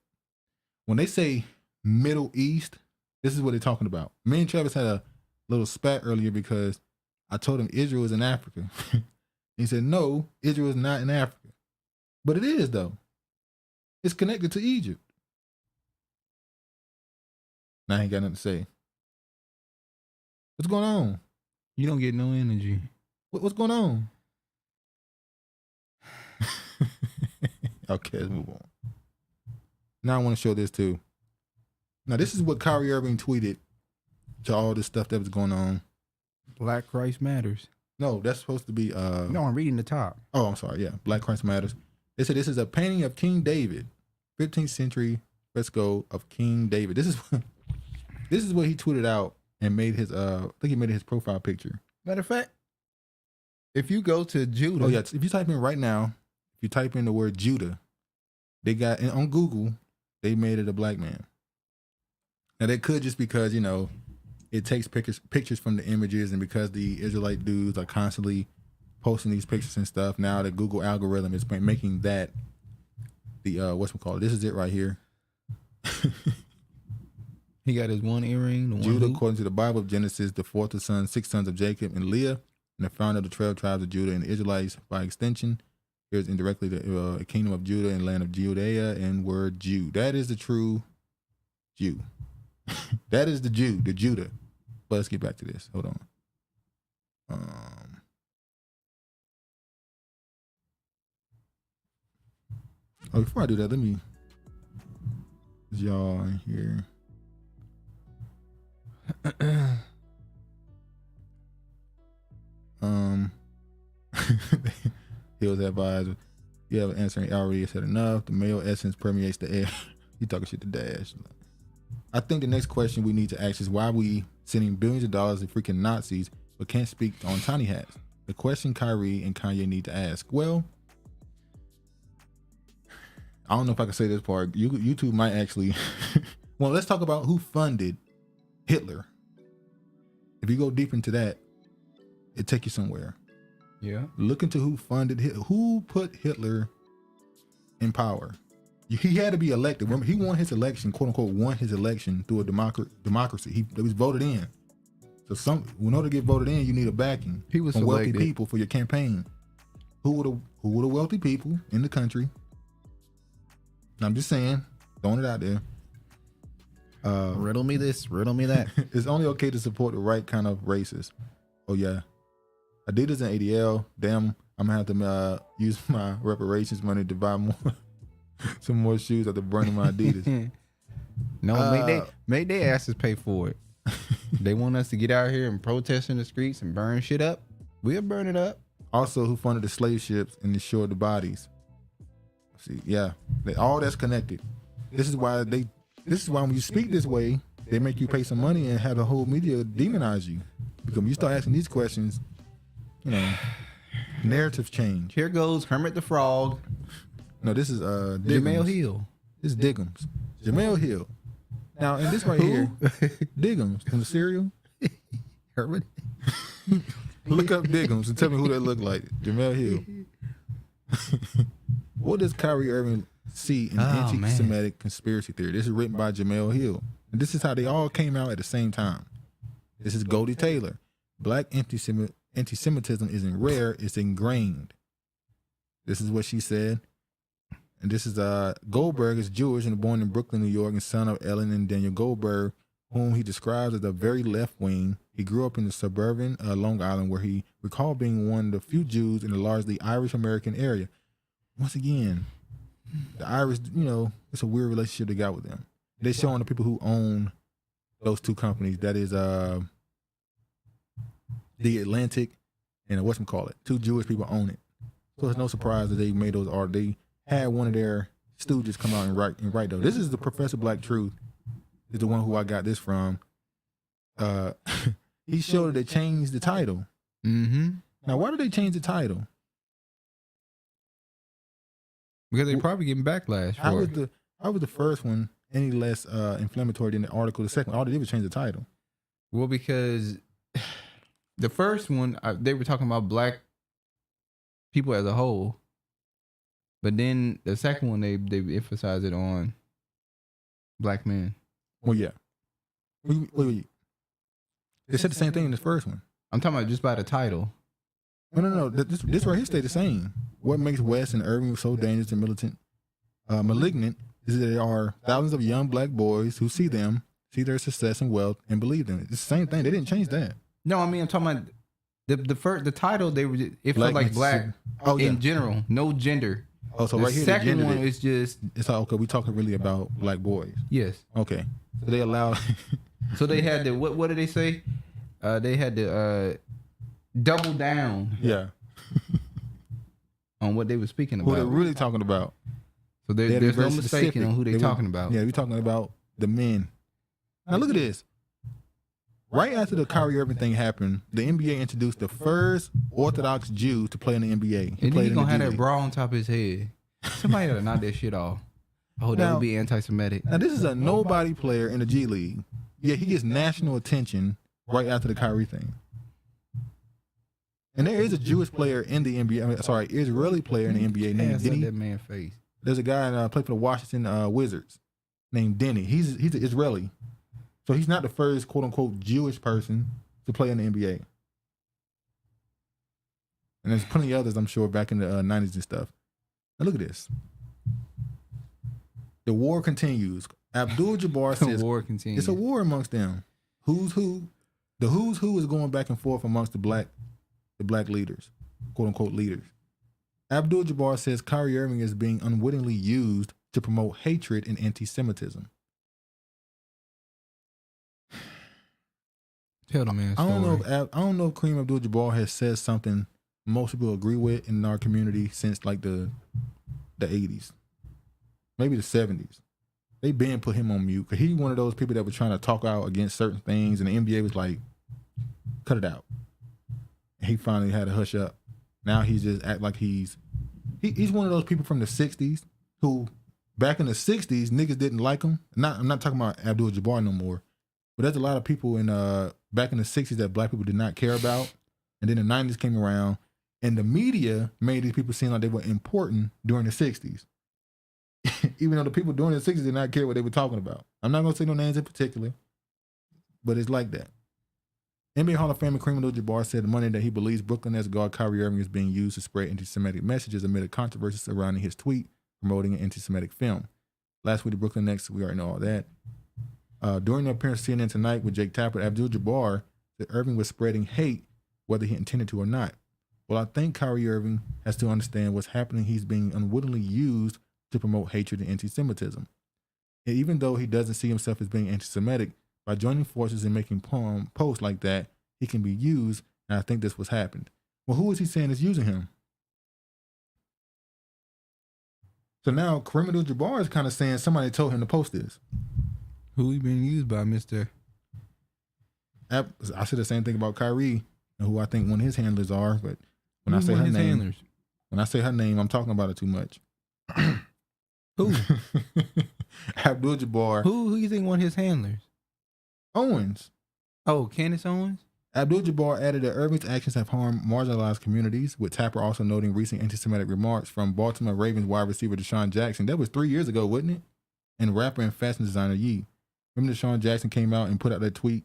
When they say Middle East, this is what they're talking about. Me and Travis had a little spat earlier because I told him Israel is in Africa. He said, no, Israel is not in Africa. But it is, though. It's connected to Egypt. Now I ain't got nothing to say. What's going on? You don't get no energy. What's going on? Okay, let's move on. Now I want to show this too. Now this is what Kyrie Irving tweeted to all this stuff that was going on. Black Christ Matters. No, that's supposed to be No, I'm reading the top. Oh, I'm sorry. Yeah, Black Christ Matters. They said this is a painting of King David, 15th century fresco of King David. This is what he tweeted out and made his I think he made it his profile picture. Matter of fact, if you go to Judah, oh yeah, if you type in right now, if you type in the word Judah, they got on Google, they made it a black man. Now they could just because it takes pictures from the images, and because the Israelite dudes are constantly posting these pictures and stuff, now the Google algorithm is making that the this is it right here. He got his one earring. Judah, according to the Bible of Genesis, the fourth of sons, 6 sons of Jacob and Leah. and the founder of the 12 tribes of Judah and the Israelites by extension. Here's indirectly the kingdom of Judah and land of Judea and word Jew. That is the true Jew. That is the Jew, the Judah. But let's get back to this. Hold on. Before I do that, let me y'all in here. He was advised, you have an answer already said enough. The male essence permeates the air. He talking shit to Dash. I think the next question we need to ask is why we sending billions of dollars to freaking Nazis but can't speak on tiny hats. The question Kyrie and Kanye need to ask. Well, I don't know if I can say this part. YouTube might actually. Well, let's talk about who funded Hitler. If you go deep into that, it take you somewhere. Yeah. Look into who funded Hitler. Who put Hitler in power? He had to be elected. Remember, he won his election, quote unquote, won his election through a democracy. He was voted in. So in order to get voted in, you need a backing from wealthy people for your campaign. Who were the wealthy people in the country? I'm just saying, throwing it out there. Riddle me this, riddle me that. It's only okay to support the right kind of races. Oh yeah, Addidas and ADL. Damn, I'm gonna have to use my reparations money to buy some more shoes after burning my Adidas. No, make their asses pay for it. They want us to get out here and protest in the streets and burn shit up. We'll burn it up. Also, who funded the slave ships and insured the bodies? See, yeah, all that's connected. This is why when you speak this way, they make you pay some money and have the whole media demonize you. Because when you start asking these questions, narratives change. Here goes Kermit the Frog. No, this is Jamel Hill. This is Diggums. Jamel Hill. Now, and this right here, Diggums from the cereal. Kermit. Look up Diggums and tell me who that look like. Jamel Hill. What does Kyrie Irving see in anti-Semitic conspiracy theory? This is written by Jamel Hill. And this is how they all came out at the same time. This is Goldie Taylor. Black anti-Semitism isn't rare, it's ingrained. This is what she said. And this is Goldberg is Jewish and born in Brooklyn, New York, and son of Ellen and Daniel Goldberg, whom he describes as a very left wing. He grew up in the suburban Long Island, where he recalled being one of the few Jews in the largely Irish American area. Once again, the Irish, it's a weird relationship they got with them. They're showing the people who own those two companies. That is The Atlantic and whatchamacallit. Two Jewish people own it. So it's no surprise that they made those art. They had one of their stooges come out and write those. This is the Professor Black Truth. Is the one who I got this from. He showed that they changed the title. Mm-hmm. Now, why did they change the title? Because they probably getting backlash for it. How was the first one any less inflammatory than the article? The second one, all they did was change the title. Well, because the first one, they were talking about black people as a whole. But then the second one, they emphasized it on black men. Well, yeah. Wait. They said the same thing in the first one. I'm talking about just by the title. No. This right here stayed the same. What makes West and Irving so dangerous and malignant is that there are thousands of young black boys who see their success and wealth, and believe them. It's the same thing. They didn't change that. No, I mean I'm talking about the title. It felt like black in general, no gender. Oh, so the right here, second one is just. It's like, okay, we talking really about black boys. Yes. Okay. So they allow. So they had to what did they say? They had to double down. Yeah. On what they were speaking about. Who they're really talking about. So there's no mistaking on who they're talking about. Yeah, we're talking about the men. Now look at this. Right after the Kyrie Irving thing happened, the NBA introduced the first Orthodox Jew to play in the NBA. He played gonna have that bra on top of his head. Somebody had to knock that shit off. Oh, that would be anti-Semitic. Now this is a nobody player in the G League. Yeah, he gets national attention right after the Kyrie thing. And there is a Jewish player in the NBA. Israeli player in the NBA named Denny. That man's face. There's a guy played for the Washington Wizards named Denny. He's an Israeli. So he's not the first quote unquote Jewish person to play in the NBA. And there's plenty of others, I'm sure, back in the 90s and stuff. Now look at this. The war continues. Abdul-Jabbar says The war continues. it's a war amongst them. Who's who? The who's who is going back and forth amongst the black leaders, quote unquote leaders. Abdul-Jabbar says Kyrie Irving is being unwittingly used to promote hatred and anti-Semitism. Tell the man. I don't know if Kareem Abdul-Jabbar has said something most people agree with in our community since like the 80s, maybe the 70s. They been put him on mute because he's one of those people that were trying to talk out against certain things, and the NBA was like, cut it out. And he finally had to hush up. Now he's just act like he's one of those people from the 60s who back in the 60s niggas didn't like him. I'm not talking about Abdul-Jabbar no more, but there's a lot of people in back in the 60s that black people did not care about, and then the 90s came around, and the media made these people seem like they were important during the 60s. Even though the people during the 60s did not care what they were talking about. I'm not going to say no names in particular, but it's like that. NBA Hall of Famer Kareem Abdul-Jabbar said Monday that he believes Brooklyn Nets guard Kyrie Irving is being used to spread anti-Semitic messages amid a controversy surrounding his tweet promoting an anti-Semitic film. Last week, the Brooklyn Nets, we already know all that. During the appearance of CNN Tonight with Jake Tapper, Abdul-Jabbar said Irving was spreading hate whether he intended to or not. Well, I think Kyrie Irving has to understand what's happening. He's being unwittingly used to promote hatred and anti-Semitism. And even though he doesn't see himself as being anti-Semitic, by joining forces and making posts like that, he can be used, and I think that's what's happened. Well, who is he saying is using him? So now Kareem Abdul-Jabbar is kind of saying somebody told him to post this. Who he being used by, Mr.? I said the same thing about Kyrie, who I think one of his handlers are, but when I say her name, I'm talking about it too much. Who? Abdul-Jabbar. Who you think one of his handlers? Owens. Oh, Candace Owens? Abdul-Jabbar added that Irving's actions have harmed marginalized communities, with Tapper also noting recent anti-Semitic remarks from Baltimore Ravens wide receiver Deshaun Jackson. That was 3 years ago, wasn't it? And rapper and fashion designer Ye. Remember Deshaun Jackson came out and put out that tweet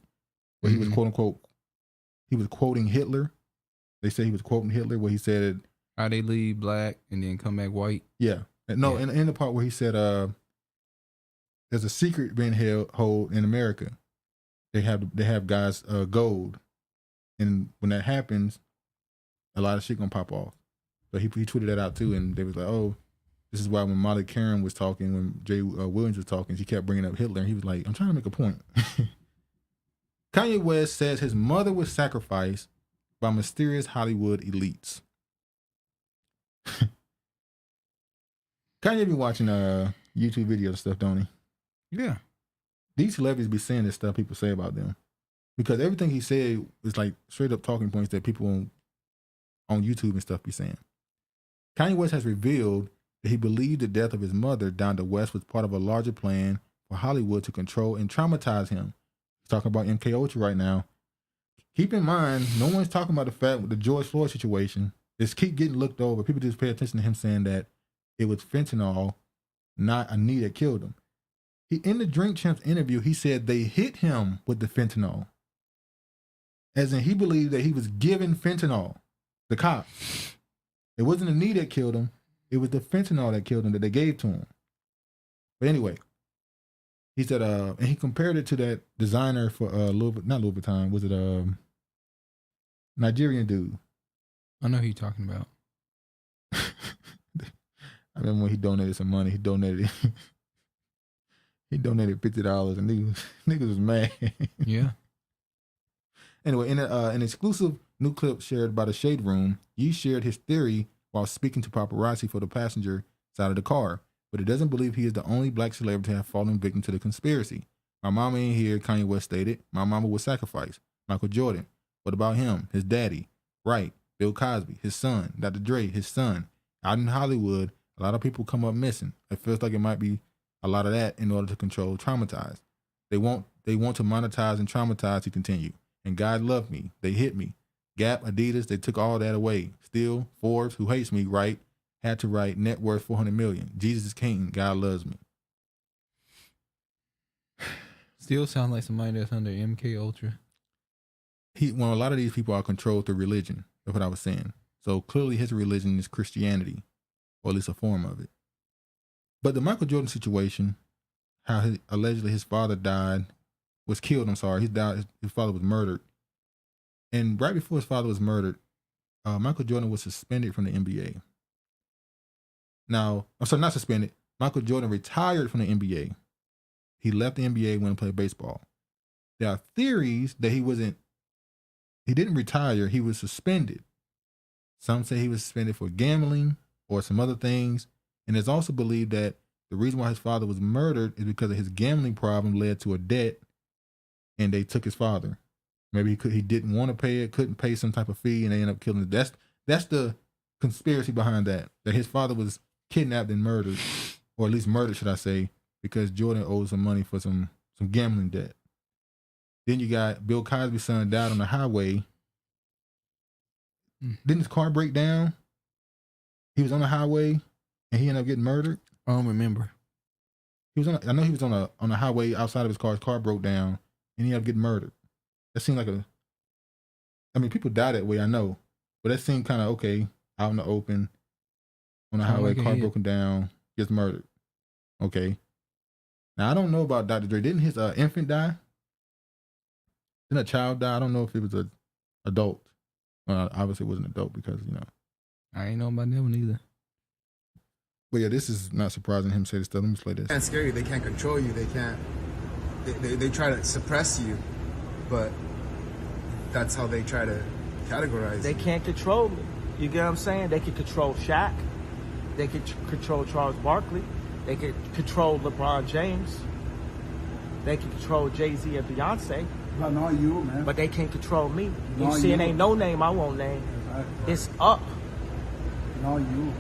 where he was quote unquote, he was quoting Hitler. They say he was quoting Hitler where he said, how they leave black and then come back white. Yeah. No, yeah. In the part where he said, there's a secret being held in America. They have guys gold, and when that happens, a lot of shit gonna pop off. So he tweeted that out too, and they was like, "Oh, this is why when Molly Karen was talking, when Jay Williams was talking, she kept bringing up Hitler, and he was like, I'm trying to make a point." Kanye West says his mother was sacrificed by mysterious Hollywood elites. Kanye be watching YouTube videos and stuff, don't he? Yeah. These celebrities be saying this stuff people say about them. Because everything he said is like straight up talking points that people on YouTube and stuff be saying. Kanye West has revealed that he believed the death of his mother, Donda West, was part of a larger plan for Hollywood to control and traumatize him. He's talking about MK Ultra right now. Keep in mind, no one's talking about the fact with the George Floyd situation. Just keep getting looked over. People just pay attention to him saying that it was fentanyl, not a knee that killed him. In the Drink Champs interview, he said they hit him with the fentanyl. As in, he believed that he was given fentanyl, the cop. It wasn't a knee that killed him. It was the fentanyl that killed him that they gave to him. But anyway, he said, and he compared it to that designer for not Louis Vuitton, was it Nigerian dude? I know who you're talking about. I remember when he donated some money. He donated $50 and niggas was mad. Yeah. Anyway, in an exclusive new clip shared by the Shade Room, Ye shared his theory while speaking to paparazzi for the passenger side of the car, but he doesn't believe he is the only black celebrity to have fallen victim to the conspiracy. My mama ain't here, Kanye West stated. My mama was sacrificed. Michael Jordan. What about him? His daddy. Right. Bill Cosby. His son. Dr. Dre. His son. Out in Hollywood, a lot of people come up missing. It feels like it might be a lot of that in order to control, traumatize. They want to monetize and traumatize, he continued. And God loved me. They hit me. Gap, Addidas, they took all that away. Still, Forbes, who hates me, had to write net worth $400 million. Jesus is king. God loves me. Still sound like somebody that's under MK Ultra. A lot of these people are controlled through religion. That's what I was saying. So clearly his religion is Christianity, or at least a form of it. But the Michael Jordan situation, how allegedly his father was killed. I'm sorry, his father was murdered. And right before his father was murdered, Michael Jordan was suspended from the NBA. Now, I'm sorry, not suspended. Michael Jordan retired from the NBA. He left the NBA, went and played baseball. There are theories that he didn't retire, he was suspended. Some say he was suspended for gambling or some other things. And it's also believed that the reason why his father was murdered is because of his gambling problem led to a debt, and they took his father. Maybe he didn't want to pay it, couldn't pay some type of fee, and they ended up killing him. That's the conspiracy behind that his father was kidnapped and murdered, or at least murdered, should I say, because Jordan owed some money for some gambling debt. Then you got Bill Cosby's son died on the highway. Didn't his car break down? He was on the highway and he ended up getting murdered. I don't remember. I know he was on a highway outside of his car. His car broke down and he ended up getting murdered. That seemed like people die that way, I know, but that seemed kind of okay, out in the open, on the highway, car broken down, gets murdered. Okay. Now I don't know about Dr. Dre. Didn't his infant die? Didn't a child die? I don't know if it was an adult. Well, obviously it was an adult because, I ain't know about that one either. But yeah, this is not surprising him to say this stuff. Let me play this. They can't scare you. They can't control you. They can't. They try to suppress you, but that's how they try to categorize. They can't control me. You get what I'm saying? They can control Shaq. They can control Charles Barkley. They can control LeBron James. They can control Jay-Z and Beyonce. But not you, man. But they can't control me. You Not see, it you. ain't no name I won't name. Exactly. It's up. Not you. You know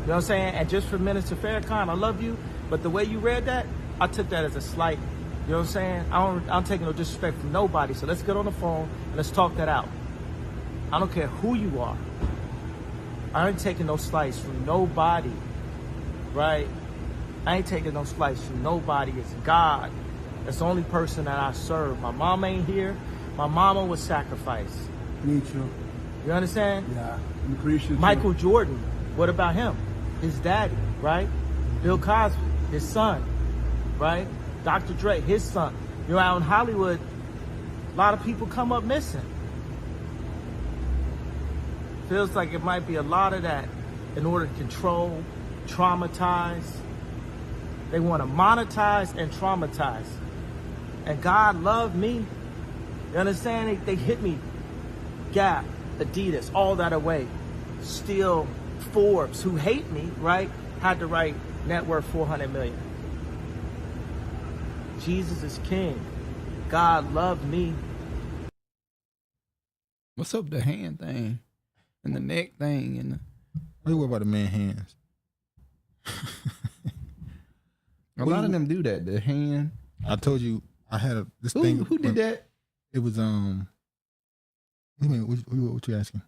what I'm saying? And just for Minister Farrakhan, I love you, but the way you read that, I took that as a slight. You know what I'm saying? I'm taking no disrespect from nobody. So let's get on the phone and let's talk that out. I don't care who you are. I ain't taking no slice from nobody, right? I ain't taking no slice from nobody. It's God. That's the only person that I serve. My mom ain't here. My mama was sacrificed. Me too. You understand? Yeah. I'm appreciative. Michael Jordan, what about him? His daddy, right? Bill Cosby, his son, right? Dr. Dre, his son. Out in Hollywood, a lot of people come up missing. Feels like it might be a lot of that in order to control, traumatize. They want to monetize and traumatize. And God loved me. You understand? They hit me. Gap, Addidas, all that away. Still, Forbes, who hate me, right, had to write net worth 400 million. Jesus is king. God loved me. What's up with the hand thing and the neck thing and What do you worry about the man's hands? a lot of them do that. The hand. I told you I had this Who thing. did that? It was what you asking?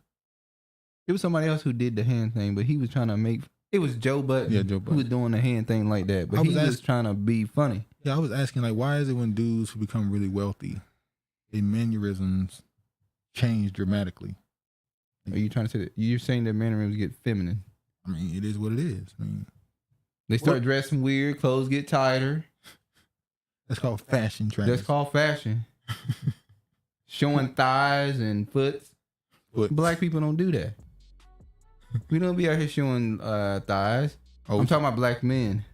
It was somebody else who did the hand thing, but he was trying to make. It was Joe Budden. Yeah, Joe who Budden. was doing the hand thing like that, but he was trying to be funny. Yeah, I was asking why is it when dudes who become really wealthy, their mannerisms change dramatically? Are you trying to say that? You're saying that mannerisms get feminine? I mean, it is what it is. I mean, They start dressing weird, clothes get tighter. that's called fashion trends. That's called fashion. Showing thighs and foots. Black people don't do that. We don't be out here showing thighs. I'm talking about black men.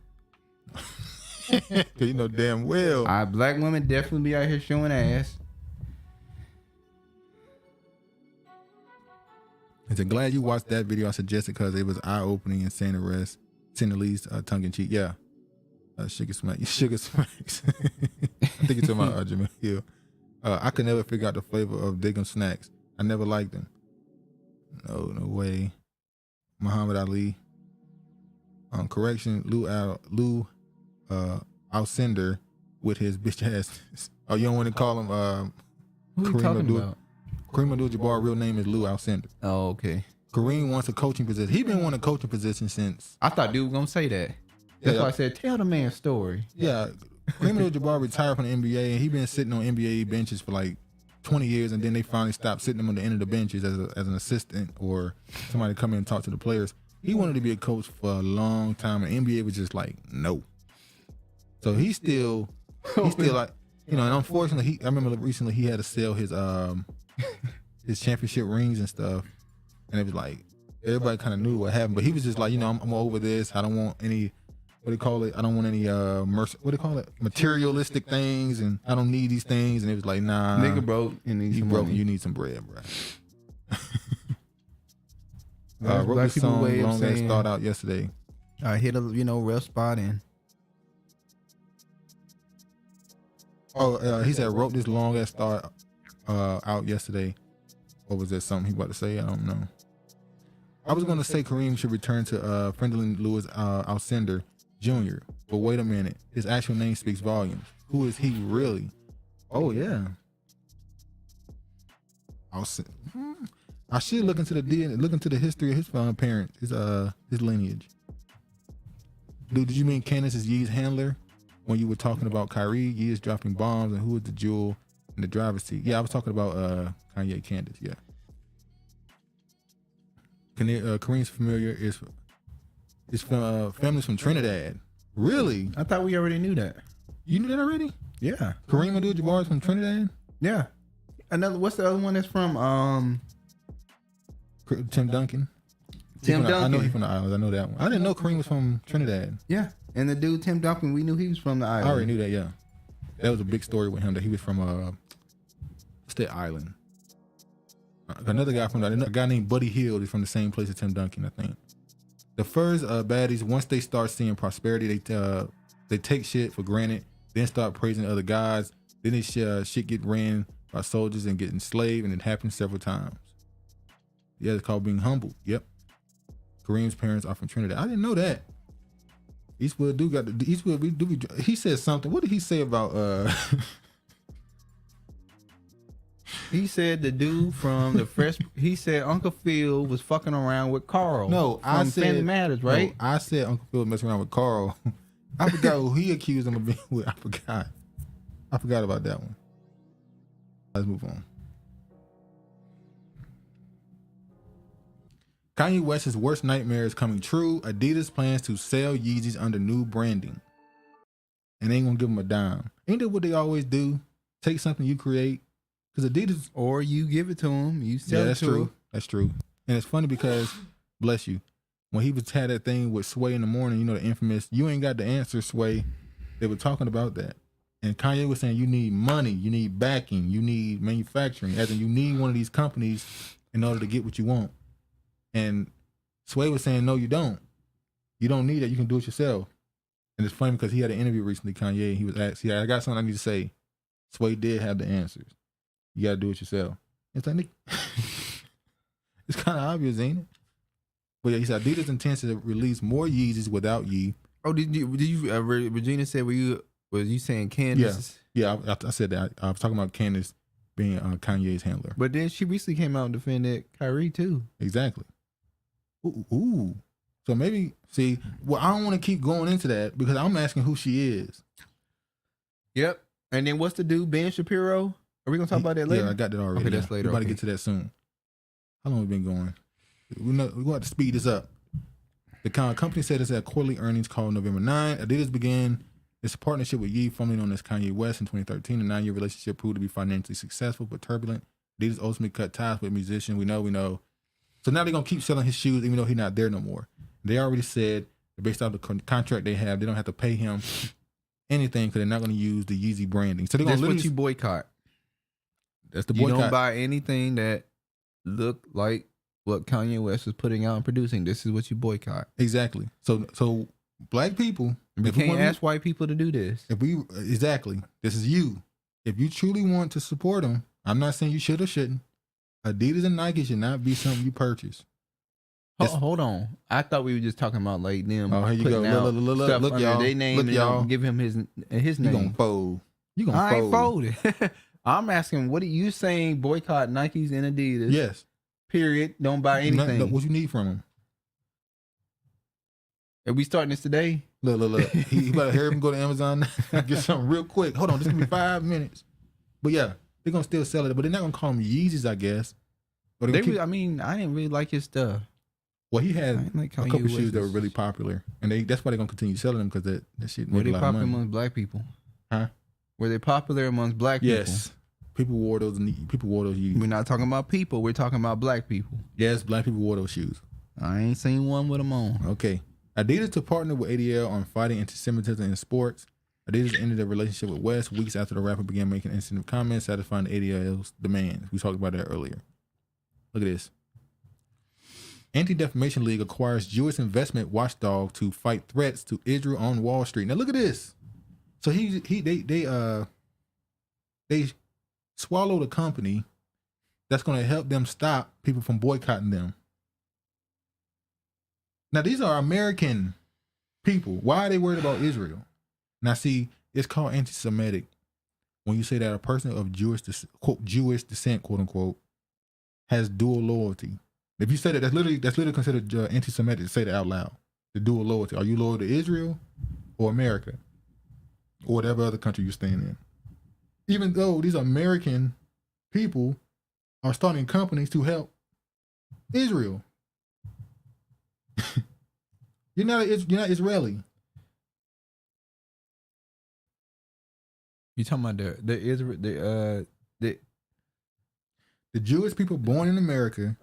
Cause you know damn well. Black women definitely be out here showing ass. I said, glad you watched that video I suggested because it was eye-opening and saying the least tongue-in-cheek. Yeah. Sugar smacks. I think you're talking about Jamil Hill. I could never figure out the flavor of Diggum snacks. I never liked them. No way. Muhammad Ali. Correction, Lou Alcindor with his bitch ass. Oh, you don't want to call him Who are you talking about? Kareem Abdul-Jabbar's real name is Lou Alcindor. Oh, okay. Kareem wants a coaching position. He been wanting a coaching position since. I thought dude was gonna say that. That's why I said tell the man's story. Yeah, Kareem Abdul-Jabbar retired from the NBA and he been sitting on NBA benches for like 20 years, and then they finally stopped sitting him on the end of the benches as an assistant or somebody to come in and talk to the players. He wanted to be a coach for a long time, and NBA was just like, no. So he's still like, and unfortunately, I remember recently he had to sell his championship rings and stuff, and it was like everybody kind of knew what happened, but he was just like, I'm over this. I don't want any. What do you call it? I don't want any materialistic things, and I don't need these things. And it was like, nah, nigga broke and need some money. You need some bread, bro. Wrote Black this people song way of long saying, as thought out yesterday. I hit a rough spot in. He said wrote this long ass thought out yesterday. What was that? Something he about to say? I don't know. I was gonna say Kareem should return to Friendly Lewis Alcindor Jr. But wait a minute, his actual name speaks volumes. Who is he really? Oh yeah. I should look into the history of his parents, his lineage. Dude, did you mean Candace is Yee's handler when you were talking about Kyrie? Yee is dropping bombs, and who is the jewel in the driver's seat? Yeah, I was talking about Kanye Candace. Yeah. Kareem's family's from Trinidad. Really? I thought we already knew that. You knew that already? Yeah. Kareem Abdul-Jabbar is from Trinidad? Yeah. What's the other one that's from? Tim Duncan. I know he's from the islands. I know that one. I didn't know Kareem was from Trinidad. Yeah. And the dude Tim Duncan, we knew he was from the island. I already knew that. Yeah. That was a big story with him that he was from what's that island? Another guy a guy named Buddy Hield is from the same place as Tim Duncan, I think. The first baddies, once they start seeing prosperity, they take shit for granted, then start praising other guys. Then this shit get ran by soldiers and get enslaved, and it happens several times. Yeah, it's called being humble. Yep. Kareem's parents are from Trinidad. I didn't know that. Eastwood he said something. What did he say about He said the dude from the fresh. He said Uncle Phil was fucking around with Carl. No, I said Family Matters, right? No, I said Uncle Phil messing around with Carl. I forgot who he accused him of being with. I forgot about that one. Let's move on. Kanye West's worst nightmare is coming true. Adidas plans to sell Yeezys under new branding, and they ain't gonna give them a dime. Ain't that what they always do? Take something you create. Because Adidas, or you give it to him, you sell that's it to true. him. That's true. And it's funny because, bless you, when he had that thing with Sway in the morning, the infamous, you ain't got the answer, Sway. They were talking about that. And Kanye was saying you need money, you need backing, you need manufacturing, as in you need one of these companies in order to get what you want. And Sway was saying, no, you don't. You don't need that. You can do it yourself. And it's funny because he had an interview recently, Kanye, he was asked, I got something I need to say. Sway did have the answers. You gotta do it yourself. It's like, it's kind of obvious, ain't it? But yeah, he said Adidas intends to release more Yeezys without Yee. Oh, did you? Regina said, was you saying Candace? Yeah, I said that. I was talking about Candace being Kanye's handler. But then she recently came out and defended Kyrie too. Exactly. Ooh. So maybe I don't want to keep going into that because I'm asking who she is. Yep. And then what's the dude, Ben Shapiro? Are we gonna talk about that later? Yeah, I got that already. Okay, that's later. We're about to get to that soon. How long have we been going? We're going to have to speed this up. The company said it's at quarterly earnings call November 9. Adidas began its partnership with Yee, formerly known as Kanye West, in 2013. The 9-year relationship proved to be financially successful but turbulent. Adidas ultimately cut ties with musicians. We know. So now they're going to keep selling his shoes even though he's not there no more. They already said, based on the contract they have, they don't have to pay him anything because they're not going to use the Yeezy branding. So they're going to what you boycott. That's the boycott. You don't buy anything that look like what Kanye West is putting out and producing. This is what you boycott. Exactly. So black people, we can't ask white people to do this. This is you. If you truly want to support them, I'm not saying you should or shouldn't. Adidas and Nike should not be something you purchase. Hold on. I thought we were just talking about like them. Oh, here you go. Look, y'all. Their name Look, y'all. Give him his name. You gonna fold. I ain't folded. I'm asking, what are you saying? Boycott Nikes and Adidas? Yes. Period. Don't buy anything. No, what you need from them? Are we starting this today? Look. He better hurry up and go to Amazon and get something real quick. Hold on, just give me 5 minutes. But yeah, They're gonna still sell it, but they're not gonna call them Yeezys, I guess. Or I didn't really like his stuff. Well, he had like a couple shoes that were really popular, and that's why they're gonna continue selling them because that shit Were made they a lot of popular money. amongst black people? Huh? Were they popular amongst black people? Yes. People wore those Yeezys. We're not talking about people. We're talking about black people. Yes, black people wore those shoes. I ain't seen one with them on. Okay. Adidas to partner with ADL on fighting antisemitism in sports. Adidas ended their relationship with West weeks after the rapper began making insensitive comments satisfying ADL's demands. We talked about that earlier. Look at this. Anti-Defamation League acquires Jewish investment watchdog to fight threats to Israel on Wall Street. Now look at this. So they swallowed a company that's going to help them stop people from boycotting them. Now these are American people. Why are they worried about Israel? Now see, it's called anti-Semitic when you say that a person of Jewish descent, quote unquote, has dual loyalty. If you say that, that's literally considered anti-Semitic to say that out loud. The dual loyalty. Are you loyal to Israel or America? Or whatever other country you're staying in. Even though these American people are starting companies to help Israel. You're not Israeli. You talking about the Jewish people born in America,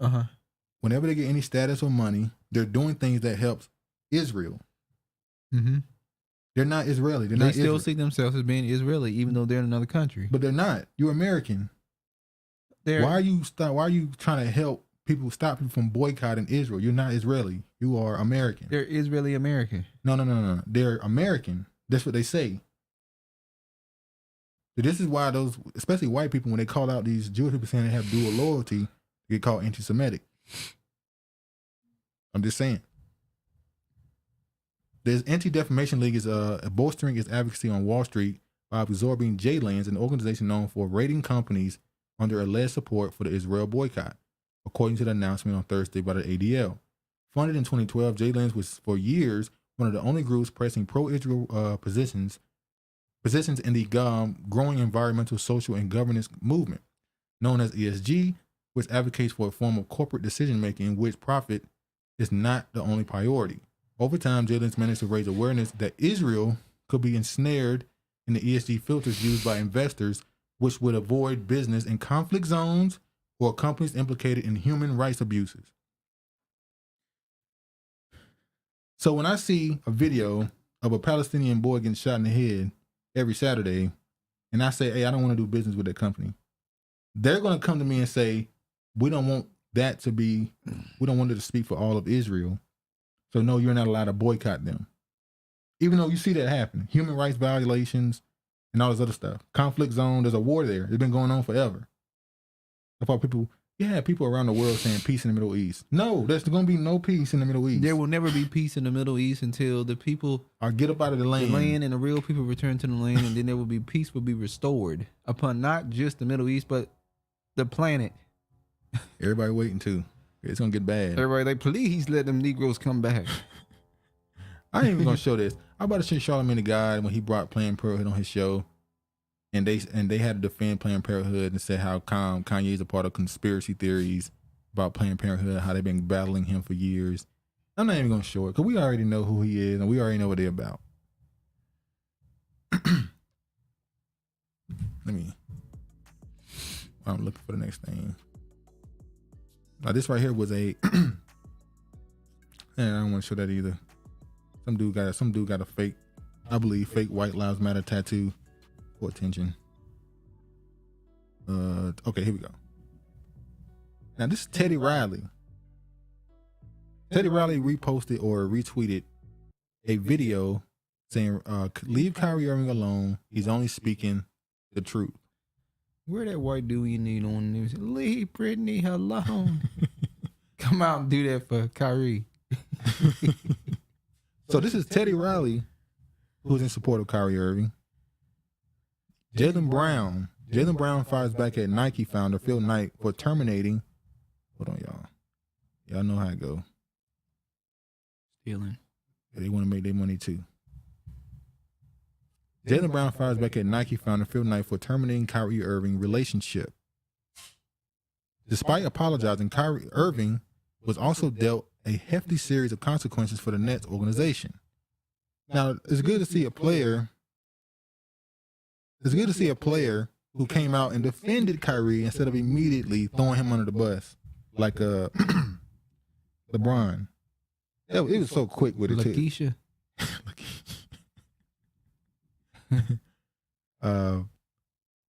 whenever they get any status or money, they're doing things that helps Israel. Mm-hmm. They're not Israeli. They still see themselves as being Israeli, even though they're in another country. But they're not. You're American. Why are you trying to help people, stop people from boycotting Israel? You're not Israeli. You are American. They're Israeli American. No. They're American. That's what they say. So this is why those, especially white people, when they call out these Jewish people saying they have dual loyalty, they get called anti-Semitic. I'm just saying. The Anti-Defamation League is bolstering its advocacy on Wall Street by absorbing Jayz, an organization known for raiding companies under alleged support for the Israel boycott, according to the announcement on Thursday by the ADL. Funded in 2012, Jayz was for years one of the only groups pressing pro-Israel positions in the growing environmental, social, and governance movement, known as ESG, which advocates for a form of corporate decision-making in which profit is not the only priority. Over time, Jayz managed to raise awareness that Israel could be ensnared in the ESG filters used by investors, which would avoid business in conflict zones or companies implicated in human rights abuses. So when I see a video of a Palestinian boy getting shot in the head every Saturday, and I say, hey, I don't want to do business with that company, they're going to come to me and say, we don't want it to speak for all of Israel. So no, you're not allowed to boycott them. Even though you see that happen, human rights violations and all this other stuff. Conflict zone, there's a war there. It's been going on forever. That's why people around the world saying peace in the Middle East. No, there's going to be no peace in the Middle East. There will never be peace in the Middle East until the people get up out of the land. And the real people return to the land, and then there will be peace will be restored upon not just the Middle East, but the planet. Everybody waiting too. It's gonna get bad. Everybody, please let them Negroes come back. I ain't even gonna show this. I'm about to show Charlamagne the God when he brought Planned Parenthood on his show, and they had to defend Planned Parenthood and say how Kanye is a part of conspiracy theories about Planned Parenthood, how they've been battling him for years. I'm not even gonna show it because we already know who he is and we already know what they're about. I'm looking for the next thing. Now this right here was and I don't want to show that either. Some dude got a fake White Lives Matter tattoo for attention. Okay, here we go. Now this is Teddy Riley. Teddy Riley reposted or retweeted a video saying, leave Kyrie Irving alone. He's only speaking the truth. Where that white dude you need on the news? Leave Britney alone. Come out and do that for Kyrie. So this is Teddy Riley, who's in support of Kyrie Irving. Jaylen Brown fires back at Nike founder Phil Knight for terminating. Hold on, y'all. Y'all know how it go. Stealing. They want to make their money too. Jaylen Brown fires back at Nike founder Phil Knight for terminating Kyrie Irving relationship. Despite apologizing, Kyrie Irving was also dealt a hefty series of consequences for the Nets organization. Now, it's good to see a player. It's good to see a player who came out and defended Kyrie instead of immediately throwing him under the bus, like LeBron. It was so quick with it too.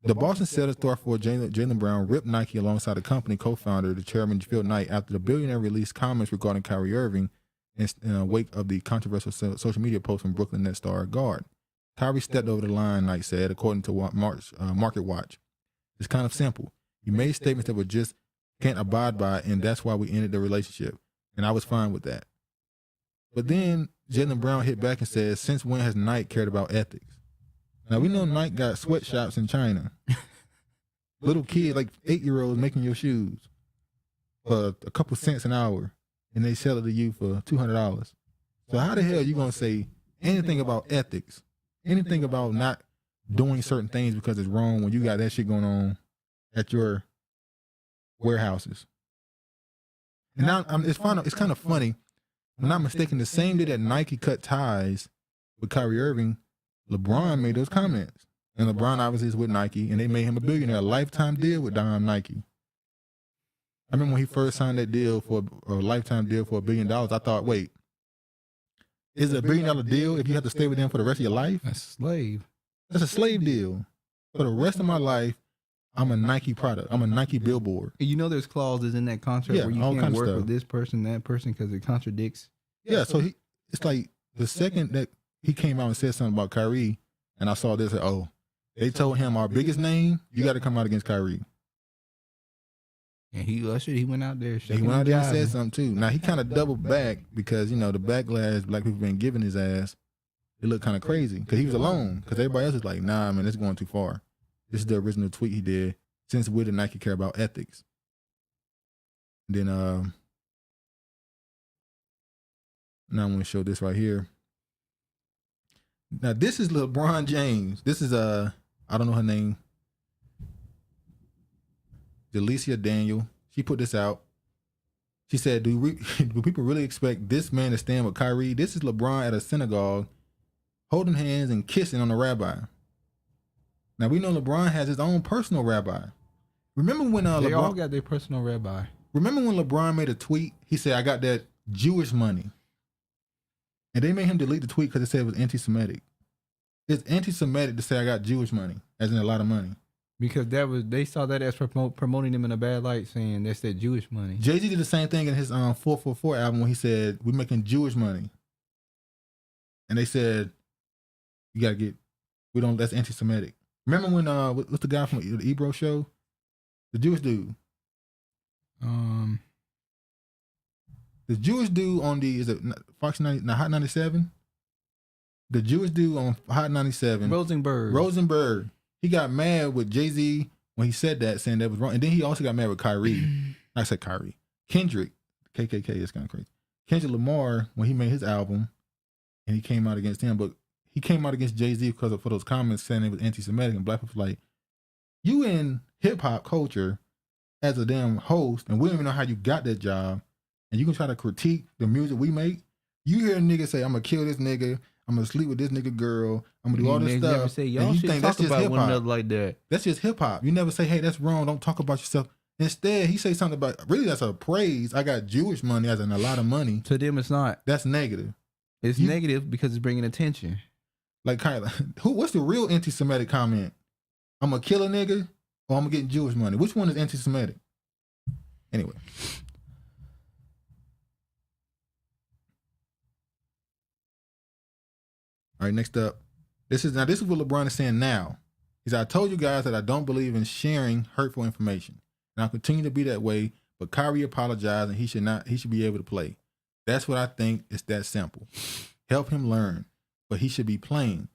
The Boston Celtics star for Jaylen Brown ripped Nike alongside the company co-founder, the chairman Phil Knight, after the billionaire released comments regarding Kyrie Irving in the wake of the controversial social media post from Brooklyn Nets star guard. Kyrie stepped over the line, Knight said, according to Market Watch. It's kind of simple. You made statements that we just can't abide by, and that's why we ended the relationship. And I was fine with that. But then Jaylen Brown hit back and said, since when has Knight cared about ethics? Now, we know Nike got sweatshops in China. Little kid, like 8-year-olds, making your shoes for a couple cents an hour, and they sell it to you for $200. So how the hell are you going to say anything about ethics, anything about not doing certain things because it's wrong when you got that shit going on at your warehouses? And now it's kind of funny. If I'm not mistaken, the same day that Nike cut ties with Kyrie Irving, LeBron made those comments. And LeBron obviously is with Nike, and they made him a billionaire, a lifetime deal with Nike. I remember when he first signed that deal for a lifetime deal for $1 billion, I thought, wait, is it $1 billion deal if you have to stay with them for the rest of your life? That's a slave. That's a slave deal. For the rest of my life, I'm a Nike product. I'm a Nike billboard. You know there's clauses in that contract where you can't work with this person, that person, because it contradicts. Yeah, so it's like the second that he came out and said something about Kyrie, and I saw this, they told him our biggest name, you got to come out against Kyrie. And he went out there. He went out there and said something too. Now he kind of doubled back because, the backlash black people been giving his ass, it looked kind of crazy because he was alone. Because everybody else is like, nah, man, it's going too far. This is the original tweet he did. Since when did Nike care about ethics? And then now I'm going to show this right here. Now this is LeBron James. This is I don't know her name. Delicia Daniel. She put this out. She said, do people really expect this man to stand with Kyrie? This is LeBron at a synagogue holding hands and kissing on the rabbi. Now we know LeBron has his own personal rabbi. Remember when they all got their personal rabbi. Remember when LeBron made a tweet? He said, I got that Jewish money. And they made him delete the tweet because it said it was anti-Semitic. It's anti-Semitic to say I got Jewish money, as in a lot of money. Because they saw that as promoting him in a bad light, saying that's that Jewish money. Jayz did the same thing in his 444 album when he said, we're making Jewish money. And they said, you gotta get, that's anti-Semitic. Remember when, what's the guy from the Ebro show? The Jewish dude. The Jewish dude on is it Fox 90, Hot 97? The Jewish dude on Hot 97. Rosenberg. He got mad with Jay-Z when he said that, saying that was wrong. And then he also got mad with Kyrie. I said Kyrie. Kendrick, KKK, is kind of crazy. Kendrick Lamar, when he made his album, and he came out against him, but he came out against Jay-Z for those comments saying it was anti-Semitic, and black people were like, you in hip-hop culture as a damn host, and we don't even know how you got that job, and you can try to critique the music we make. You hear a nigga say, I'm going to kill this nigga, I'm going to sleep with this nigga girl, I'm going to do all this stuff. Never say, y'all should talk about one another like that. That's just hip-hop. You never say, hey, that's wrong, don't talk about yourself. Instead, he say something about, really that's a praise. I got Jewish money, as in a lot of money. To them, it's not. That's negative. It's negative because it's bringing attention. Like, what's the real anti-Semitic comment? I'm going to kill a nigga or I'm going to get Jewish money? Which one is anti-Semitic? Anyway. All right, next up. This is what LeBron is saying now. He said, I told you guys that I don't believe in sharing hurtful information. And I'll continue to be that way, but Kyrie apologized and he should be able to play. That's what I think. It's that simple. Help him learn, but he should be playing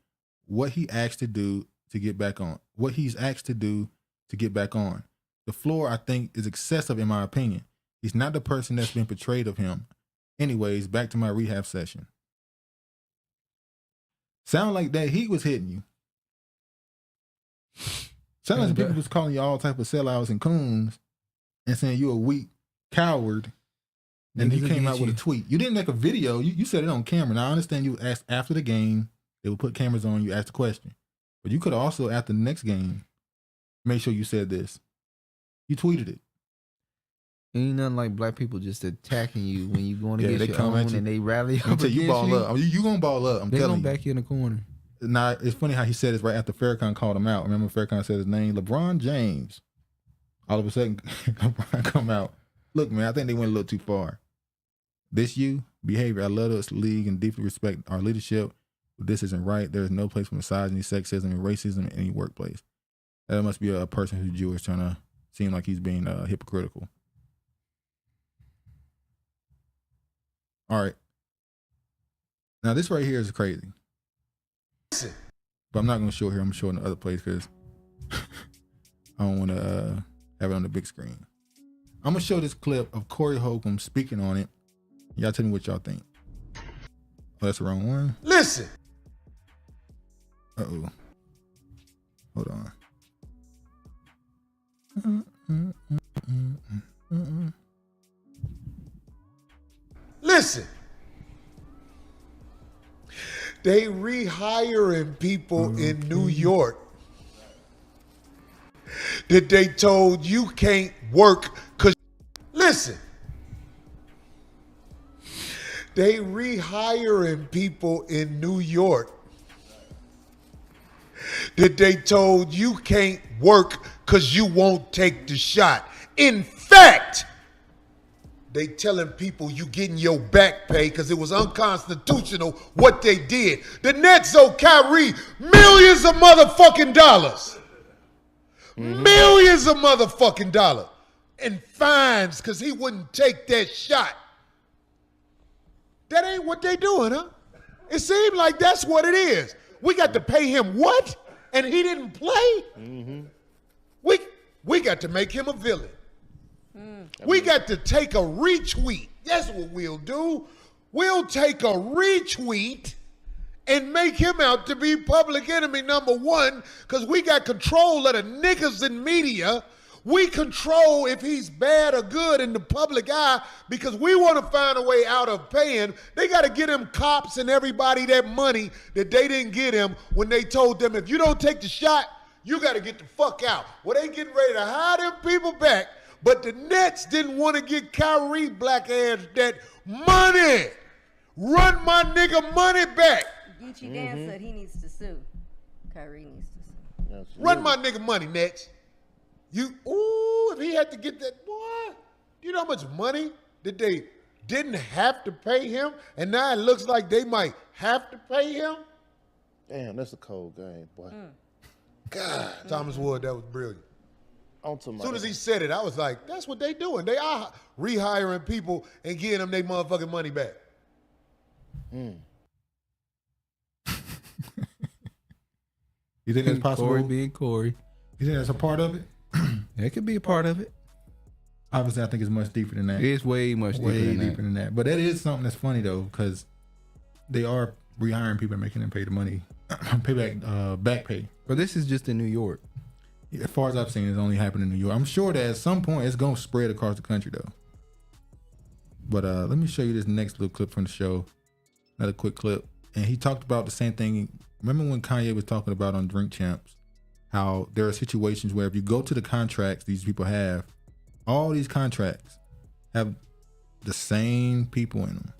what he asked to do to get back on. What he's asked to do to get back on. The floor, I think, is excessive in my opinion. He's not the person that's been portrayed of him. Anyways, back to my rehab session. Sound like that heat was hitting you. Sounds like people was calling you all type of sellouts and coons and saying you a weak coward. And he came out with a tweet. You didn't make a video. You said it on camera. Now, I understand you asked after the game. They would put cameras on. You asked a question. But you could also, after the next game, make sure you said this. You tweeted it. Ain't nothing like black people just attacking you when you going against your own and they rally up against you. Ball up. You gonna ball up. I'm telling you. They gonna back you in the corner. Now, it's funny how he said this right after Farrakhan called him out. Remember Farrakhan said his name? LeBron James. All of a sudden, LeBron come out. Look, man, I think they went a little too far. This behavior, I love this league and deeply respect our leadership. But this isn't right. There is no place for misogyny, sexism, and racism in any workplace. That must be a person who's Jewish trying to seem like he's being hypocritical. All right. Now, this right here is crazy. But I'm not going to show it here. I'm going to show it in the other place because I don't want to have it on the big screen. I'm going to show this clip of Corey Holcomb speaking on it. Y'all tell me what y'all think. Oh, that's the wrong one. Listen. Uh-oh. Hold on. Listen. They rehiring people in New York that they told you can't work because, listen, they rehiring people in New York that they told you can't work because you won't take the shot. In fact, they telling people you getting your back pay because it was unconstitutional what they did. The Nets owe Kyrie millions of motherfucking dollars. Millions of motherfucking dollars. And fines because he wouldn't take that shot. That ain't what they doing, huh? It seemed like that's what it is. We got to pay him what? And he didn't play? We got to make him a villain. We got to take a retweet. That's what we'll do. We'll take a retweet and make him out to be public enemy number one because we got control of the niggas in media. We control if he's bad or good in the public eye because we want to find a way out of paying. They got to get him cops and everybody that money that they didn't get him when they told them, if you don't take the shot, you got to get the fuck out. Well, they getting ready to hire them people back. But the Nets didn't want to get Kyrie black ass that money. Run my nigga money back. Gucci Dan said he needs to sue. Kyrie needs to sue. Run my nigga money, Nets. If he had to get that, boy, you know how much money that they didn't have to pay him? And now it looks like they might have to pay him? Damn, that's a cold game, boy. God, Thomas Wood, that was brilliant. As soon as he said it, I was like, that's what they doing. They are rehiring people and getting them their motherfucking money back. You think that's possible? Corey being Corey. You think that's a part of it? That could be a part of it. Obviously, I think it's much deeper than that. It's way deeper than that. But that is something that's funny, though, because they are rehiring people and making them pay the money, back pay. But this is just in New York. As far as I've seen, it's only happened in New York. I'm sure that at some point it's going to spread across the country, though. But let me show you this next little clip from the show. Another quick clip. And he talked about the same thing. Remember when Kanye was talking about on Drink Champs, how there are situations where if you go to the contracts these people have, all these contracts have the same people in them.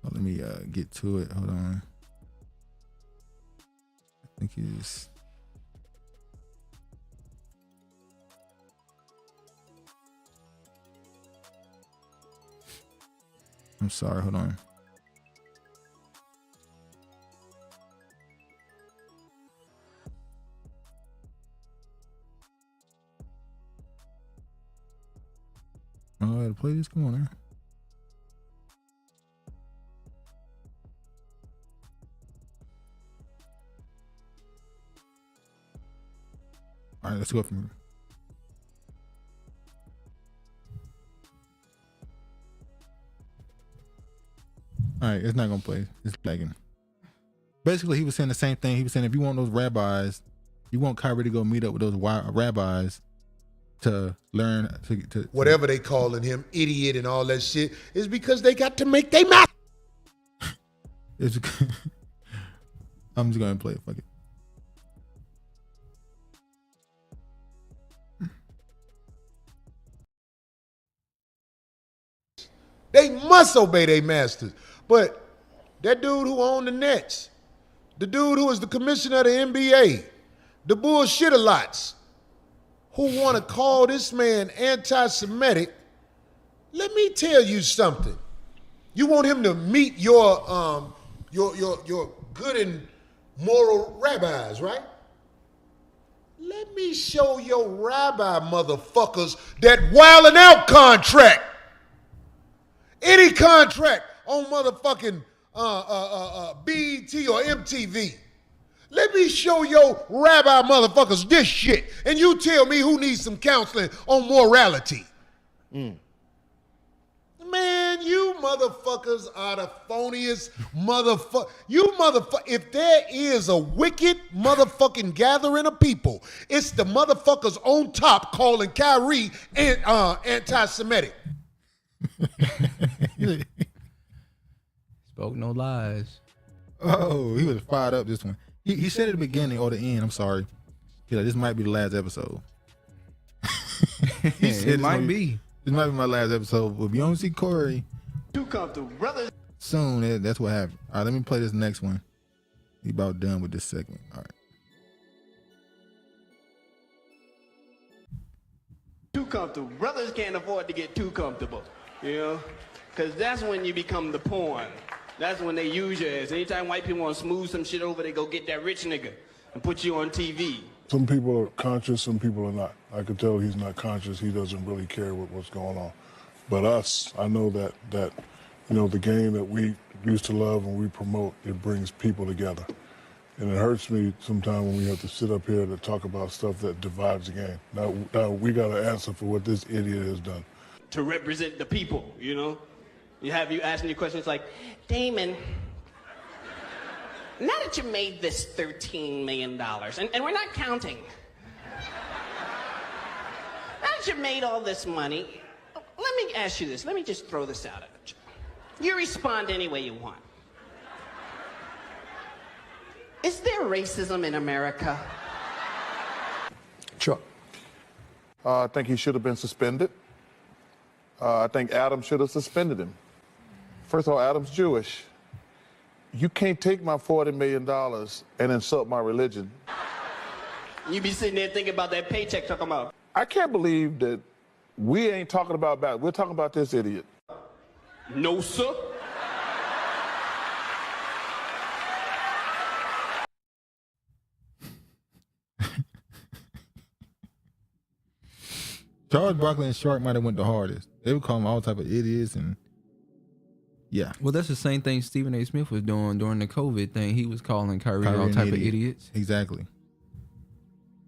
Well, let me get to it. Hold on. I think it's... I'm sorry, hold on. Oh, I gotta play this? Come on now. All right, let's go from here. All right, it's not gonna play. It's lagging. Basically, he was saying the same thing. He was saying if you want those rabbis You want Kyrie to go meet up with those rabbis to learn to whatever they calling him, idiot and all that shit, is because they got to make their mouth. I'm just gonna play it. Fuck it. They must obey their masters. But that dude who owned the Nets, the dude who is the commissioner of the NBA, the bullshit-a-lots, who want to call this man anti-Semitic, let me tell you something. You want him to meet your good and moral rabbis, right? Let me show your rabbi motherfuckers that wildin' out contract. Any contract on motherfucking BET or MTV. Let me show your rabbi motherfuckers this shit, and you tell me who needs some counseling on morality. Man, you motherfuckers are the phoniest motherfucker. If there is a wicked motherfucking gathering of people, it's the motherfuckers on top calling Kyrie anti-Semitic. Spoke no lies. Oh, he was fired up this one. He said at the beginning or the end, I'm sorry. He's like, this might be the last episode. He said it might be. This might be my last episode. If you don't see Corey Too comfortable, brother. soon, that's what happened. All right, let me play this next one. We about done with this segment. All right. Too comfortable. Brothers can't afford to get too comfortable, you know? Because that's when you become the porn. That's when they use your ass. Anytime white people want to smooth some shit over, they go get that rich nigga and put you on TV. Some people are conscious, some people are not. I could tell he's not conscious. He doesn't really care what's going on. But us, I know that you know, the game that we used to love and we promote, it brings people together. And it hurts me sometimes when we have to sit up here to talk about stuff that divides the game. Now we got to answer for what this idiot has done. To represent the people, you know? You have you asking your questions like, Damon, now that you made this $13 million, and we're not counting. Now that you've made all this money, let me ask you this. Let me just throw this out at you. You respond any way you want. Is there racism in America? Sure. I think he should have been suspended. I think Adam should have suspended him. First of all, Adam's Jewish. You can't take my $40 million and insult my religion. You be sitting there thinking about that paycheck talking about. I can't believe that we ain't talking about that. We're talking about this idiot. No, sir. Charles Barkley and Shark might have went the hardest. They would call him all type of idiots and yeah. Well, that's the same thing Stephen A. Smith was doing during the COVID thing. He was calling Kyrie all type of idiots. Exactly.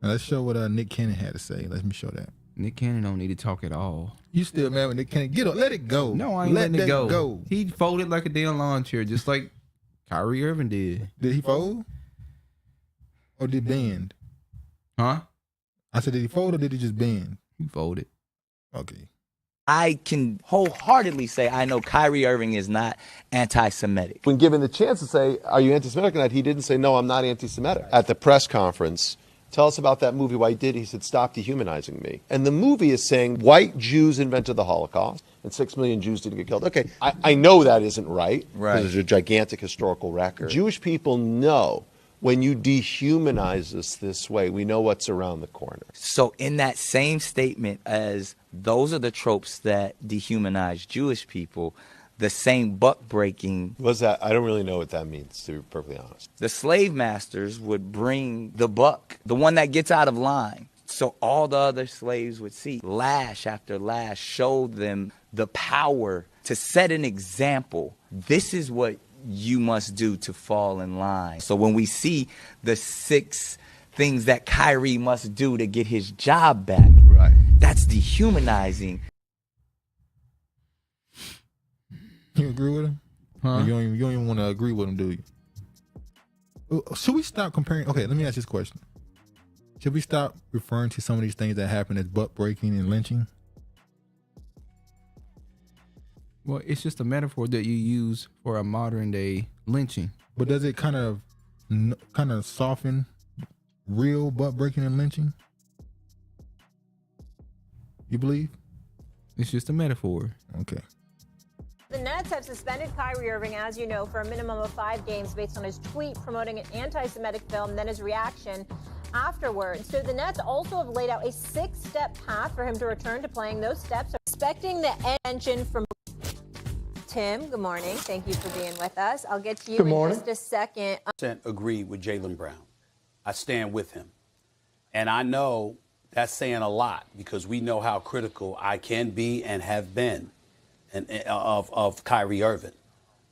Now let's show what Nick Cannon had to say. Let me show that. Nick Cannon don't need to talk at all. You still mad with Nick Cannon? Get up, let it go. No, I ain't letting it go. He folded like a damn lawn chair, just like Kyrie Irving did. Did he fold? Or did he bend? Huh? I said, did he fold or did he just bend? He folded. Okay. I can wholeheartedly say I know Kyrie Irving is not anti-Semitic. When given the chance to say, are you anti-Semitic or not, he didn't say, no, I'm not anti-Semitic. At the press conference, tell us about that movie, why he did. He said, stop dehumanizing me. And the movie is saying white Jews invented the Holocaust and 6 million Jews didn't get killed. Okay, I know that isn't right. Because there's a gigantic historical record. Jewish people know when you dehumanize us this way, we know what's around the corner. So in that same statement as those are the tropes that dehumanize Jewish people, the same buck breaking. What's that? I don't really know what that means, to be perfectly honest. The slave masters would bring the buck, the one that gets out of line. So all the other slaves would see lash after lash, showed them the power to set an example. This is what you must do to fall in line. So when we see the 6 things that Kyrie must do to get his job back, right, that's dehumanizing. You agree with him? Huh? You don't even want to agree with him, do you? Should we stop comparing? Okay, let me ask this question. Should we stop referring to some of these things that happen as butt breaking and lynching? Well, it's just a metaphor that you use for a modern day lynching. But does it kind of soften real butt breaking and lynching? You believe? It's just a metaphor. Okay. The Nets have suspended Kyrie Irving, as you know, for a minimum of 5 games based on his tweet promoting an anti-Semitic film, then his reaction afterwards. So the Nets also have laid out a 6-step path for him to return to playing. Those steps are expecting the attention from Tim. Good morning. Thank you for being with us. I'll get to you in just a second. Agree with Jaylen Brown. I stand with him. And I know that's saying a lot because we know how critical I can be and have been of Kyrie Irving.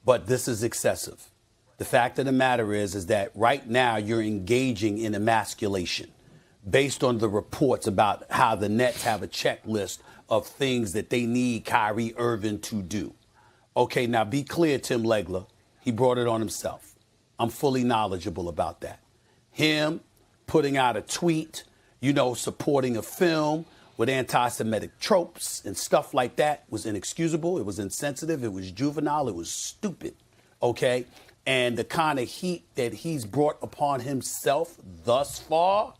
But this is excessive. The fact of the matter is that right now you're engaging in emasculation based on the reports about how the Nets have a checklist of things that they need Kyrie Irving to do. Okay, now be clear, Tim Legler. He brought it on himself. I'm fully knowledgeable about that. Him putting out a tweet, supporting a film with anti-Semitic tropes and stuff like that was inexcusable. It was insensitive. It was juvenile. It was stupid. Okay? And the kind of heat that he's brought upon himself thus far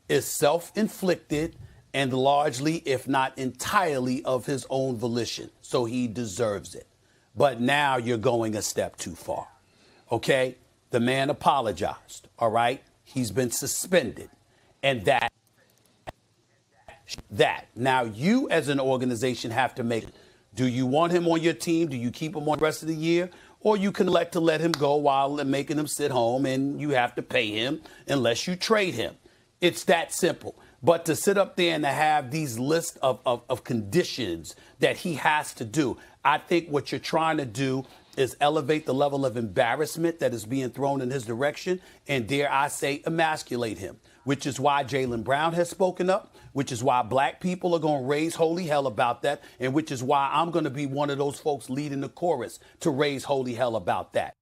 is self-inflicted and largely, if not entirely, of his own volition. So he deserves it. But now you're going a step too far. Okay? The man apologized. All right? He's been suspended. And that. Now you as an organization have to make it. Do you want him on your team? Do you keep him on the rest of the year? Or you can elect to let him go while making him sit home and you have to pay him unless you trade him. It's that simple. But to sit up there and to have these lists of conditions that he has to do, I think what you're trying to do is elevate the level of embarrassment that is being thrown in his direction and, dare I say, emasculate him, which is why Jaylen Brown has spoken up, which is why black people are going to raise holy hell about that, and which is why I'm going to be one of those folks leading the chorus to raise holy hell about that.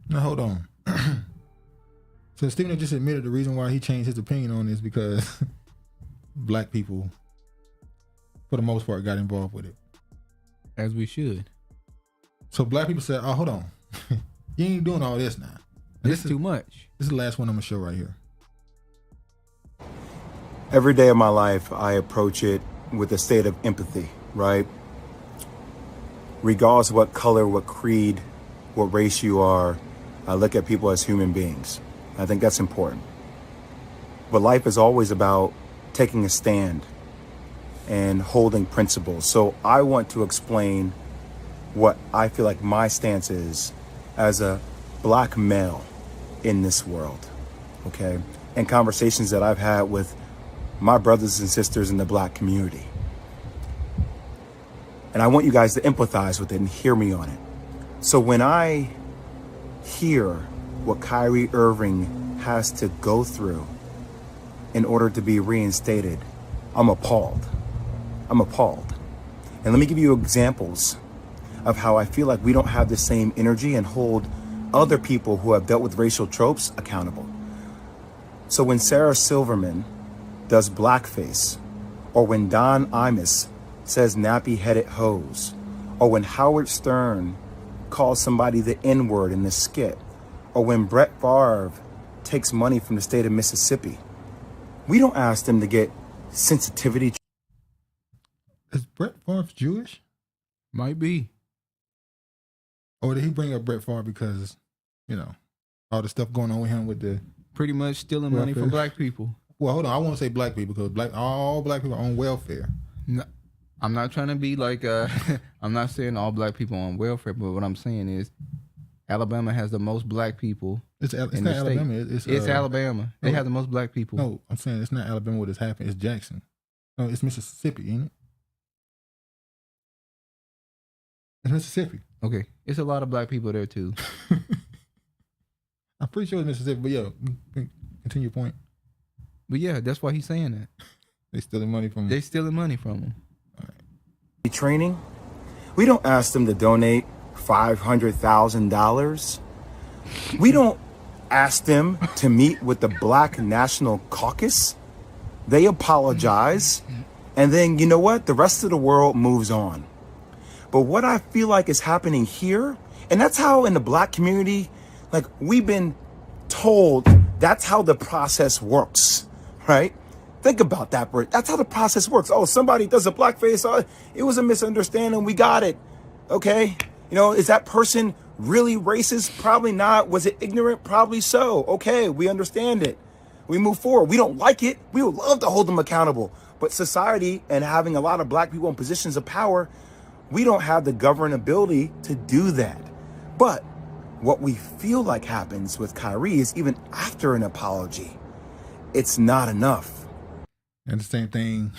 Now, hold on. So Stephen just admitted the reason why he changed his opinion on this because black people, for the most part, got involved with it. As we should. So black people said, oh, hold on. You ain't doing all this now. This is too much. This is the last one I'm going to show right here. Every day of my life, I approach it with a state of empathy, right? Regardless of what color, what creed, what race you are, I look at people as human beings. I think that's important. But life is always about taking a stand and holding principles. So I want to explain what I feel like my stance is as a black male in this world, okay? And conversations that I've had with my brothers and sisters in the black community. And I want you guys to empathize with it and hear me on it. So when I hear what Kyrie Irving has to go through in order to be reinstated, I'm appalled. I'm appalled. And let me give you examples of how I feel like we don't have the same energy and hold other people who have dealt with racial tropes accountable. So when Sarah Silverman does blackface, or when Don Imus says nappy-headed hose, or when Howard Stern calls somebody the N-word in the skit, or when Brett Favre takes money from the state of Mississippi, we don't ask them to get sensitivity. Is Brett Favre Jewish? Might be. Or did he bring up Brett Favre because, all the stuff going on with him with the... Pretty much stealing money from black people. Well, hold on. I won't say black people because all black people are on welfare. No, I'm not trying to be like, I'm not saying all black people are on welfare, but what I'm saying is Alabama has the most black people. It's not Alabama. It's Alabama. They have the most black people. No, I'm saying it's not Alabama what has happened. It's Jackson. No, it's Mississippi, ain't it? It's Mississippi. Okay. It's a lot of black people there too. I'm pretty sure it's Mississippi, but yeah, continue your point. But yeah, that's why he's saying that. They stealing money from him. They stealing money from him. All right. Training, we don't ask them to donate $500,000. We don't ask them to meet with the Black National Caucus They apologize. And then, you know what? The rest of the world moves on. But what I feel like is happening here, and that's how in the black community, like we've been told that's how the process works, right? Think about that, Britt. That's how the process works. Oh, somebody does a blackface. Oh, it was a misunderstanding. We got it. Okay. You know, is that person really racist? Probably not. Was it ignorant? Probably so. Okay. We understand it. We move forward. We don't like it. We would love to hold them accountable. But society and having a lot of black people in positions of power, we don't have the governability to do that. But what we feel like happens with Kyrie is even after an apology, it's not enough. And the same thing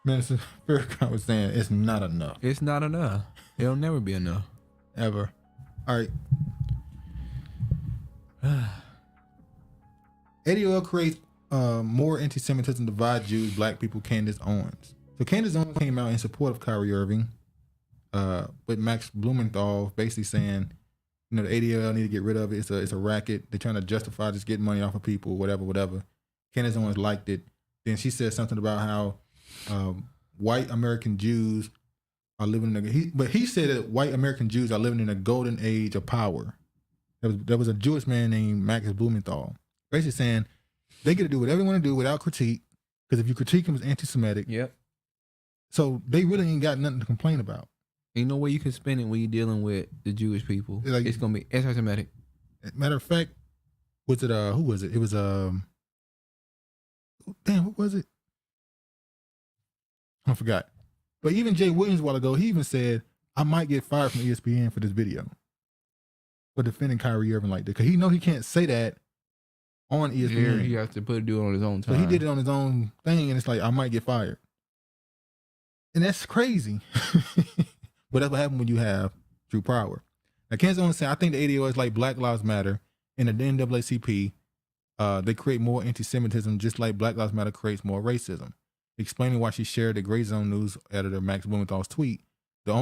Minister Farrakhan was saying, it's not enough. It's not enough. It'll never be enough. Ever. All right. ADL creates more anti-Semitism, divide Jews, black people, Candace Owens. So Candace Owens came out in support of Kyrie Irving, with Max Blumenthal basically saying, you know, the ADL need to get rid of it. It's a racket. They're trying to justify just getting money off of people, whatever. Candace Owens liked it. Then she said something about how white American Jews are living in but he said that white American Jews are living in a golden age of power. There was a Jewish man named Max Blumenthal, basically saying they get to do whatever they want to do without critique, because if you critique them, it's anti-Semitic. Yep. So they really ain't got nothing to complain about. Ain't no way you can spin it when you're dealing with the Jewish people. Like, it's gonna be anti-Semitic. Matter of fact, was it who was it? It was damn, what was it? I forgot. But even Jay Williams a while ago, he even said, I might get fired from ESPN for this video for defending Kyrie Irving like that, because he know he can't say that on ESPN. Yeah, he has to do it on his own time. So he did it on his own thing, and it's like, I might get fired. And that's crazy. But that's what happens when you have true power. Now, Candace Owens said, I think the ADL is like Black Lives Matter and the NAACP. They create more anti-Semitism just like Black Lives Matter creates more racism. Explaining why she shared the Gray Zone News editor Max Blumenthal's tweet. The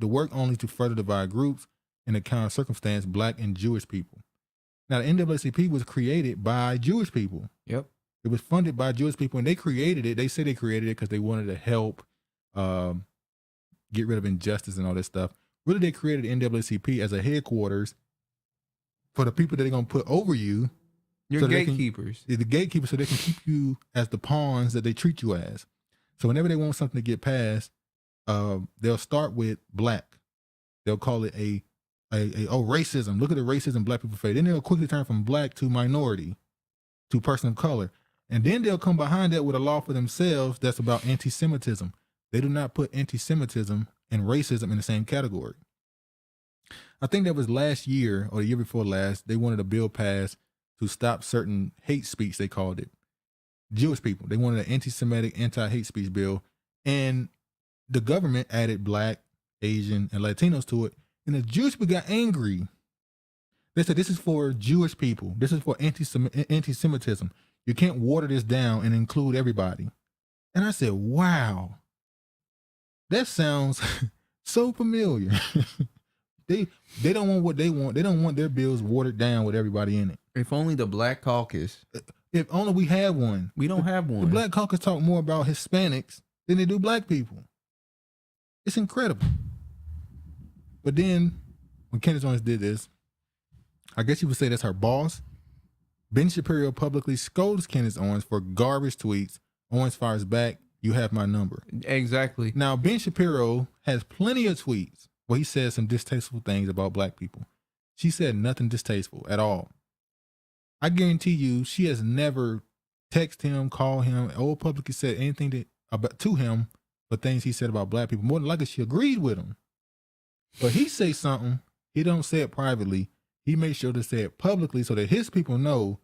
work only to further divide groups in the kind of circumstance black and Jewish people. Now, the NAACP was created by Jewish people. Yep. It was funded by Jewish people, and they created it. They say they created it because they wanted to help get rid of injustice and all that stuff. Really, they created the NAACP as a headquarters for the people that they're going to put over you. Your gatekeepers. The gatekeepers, so they can keep you as the pawns that they treat you as. So whenever they want something to get passed, they'll start with black. They'll call it a racism. Look at the racism black people face. Then they'll quickly turn from black to minority, to person of color. And then they'll come behind that with a law for themselves that's about anti-Semitism. They do not put anti-Semitism and racism in the same category. I think that was last year or the year before last, they wanted a bill passed to stop certain hate speech, they called it. Jewish people, they wanted an anti-Semitic, anti-hate speech bill. And the government added black, Asian, and Latinos to it. And the Jewish people got angry. They said, this is for Jewish people. This is for anti-Semitism. You can't water this down and include everybody. And I said, wow, that sounds so familiar. They don't want what they want. They don't want their bills watered down with everybody in it. If only the Black Caucus. If only we had one. We don't have one. The Black Caucus talk more about Hispanics than they do black people. It's incredible. But then, when Candace Owens did this, I guess you would say that's her boss. Ben Shapiro publicly scolds Candace Owens for garbage tweets. Owens fires back, you have my number. Exactly. Now, Ben Shapiro has plenty of tweets where he says some distasteful things about black people. She said nothing distasteful at all. I guarantee you, she has never texted him, called him, or publicly said anything to him, but things he said about black people. More than likely, she agreed with him. But he say something, he don't say it privately. He makes sure to say it publicly so that his people know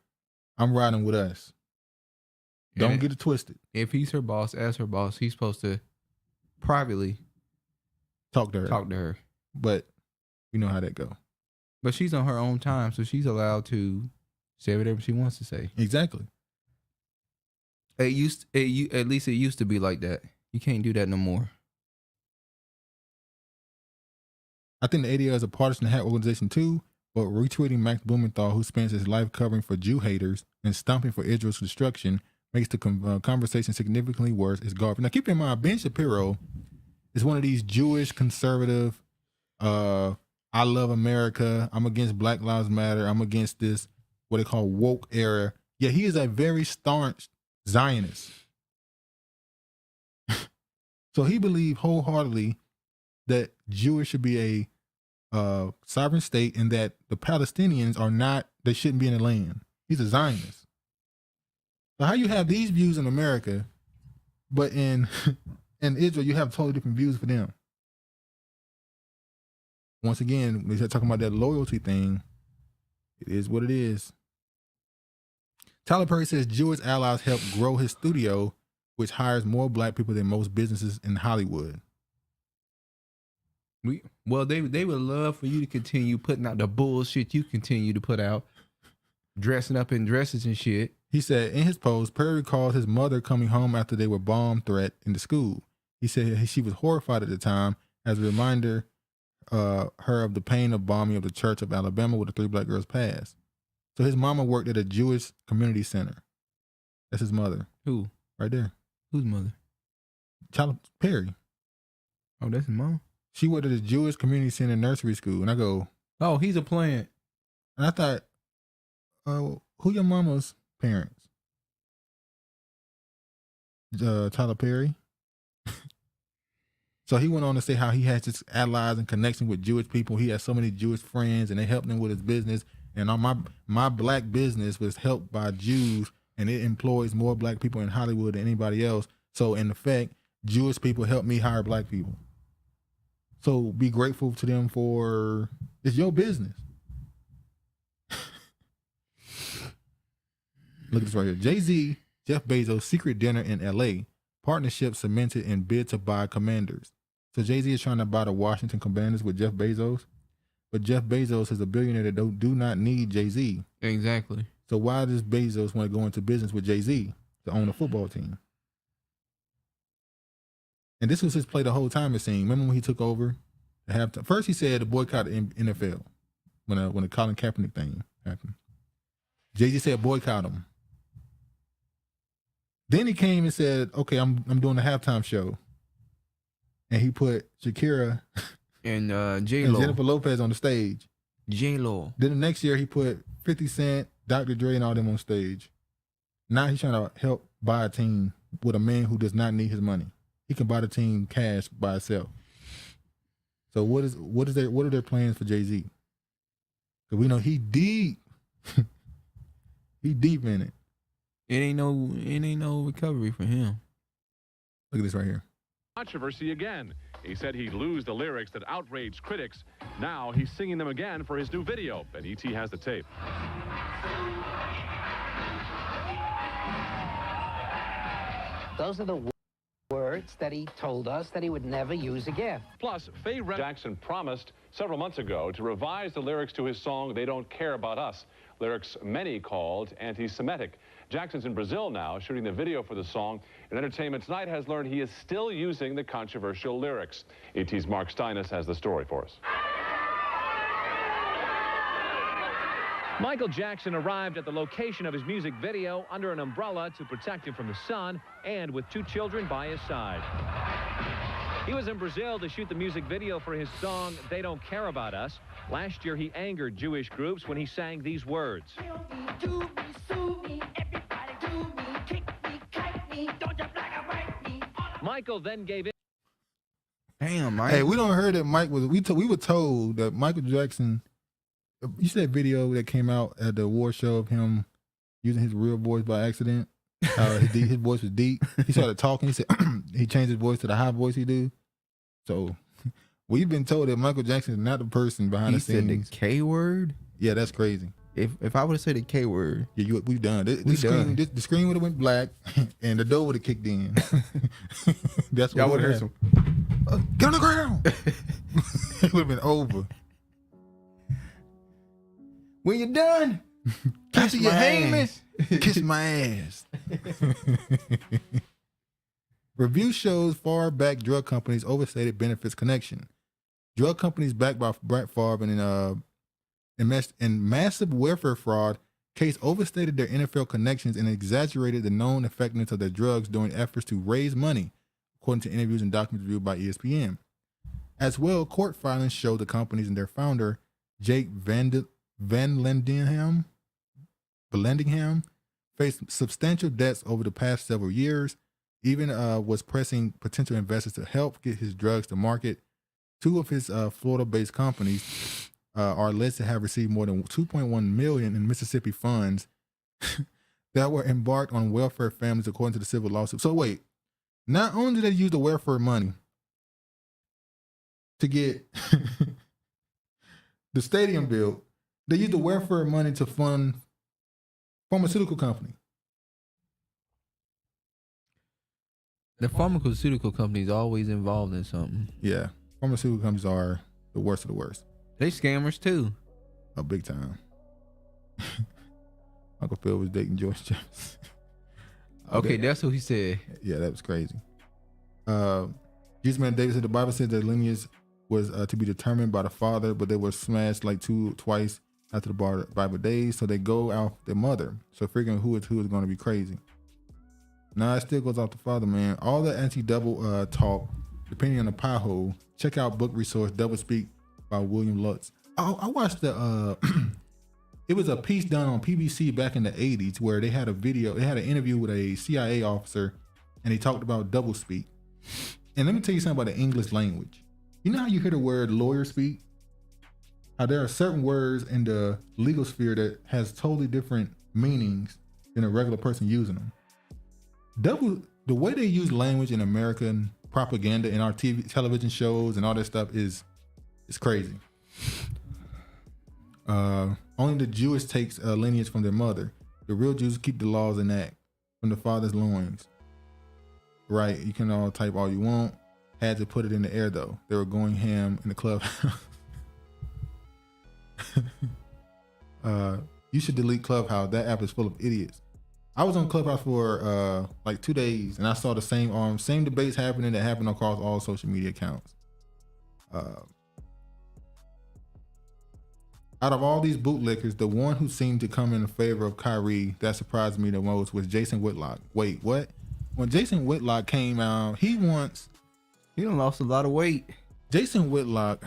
I'm riding with us. Don't get it twisted. If he's her boss, as her boss, he's supposed to privately talk to her. But you know how that go. But she's on her own time, so she's allowed to say whatever she wants to say. Exactly. At least it used to be like that. You can't do that no more. I think the ADL is a partisan hat organization too, but retweeting Max Blumenthal, who spends his life covering for Jew haters and stomping for Israel's destruction, makes the conversation significantly worse is garbage. Now, keep in mind, Ben Shapiro is one of these Jewish conservative, I love America, I'm against Black Lives Matter, I'm against this, what they call woke era. Yeah, he is a very staunch Zionist. So he believed wholeheartedly that Jewish should be a sovereign state and that the Palestinians are not, they shouldn't be in the land. He's a Zionist. So how you have these views in America, but in Israel you have totally different views for them? Once again, when they're talking about that loyalty thing, it is what it is. Tyler Perry says Jewish allies help grow his studio, which hires more black people than most businesses in Hollywood. They would love for you to continue putting out the bullshit you continue to put out, dressing up in dresses and shit. He said in his post, Perry recalls his mother coming home after they were bomb threat in the school. He said she was horrified at the time as a reminder her of the pain of bombing of the Church of Alabama where the 3 black girls passed. So his mama worked at a Jewish community center. That's his mother. Who? Right there. Whose mother? Tyler Perry. Oh, that's his mom? She worked at a Jewish community center nursery school. And I go, oh, he's a plant. And I thought, who your mama's parents? Tyler Perry. So he went on to say how he has this allies and connection with Jewish people. He has so many Jewish friends and they helped him with his business. And on my black business was helped by Jews and it employs more black people in Hollywood than anybody else. So in effect, Jewish people help me hire black people. So be grateful to them for, it's your business. Look at this right here. Jay-Z, Jeff Bezos, secret dinner in LA. Partnership cemented in bid to buy Commanders. So Jay-Z is trying to buy the Washington Commanders with Jeff Bezos. But Jeff Bezos is a billionaire that do not need Jay-Z. Exactly. So why does Bezos want to go into business with Jay-Z to own a football team? And this was his play the whole time, it seemed. Remember when he took over at halftime? First he said to boycott the NFL when the Colin Kaepernick thing happened. Jay-Z said boycott him. Then he came and said, okay, I'm doing a halftime show. And he put Shakira and J-Lo and Jennifer Lopez on the stage. J-Lo. Then the next year he put 50 Cent, Dr. Dre and all them on stage. Now he's trying to help buy a team with a man who does not need his money. He can buy the team cash by itself. So what are their plans for Jay-Z? Because we know he deep. He deep in it. It ain't no recovery for him. Look at this right here. Controversy again. He said he'd lose the lyrics that outraged critics. Now he's singing them again for his new video. And E.T. has the tape. Those are the words that he told us that he would never use again. Plus, Favre-backed Jackson promised several months ago to revise the lyrics to his song, They Don't Care About Us. Lyrics many called anti-Semitic. Jackson's in Brazil now, shooting the video for the song. And Entertainment Tonight has learned he is still using the controversial lyrics. ET's Mark Steinis has the story for us. Michael Jackson arrived at the location of his music video under an umbrella to protect him from the sun and with 2 children by his side. He was in Brazil to shoot the music video for his song, They Don't Care About Us. Last year, he angered Jewish groups when he sang these words. Michael then gave it. Damn, Mike. Hey, we don't heard that Mike was. We were told that Michael Jackson. You see that video that came out at the award show of him using his real voice by accident? His voice was deep. He started talking. He said he changed his voice to the high voice he do. So we've been told that Michael Jackson is not the person behind the scenes. He said the K word. Yeah, that's crazy. If I would have said the K word, yeah, we done. The screen would have went black, and the door would have kicked in. That's what y'all would have heard some. Get on the ground. It would have been over. When you're done, kiss my ass. Kiss my ass. Review shows Farre-backed drug companies overstated benefits connection. Drug companies backed by Brett Favre and massive welfare fraud case overstated their NFL connections and exaggerated the known effectiveness of their drugs during efforts to raise money, according to interviews and documents reviewed by ESPN. As well, court filings show the companies and their founder, Jake Van Lendingham, faced substantial debts over the past several years, even was pressing potential investors to help get his drugs to market. Two of his Florida-based companies are alleged to have received more than $2.1 million in Mississippi funds that were embarked on welfare families, according to the civil lawsuit. So wait, not only did they use the welfare money to get the stadium built, they used the welfare money to fund pharmaceutical company. The pharmaceutical companies always involved in something. Yeah, pharmaceutical companies are the worst of the worst. They scammers too. Oh, big time. Uncle Phil was dating George Jefferson. Okay, that's what he said. Yeah, that was crazy. Jesus Man David said the Bible said that lineage was to be determined by the father, but they were smashed like twice after the Bible days, so they go out their mother. So figuring who is going to be crazy. Nah, it still goes off the father, man. All the anti-double talk, depending on the pie hole. Check out book resource Double Speak by William Lutz. I watched the. It was a piece done on PBC back in the 80s where they had an interview with a CIA officer, and he talked about double speak. And let me tell you something about the English language. You know how you hear the word lawyer speak? How there are certain words in the legal sphere that has totally different meanings than a regular person using them. The way they use language in American propaganda in our television shows and all that stuff is crazy. Only the Jewish takes lineage from their mother. The real Jews keep the laws in act from the father's loins. Right, you can all type all you want. Had to put it in the air though. They were going ham in the clubhouse. You should delete Clubhouse. That app is full of idiots. I was on Clubhouse for like 2 days, and I saw the same debates happening that happened across all social media accounts. Out of all these bootlickers, the one who seemed to come in favor of Kyrie that surprised me the most was Jason Whitlock. Wait, what? When Jason Whitlock came out, he done lost a lot of weight. Jason Whitlock,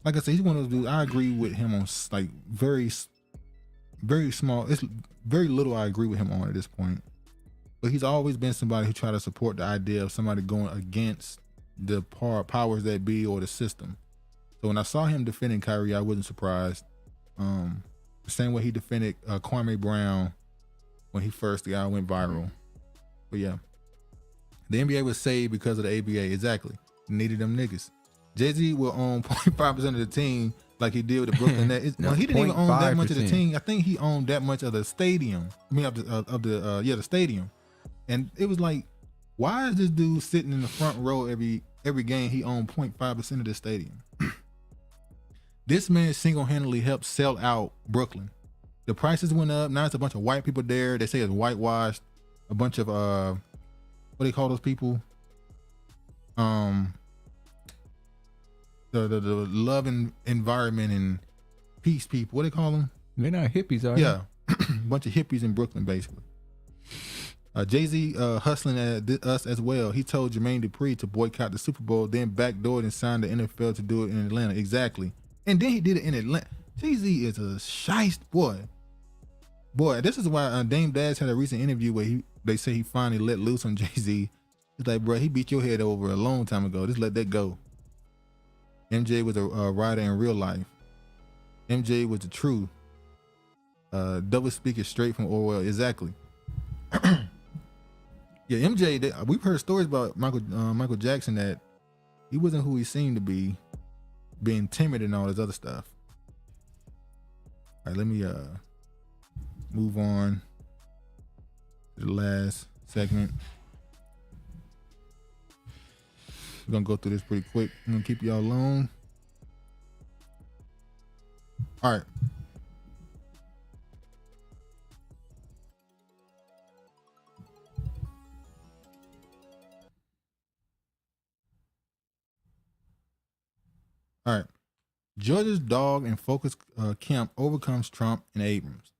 like I said, he's one of those dudes. I agree with him on like very, very small. It's very little I agree with him on at this point. But he's always been somebody who tried to support the idea of somebody going against the powers that be or the system. So when I saw him defending Kyrie, I wasn't surprised. The same way he defended Kwame Brown when the guy went viral. But yeah, the NBA was saved because of the ABA. Exactly. Needed them niggas. Jay-Z will own 0.5% of the team like he did with the Brooklyn Nets. No, he didn't even own that much of the team. I think he owned that much of the stadium. I mean, the stadium. And it was like, why is this dude sitting in the front row every game? He owned 0.5% of the stadium. This man single-handedly helped sell out Brooklyn. The prices went up. Now it's a bunch of white people there. They say it's whitewashed. A bunch of what do they call those people? The loving environment and peace people. What do they call them? They're not hippies, are they? Yeah, a bunch of hippies in Brooklyn, basically. Jay-Z hustling at us as well. He told Jermaine Dupri to boycott the Super Bowl, then backdoored and signed the NFL to do it in Atlanta. Exactly. And then he did it in Atlanta. Jay-Z is a shiest boy. Boy, this is why Dame Dash had a recent interview where they say he finally let loose on Jay-Z. It's like, bro, he beat your head over a long time ago. Just let that go. MJ was a rider in real life. MJ was the truth. Double speak is straight from Orwell. Exactly. Yeah, MJ, we've heard stories about Michael Jackson that he wasn't who he seemed to be, being timid and all this other stuff. All right, let me move on to the last segment. We're gonna go through this pretty quick. I'm gonna keep y'all alone. All right. All right. Georgia's dog and focus camp overcomes Trump and Abrams.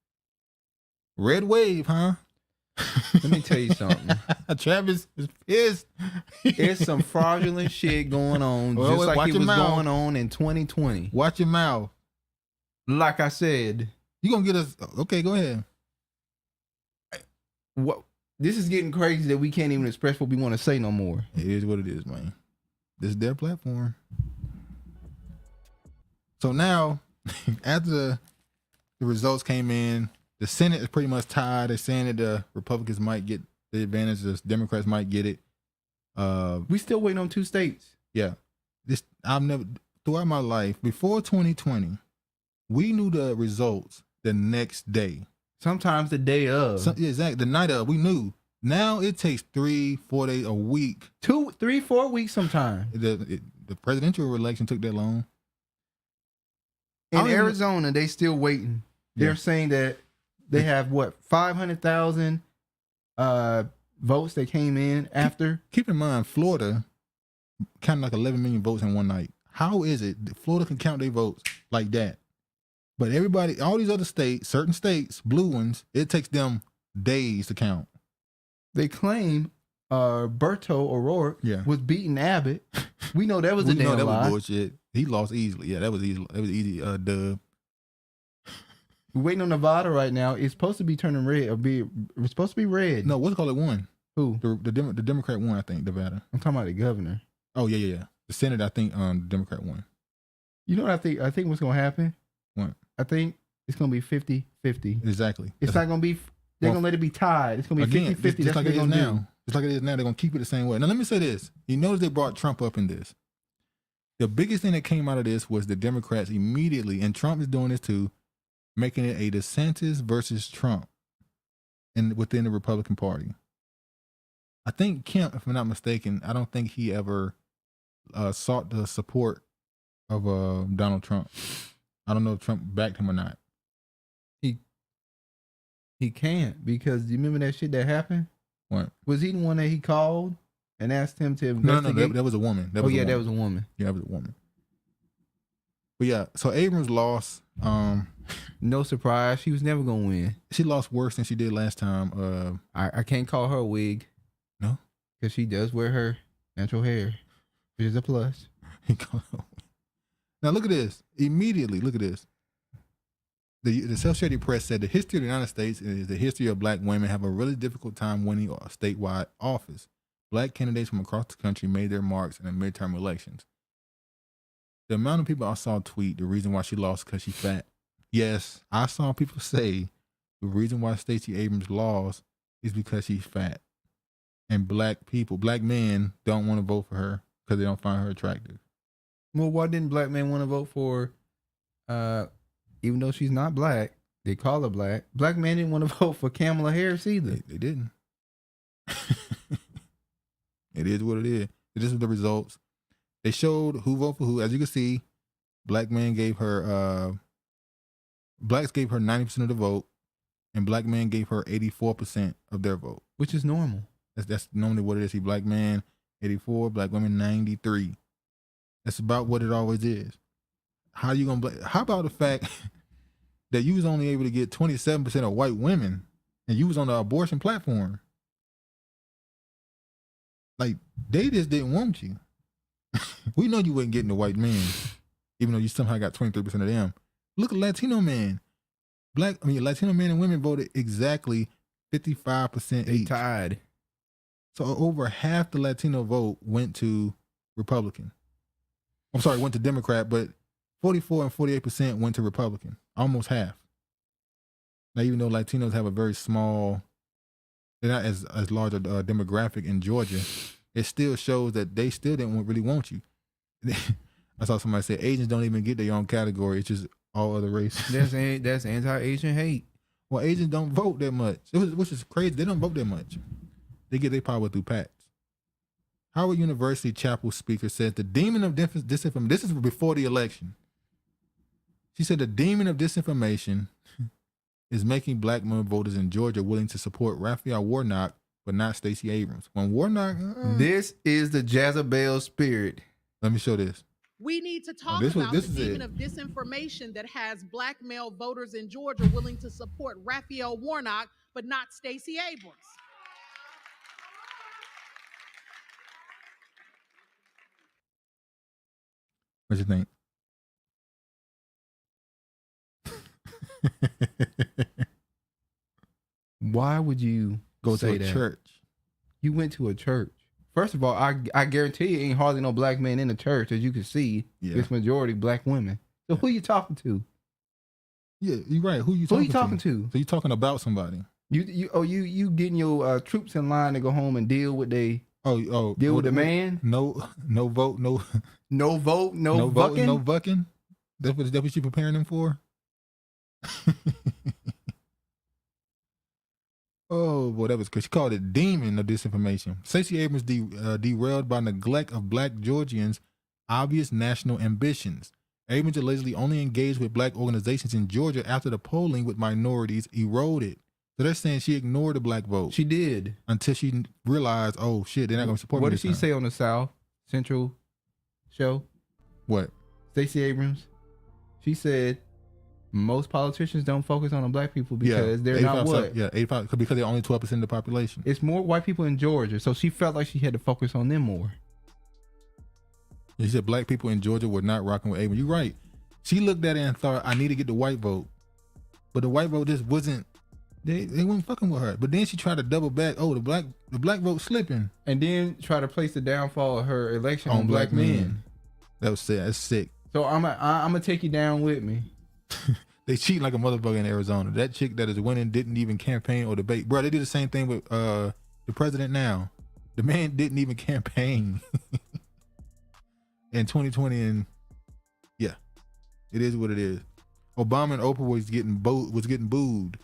Red wave, huh? Let me tell you something. Travis is pissed. It's some fraudulent shit going on, Well, just like watch it your was mouth. going on in 2020. Watch your mouth. Like I said, You gonna get us? Okay, go ahead. what? This is getting crazy that we can't even express what we want to say no more. It is what it is, man. This is their platform. So now, after the results came in, the Senate is pretty much tied. They're saying that the Republicans might get the advantage, the Democrats might get it. We still waiting on 2 states. Yeah. I've never, throughout my life, before 2020, we knew the results the next day. Sometimes the day of. Yeah, exactly. The night of, we knew. Now it takes 3-4 days, a week. 2, 3, 4 weeks sometimes. The presidential election took that long. In Arizona, they still waiting. They're saying that they have, 500,000 votes that came in after? Keep in mind, Florida counted like 11 million votes in one night. How is it that Florida can count their votes like that? But everybody, all these other states, certain states, blue ones, it takes them days to count. They claim Beto O'Rourke was beating Abbott. We know that was a damn that lie. was bullshit. He lost easily. Yeah, that was easy. That was easy. Dub. We're waiting on Nevada right now. It's supposed to be turning red it's supposed to be red. No, what's it called? It won. Who? The Democrat won, I think, Nevada. I'm talking about the governor. Oh yeah. The Senate, I think, the Democrat won. You know what I think? I think what's gonna happen? What? I think it's gonna be 50-50. Exactly. It's not gonna be. They're gonna let it be tied. It's gonna be 50-50. Just That's like what it they're is gonna now. do. Just like it is now, they're gonna keep it the same way. Now let me say this. You notice they brought Trump up in this. The biggest thing that came out of this was the Democrats immediately, and Trump is doing this too, making it a DeSantis versus Trump within the Republican Party. I think Kemp, if I'm not mistaken, I don't think he ever sought the support of Donald Trump. I don't know if Trump backed him or not. He can't, because you remember that shit that happened? What? Was he the one that he called and asked him to investigate? No, that was a woman. That was a woman. Yeah, that was a woman. But yeah, so Abrams lost. No surprise. She was never going to win. She lost worse than she did last time. I can't call her a wig. No? Because she does wear her natural hair, which is a plus. Now look at this. Immediately, look at this. The Associated Press said the history of the United States is the history of black women have a really difficult time winning a statewide office. Black candidates from across the country made their marks in the midterm elections. The amount of people I saw tweet the reason why she lost because she's fat. Yes, I saw people say the reason why Stacey Abrams lost is because she's fat. And black men don't want to vote for her because they don't find her attractive. Well, why didn't black men want to vote for even though she's not black, they call her black. Black men didn't want to vote for Kamala Harris either. They didn't. It is what it is. This is the results. They showed who voted for who. As you can see, blacks gave her 90% of the vote, and black men gave her 84% of their vote. Which is normal. That's normally what it is. See, black man 84, black women 93. That's about what it always is. How you gonna blame? How about the fact that you was only able to get 27% of white women, and you was on the abortion platform? Like, they just didn't want you. We know you wasn't getting the white men, even though you somehow got 23% of them. Look at Latino men. Latino men and women voted exactly 55% each. Tied. So over half the Latino vote went to Republican. I'm sorry, went to Democrat, but 44 and 48% went to Republican. Almost half. Now, even though Latinos have a very small, they're not as large a demographic in Georgia, it still shows that they still didn't really want you. I saw somebody say Asians don't even get their own category. It's just all other races. That's anti-Asian hate. Well, Asians don't vote that much, which is crazy. They don't vote that much. They get their power through PACs. Howard University chapel speaker said the demon of disinformation, this is before the election. She said the demon of disinformation is making black women voters in Georgia willing to support Raphael Warnock, but not Stacey Abrams. When Warnock... This is the Jezebel spirit. Let me show this. We need to talk this about is the demon it. of disinformation that has black male voters in Georgia willing to support Raphael Warnock, but not Stacey Abrams. What you think? Why would you Go to say a that? church. You went to a church. First of all, I guarantee you ain't hardly no black men in the church, as you can see. Yeah. It's majority black women. So who you talking to? Yeah, you're right. Who you talking to? So you talking about somebody? You getting your troops in line to go home and deal with the man? No vote, no vote, no vote, bucking? no bucking. That's what you preparing them for? Oh boy, that was because she called it demon of disinformation. Stacey Abrams derailed by neglect of Black Georgians' obvious national ambitions. Abrams allegedly only engaged with black organizations in Georgia after the polling with minorities eroded. So they're saying she ignored the black vote. She did. Until she realized, oh shit, they're not going to support me. What did this she time. say on the South Central show? What? Stacey Abrams. She said most politicians don't focus on the black people because they're not what? Yeah, 85, because they're only 12% of the population. It's more white people in Georgia, so she felt like she had to focus on them more. She said black people in Georgia were not rocking with Abrams. You're right. She looked at it and thought, I need to get the white vote. But the white vote just wasn't, they weren't fucking with her. But then she tried to double back, oh, the black vote slipping. And then try to place the downfall of her election on black men. That was sad. That's sick. So I'm gonna take you down with me. They cheating like a motherfucker in Arizona. That chick that is winning didn't even campaign or debate. Bro, they did the same thing with the president now. The man didn't even campaign in 2020, and yeah, it is what it is. Obama and Oprah was getting booed.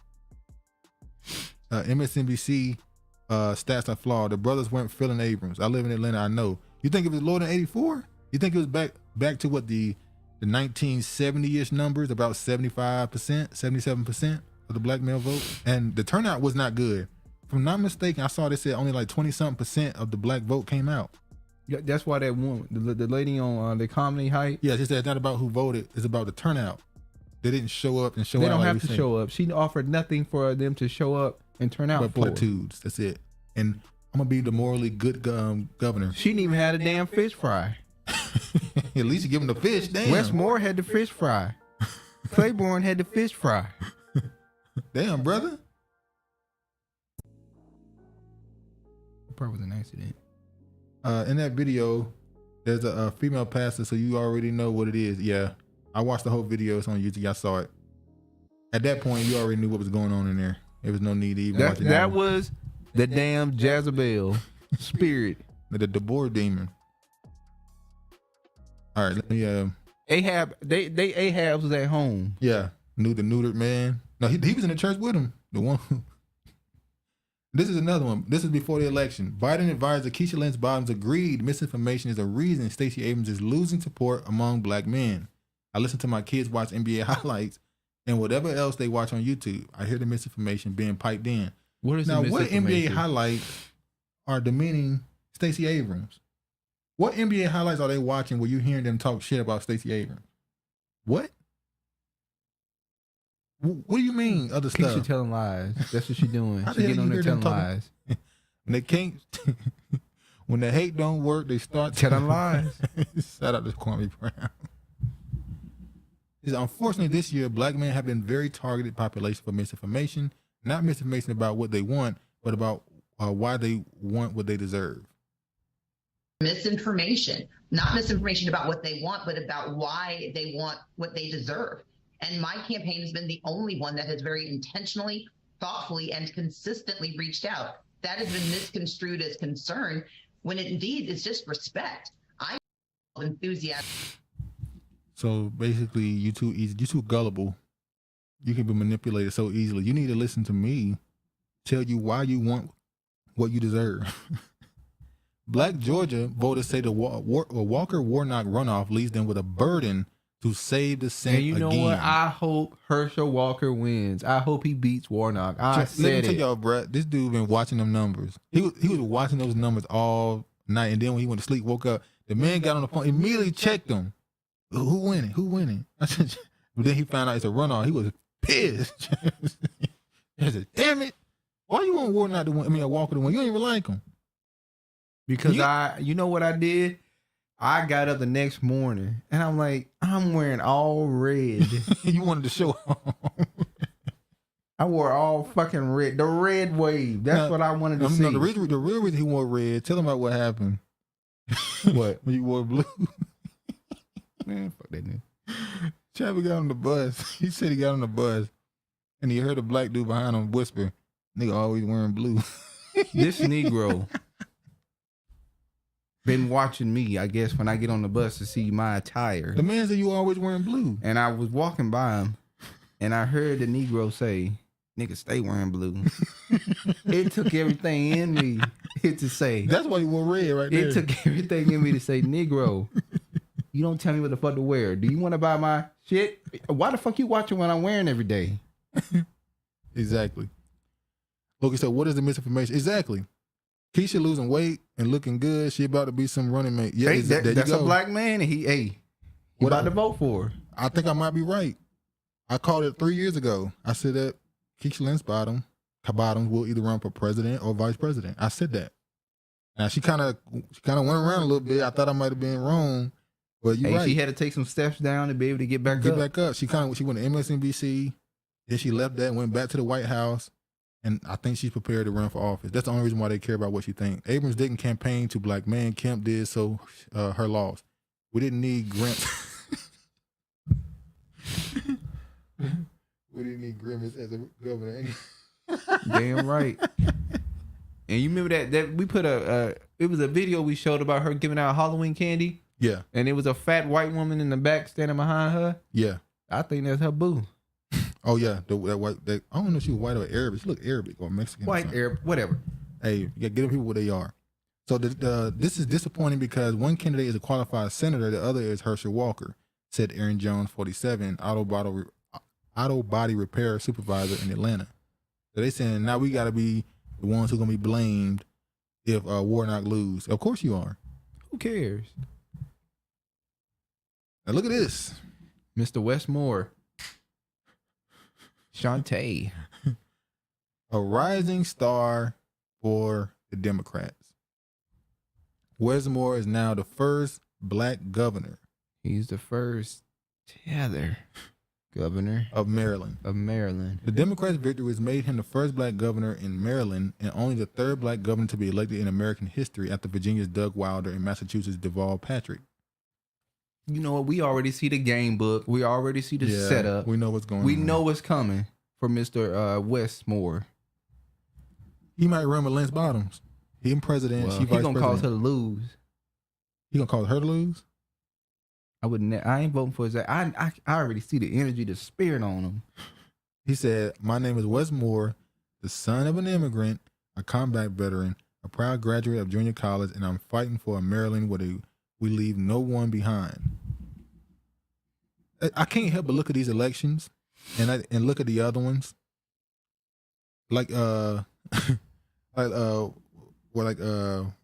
MSNBC stats are flawed. The brothers weren't feeling Abrams. I live in Atlanta. I know. You think it was lower than 84? You think it was back to what the 1970-ish numbers, about 75%, 77% of the black male vote? And the turnout was not good. If I'm not mistaken, I saw they said only like 20-something% of the black vote came out. Yeah, that's why that woman, the lady on the comedy hype. Yeah, she said it's not about who voted, it's about the turnout. They didn't show up and show out. They don't have to show up. She offered nothing for them to show up and turn out but for. Platitudes, that's it. And I'm gonna be the morally good governor. She didn't even have a damn fish fry. At least you give him the fish. Damn. Westmore had the fish fry. Claiborne had the fish fry. Damn, brother. It probably was an accident. In that video, there's a female pastor, so you already know what it is. Yeah, I watched the whole video. It's on YouTube. I saw it. At that point, you already knew what was going on in there. There was no need to even watch it. That was the damn Jezebel spirit. The Deborah demon. All right, let me. Ahab, they Ahabs was at home. Yeah, knew the neutered man. No, he was in the church with him. The one. This is another one. This is before the election. Biden advisor Keisha Lance Bottoms agreed misinformation is a reason Stacey Abrams is losing support among black men. I listen to my kids watch NBA highlights and whatever else they watch on YouTube. I hear the misinformation being piped in. What is now? the What NBA misinformation? highlights are demeaning Stacey Abrams? What NBA highlights are they watching where you're hearing them talk shit about Stacey Abrams? What? What do you mean other Keisha stuff? telling lies. That's what she doing. How She the hell getting on you there hear them telling talking? lies. When they can't, when the hate don't work, they start Telling lies. Shout out to Kwame Brown. Unfortunately, this year, black men have been very targeted population for misinformation. Not misinformation about what they want, but about why they want what they deserve. Misinformation, not misinformation about what they want, but about why they want what they deserve. And my campaign has been the only one that has very intentionally, thoughtfully, and consistently reached out. That has been misconstrued as concern, when it indeed is just respect. I'm enthusiastic. So basically, you too easy, you too gullible. You can be manipulated so easily. You need to listen to me, tell you why you want what you deserve. Black Georgia voters say the Walker-Warnock runoff leaves them with a burden to save the Senate And you know again. what? I hope Herschel Walker wins. I hope he beats Warnock. I Let me said tell it. y'all, bro, this dude been watching them numbers. He was watching those numbers all night, and then when he went to sleep, woke up, the man got on the phone, immediately checked them. Who winning? Who winning? I said, but then he found out it's a runoff. He was pissed. He said, damn it. Why you want Warnock to win? I mean, Walker to win? You don't even like him. Because you know what I did? I got up the next morning and I'm like, I'm wearing all red. You wanted to show off. I wore all fucking red. The red wave. That's what I wanted to see. The real reason he wore red, tell him about what happened. What? When you wore blue. Man, fuck that nigga. Chapper got on the bus. He said he got on the bus and he heard a black dude behind him whisper, nigga always wearing blue. This Negro been watching me, I guess, when I get on the bus to see my attire. The man said you always wearing blue. And I was walking by him and I heard the Negro say, nigga, stay wearing blue. It took everything in me to say. That's why you wore red right there. It took everything in me to say, Negro, you don't tell me what the fuck to wear. Do you want to buy my shit? Why the fuck you watching what I'm wearing every day? Exactly. Loki said, what is the misinformation? Exactly. Keisha losing weight and looking good. She about to be some running mate. Yeah, hey, that's a black man. And he about to vote for her. I think I might be right. I called it 3 years ago. I said that Keisha Lance Bottoms will either run for president or vice president. I said that. Now she kind of went around a little bit. I thought I might have been wrong, but you're right. She had to take some steps down to be able to get back up. She went to MSNBC. Then she left that, went back to the White House, and I think she's prepared to run for office. That's the only reason why they care about what she thinks. Abrams didn't campaign to black men. Kemp did, so her loss. We didn't need Grant. We didn't need Grimace as a governor. Damn right. And you remember that we put it was a video we showed about her giving out Halloween candy? Yeah. And it was a fat white woman in the back standing behind her? Yeah. I think that's her boo. Oh yeah, that white. I don't know if she was white or Arabic. She looked Arabic or Mexican. White, Arab, whatever. Hey, you gotta get them people what they are. So this is disappointing because one candidate is a qualified senator, the other is Herschel Walker, said Aaron Jones, 47, auto body repair supervisor in Atlanta. So they saying now we gotta be the ones who gonna be blamed if Warnock lose. Of course you are. Who cares? Now look at this, Mr. Westmore. Shantae. A rising star for the Democrats. Westmore is now the first black governor. He's the first governor of Maryland. The Democrats' victory has made him the first black governor in Maryland and only the third black governor to be elected in American history after Virginia's Doug Wilder and Massachusetts' Deval Patrick. You know what? We already see the game book. We already see the setup. We know what's going on. We know what's coming for Mr. Westmore. He might run with Lance Bottoms. He in president. Well, she vice gonna president. cause her to lose. He gonna cause her to lose? I ain't voting for his. I already see the energy, the spirit on him. He said, "My name is Westmore, the son of an immigrant, a combat veteran, a proud graduate of junior college, and I'm fighting for a Maryland where we leave no one behind." I can't help but look at these elections and look at the other ones. Like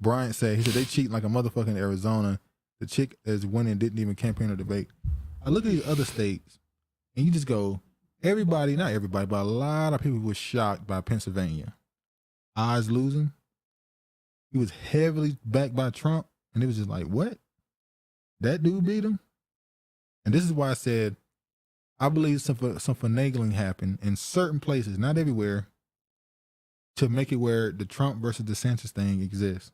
Bryant said, he said they cheat like a motherfucker in Arizona. The chick is winning didn't even campaign or debate. I look at these other states and you just go, everybody, not everybody, but a lot of people were shocked by Pennsylvania. Oz losing. He was heavily backed by Trump and it was just like, what? That dude beat him? And this is why I said, I believe some finagling happened in certain places, not everywhere, to make it where the Trump versus DeSantis thing exists.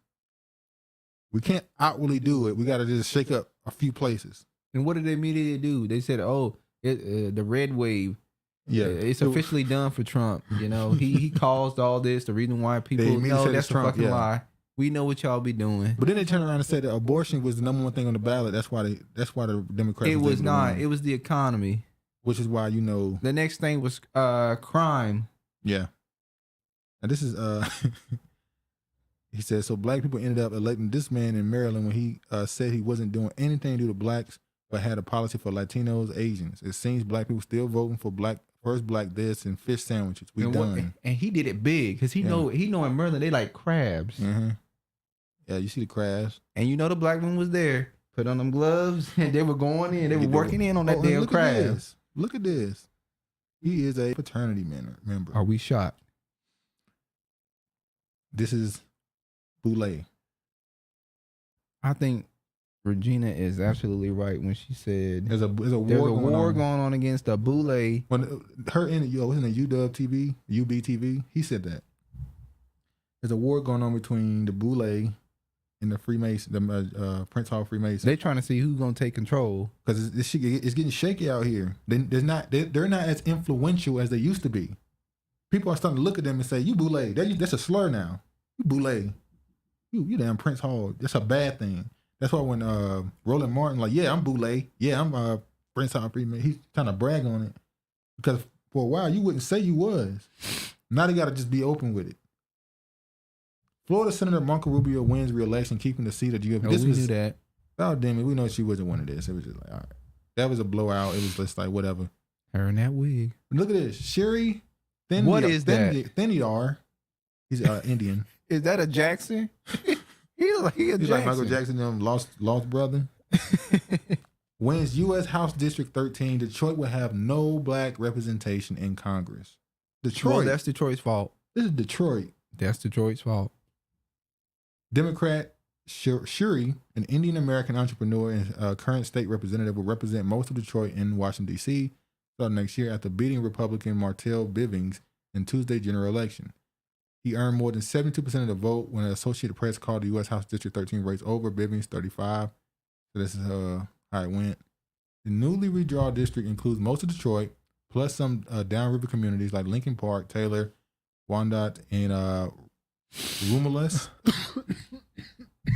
We can't outwardly do it. We got to just shake up a few places. And what did they immediately do? They said, the red wave. Yeah, it's officially done for Trump. You know, he caused all this. The reason why people know that's a fucking lie. We know what y'all be doing. But then they turned around and said that abortion was the number one thing on the ballot. That's why the Democrats. It was not. It was the economy. Which is why, you know. The next thing was crime. Yeah. Now this is he said, so black people ended up electing this man in Maryland when he said he wasn't doing anything due to blacks, but had a policy for Latinos, Asians. It seems black people still voting for first black this and fish sandwiches. We done. And he did it big because he know in Maryland they like crabs. Mm-hmm. Yeah, you see the crabs. And you know the black one was there Put on them gloves, and they were going in. They were working in on that damn look craft. At this. Look at this. He is a fraternity member. Are we shocked? This is Boule. I think Regina is absolutely right when she said there's a war going on against the Boule. When her in the UW TV, UB TV, he said that there's a war going on between the Boule and the Freemason, the Prince Hall Freemason. They trying to see who's gonna take control because it's getting shaky out here. They're not as influential as they used to be. People are starting to look at them and say, "You Boule." That's a slur now. You Boule. You damn Prince Hall. That's a bad thing. That's why when Roland Martin like, yeah, I'm Boule. Yeah, I'm Prince Hall Freemason. He's trying to brag on it because for a while you wouldn't say you was. Now they got to just be open with it. Florida Senator Marco Rubio wins re-election, keeping the seat of GOP. We knew that. Oh, damn it. We know she wasn't one of this. It was just like, all right. That was a blowout. It was just like, whatever. Her in that wig. Look at this. Sherry Thin. What is that? Thinidar. He's Indian. Is that a Jackson? He's like Michael Jackson, lost brother. Wins U.S. House District 13. Detroit will have no black representation in Congress. Detroit. Well, that's Detroit's fault. This is Detroit. That's Detroit's fault. Democrat Shuri, an Indian American entrepreneur and current state representative, will represent most of Detroit in Washington, D.C. starting next year after beating Republican Martell Bivens in Tuesday's general election. He earned more than 72% of the vote when the Associated Press called the U.S. House District 13 race over Bivens 35. So this is how it went. The newly redrawn district includes most of Detroit, plus some downriver communities like Lincoln Park, Taylor, Wyandotte, and Romulus.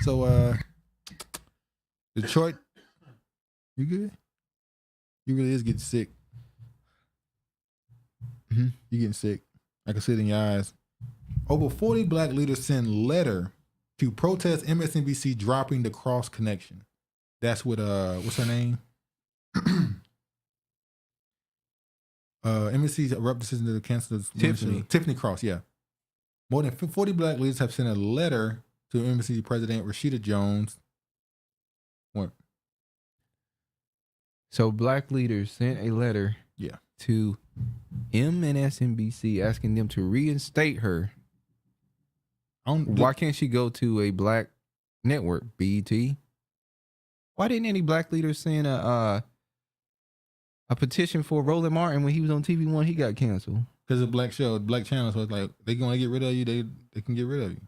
So Detroit, you good? You really is getting sick. You getting sick. I can see it in your eyes. Over 40 black leaders send letter to protest MSNBC dropping the cross connection. That's what what's her name? MSNBC's abrupt decision to cancel Tiffany Cross, yeah. More than 40 black leaders have sent a letter to MSNBC President Rashida Jones. What? So black leaders sent a letter to MSNBC asking them to reinstate her. Why can't she go to a black network, BET? Why didn't any black leaders send a petition for Roland Martin when he was on TV One? He got canceled because of black show, black channel. So it's like they gonna get rid of you. They can get rid of you.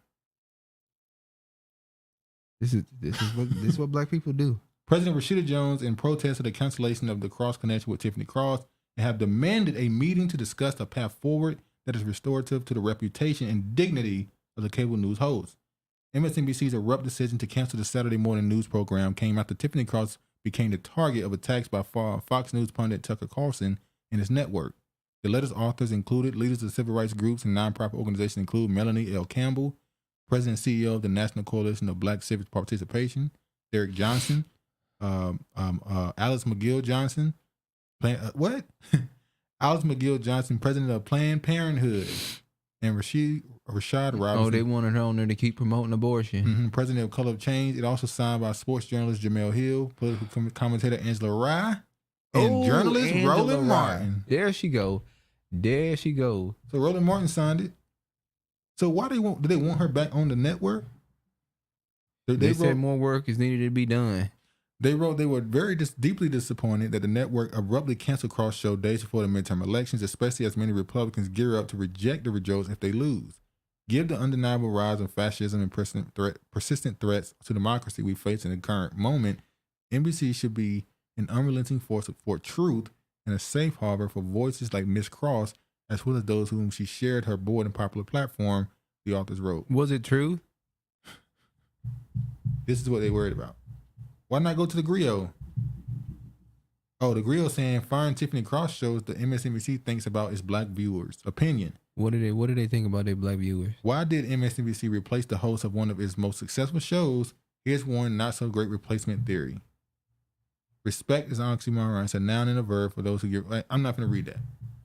This is what black people do. President Rashida Jones, in protest of the cancellation of the cross connection with Tiffany Cross, have demanded a meeting to discuss a path forward that is restorative to the reputation and dignity of the cable news host. MSNBC's abrupt decision to cancel the Saturday morning news program came after Tiffany Cross became the target of attacks by Fox News pundit Tucker Carlson and his network. The letter's authors included leaders of civil rights groups and nonprofit organizations, include Melanie L. Campbell, President and CEO of the National Coalition of Black Civic Participation, Derek Johnson, Alice McGill Johnson, Alice McGill Johnson, President of Planned Parenthood, and Rashad Robinson. Oh, they wanted her on there to keep promoting abortion. President of Color of Change. It also signed by sports journalist Jamel Hill, political commentator Angela Rye, and journalist Roland Martin. There she go. So Roland Martin signed it. So why do they want her back on the network? They said more work is needed to be done. They wrote they were very deeply disappointed that the network abruptly canceled Cross Show days before the midterm elections, especially as many Republicans gear up to reject the results if they lose. Given the undeniable rise of fascism and persistent threats to democracy we face in the current moment, NBC should be an unrelenting force for truth and a safe harbor for voices like Miss Cross, as well as those whom she shared her broad and popular platform, the authors wrote. Was it true? This is what they worried about. Why not go to the griot? Oh, the griot saying firing Tiffany Cross shows the MSNBC thinks about its black viewers' opinion. What do they think about their black viewers? Why did MSNBC replace the host of one of its most successful shows? Here's one not so great replacement theory. Respect is an oxymoron. It's a noun and a verb for those who give. I'm not going to read that.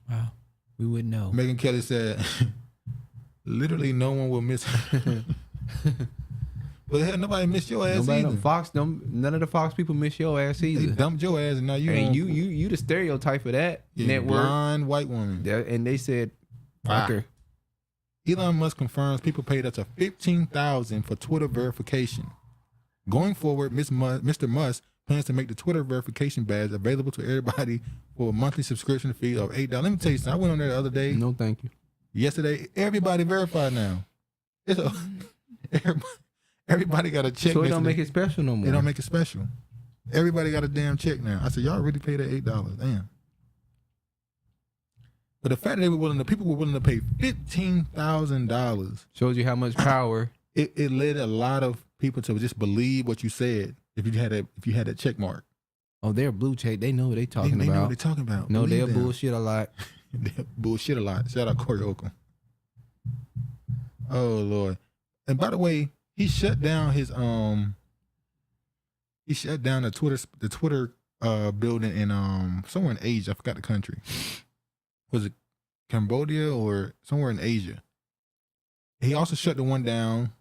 Wow. We wouldn't know. Megyn Kelly said, literally no one will miss But hell, nobody missed your ass Nobody, either. None of the Fox people miss your ass either. They dumped your ass, and now you. And you the stereotype of that network. Blind white woman. And they said, fuck her. Elon Musk confirms people paid up to $15,000 for Twitter verification. Going forward, Mr. Musk plans to make the Twitter verification badge available to everybody for a monthly subscription fee of $8. Let me tell you something. I went on there the other day. No, thank you. Yesterday, everybody verified now. Everybody got a check. So it don't make it special no more. It don't make it special. Everybody got a damn check now. I said, y'all really paid that $8. Damn. But the fact that people were willing to pay $15,000 shows you how much power. It led a lot of people to just believe what you said if you had that check mark. Oh, they're blue check. They know what they talking about. They know what they talking about. No, Believe they'll them. bullshit a lot. They'll bullshit a lot. Shout out Corey Oakland. Oh Lord. And by the way, he shut down his the Twitter building in somewhere in Asia. I forgot the country. Was it Cambodia or somewhere in Asia? He also shut the one down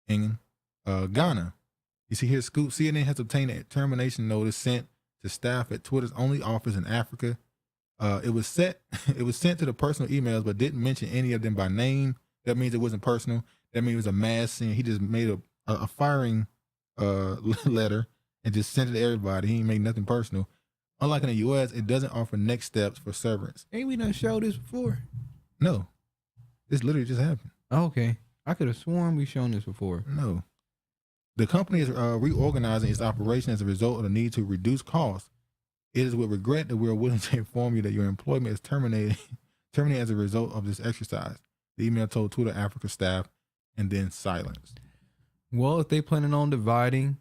in Ghana. You see here, Scoop, CNN has obtained a termination notice sent to staff at Twitter's only office in Africa. It was sent to the personal emails, but didn't mention any of them by name. That means it wasn't personal. That means it was a mass scene. He just made a firing letter and just sent it to everybody. He ain't made nothing personal. Unlike in the U.S., it doesn't offer next steps for severance. Ain't we done showed this before? No. This literally just happened. Oh, okay. I could have sworn we shown this before. No. The company is reorganizing its operation as a result of the need to reduce costs. It is with regret that we are willing to inform you that your employment is terminated as a result of this exercise. The email told Twitter Africa staff and then silenced. Well, if they planning on dividing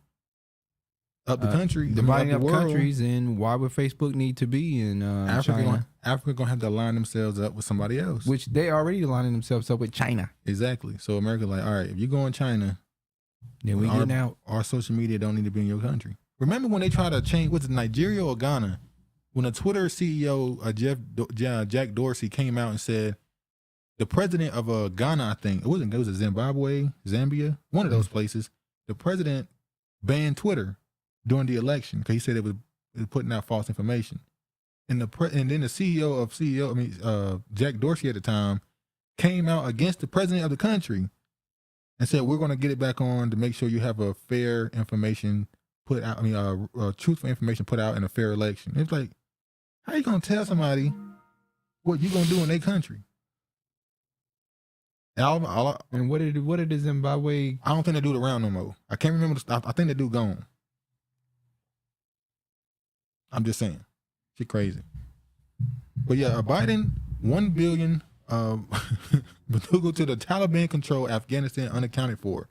up the country, dividing up the up world, countries, and why would Facebook need to be in China? Africa gonna have to line themselves up with somebody else, which they already lining themselves up with China. Exactly. So America, like, all right, if you go in China, then we getting out. Our social media don't need to be in your country. Remember when they tried to change? Was it Nigeria or Ghana? When the Twitter CEO Jack Dorsey came out and said the president of Ghana, I think it was Zimbabwe, Zambia, one of those places. The president banned Twitter during the election because he said it was putting out false information. And then the CEO, Jack Dorsey at the time, came out against the president of the country and said, we're going to get it back on to make sure you have a fair information put out, truthful information put out in a fair election. It's like, how you going to tell somebody what you going to do in their country? And what did the Zimbabwe? I don't think they do it around no more. I can't remember. I think they do gone. I'm just saying. Shit crazy. But yeah, Biden, $1 billion to the Taliban control Afghanistan unaccounted for.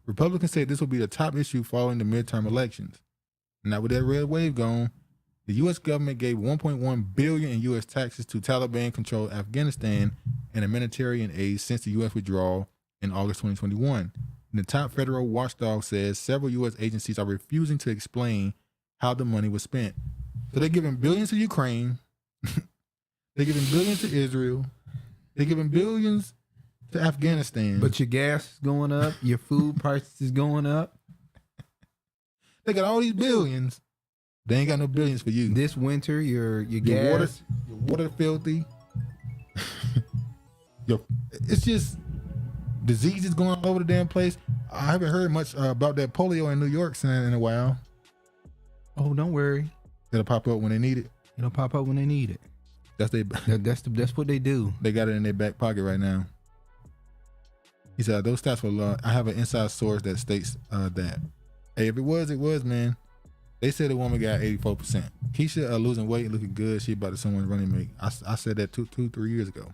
Republicans say this will be the top issue following the midterm elections. Now with that red wave gone, the U.S. government gave $1.1 billion in U.S. taxes to Taliban-controlled Afghanistan and humanitarian aid since the U.S. withdrawal in August 2021. And the top federal watchdog says several U.S. agencies are refusing to explain how the money was spent. So they're giving billions to Ukraine. They're giving billions to Israel. They're giving billions to Afghanistan. But your gas is going up. Your food prices is going up. They got all these billions. They ain't got no billions for you. This winter, your gas, your water filthy. It's just diseases going all over the damn place. I haven't heard much about that polio in New York in a while. Oh, don't worry. It'll pop up when they need it. It'll pop up when they need it. That's what they do. They got it in their back pocket right now. He said those stats were. I have an inside source that states that. Hey, if it was, man. They said the woman got 84%. Keisha losing weight, looking good. She about to someone's running mate. I said that 3 years ago.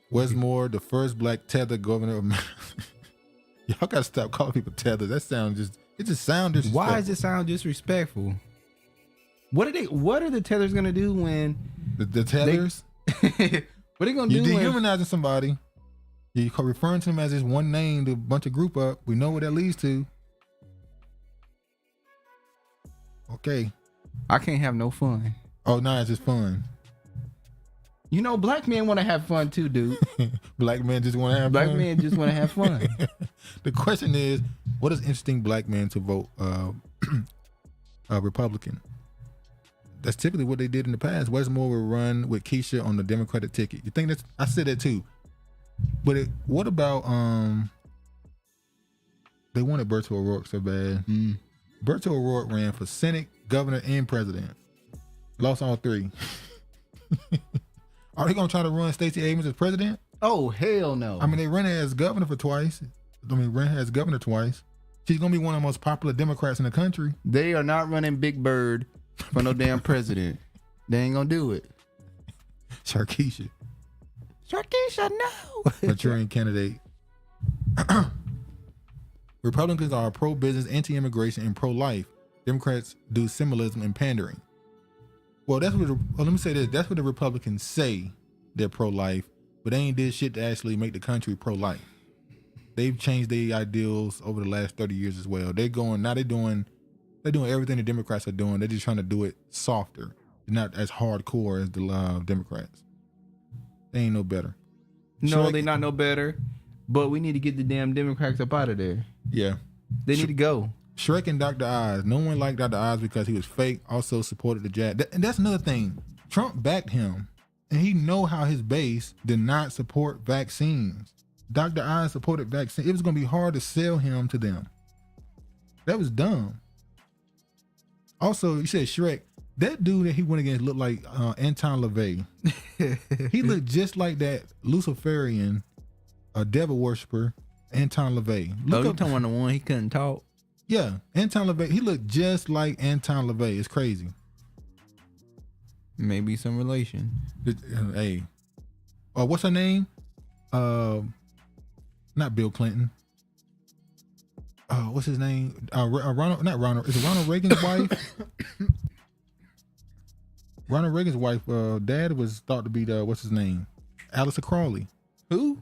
Westmore, the first black tether governor of America. Y'all gotta stop calling people tether. That sounds it just sounds disrespectful. Why does it sound disrespectful? What are the tethers gonna do when the tethers? What are they gonna do? You're dehumanizing somebody. You're referring to them as this one name, the bunch of group up. We know what that leads to. Okay. I can't have no fun. Oh, no, it's just fun. You know, black men want to have fun too, dude. Black men just want to have Black fun. men just want to have fun. The question is, what is interesting black men to vote Republican? That's typically what they did in the past. Westmore would run with Keisha on the Democratic ticket. You think that's? I said that too. But what about they wanted Berto O'Rourke so bad. Berto O'Rourke ran for Senate, governor, and president. Lost all three. Are they gonna try to run Stacey Abrams as president? Oh, hell no. I mean, they ran her as governor for twice. Ran her as governor twice. She's gonna be one of the most popular Democrats in the country. They are not running Big Bird for no damn president. They ain't gonna do it. Sharkeisha, no. Manchurian candidate. Republicans are pro-business, anti-immigration, and pro-life. Democrats do symbolism and pandering. Well, that's what. Let me say this. That's what the Republicans say they're pro-life, but they ain't did shit to actually make the country pro-life. They've changed their ideals over the last 30 years as well. They're doing everything the Democrats are doing. They're just trying to do it softer, not as hardcore as the Democrats. They ain't no better. No, they not no better. But we need to get the damn Democrats up out of there. Yeah, they need to go. Shrek and Dr. Oz. No one liked Dr. Oz because he was fake. Also supported the jab. And that's another thing. Trump backed him, and he know how his base did not support vaccines. Dr. Oz supported vaccines. It was going to be hard to sell him to them. That was dumb. Also, you said Shrek. That dude that he went against looked like Anton LaVey. He looked just like that Luciferian, a devil worshiper, Anton LaVey. Look up, talking about the one he couldn't talk. Yeah, Anton LaVey. He looked just like Anton LaVey. It's crazy. Maybe some relation. Hey, what's her name? Not Bill Clinton. What's his name? Ronald. Not Ronald. Is it Ronald Reagan's wife? Ronald Reagan's wife. Dad was thought to be the what's his name? Aleister Crowley. Who?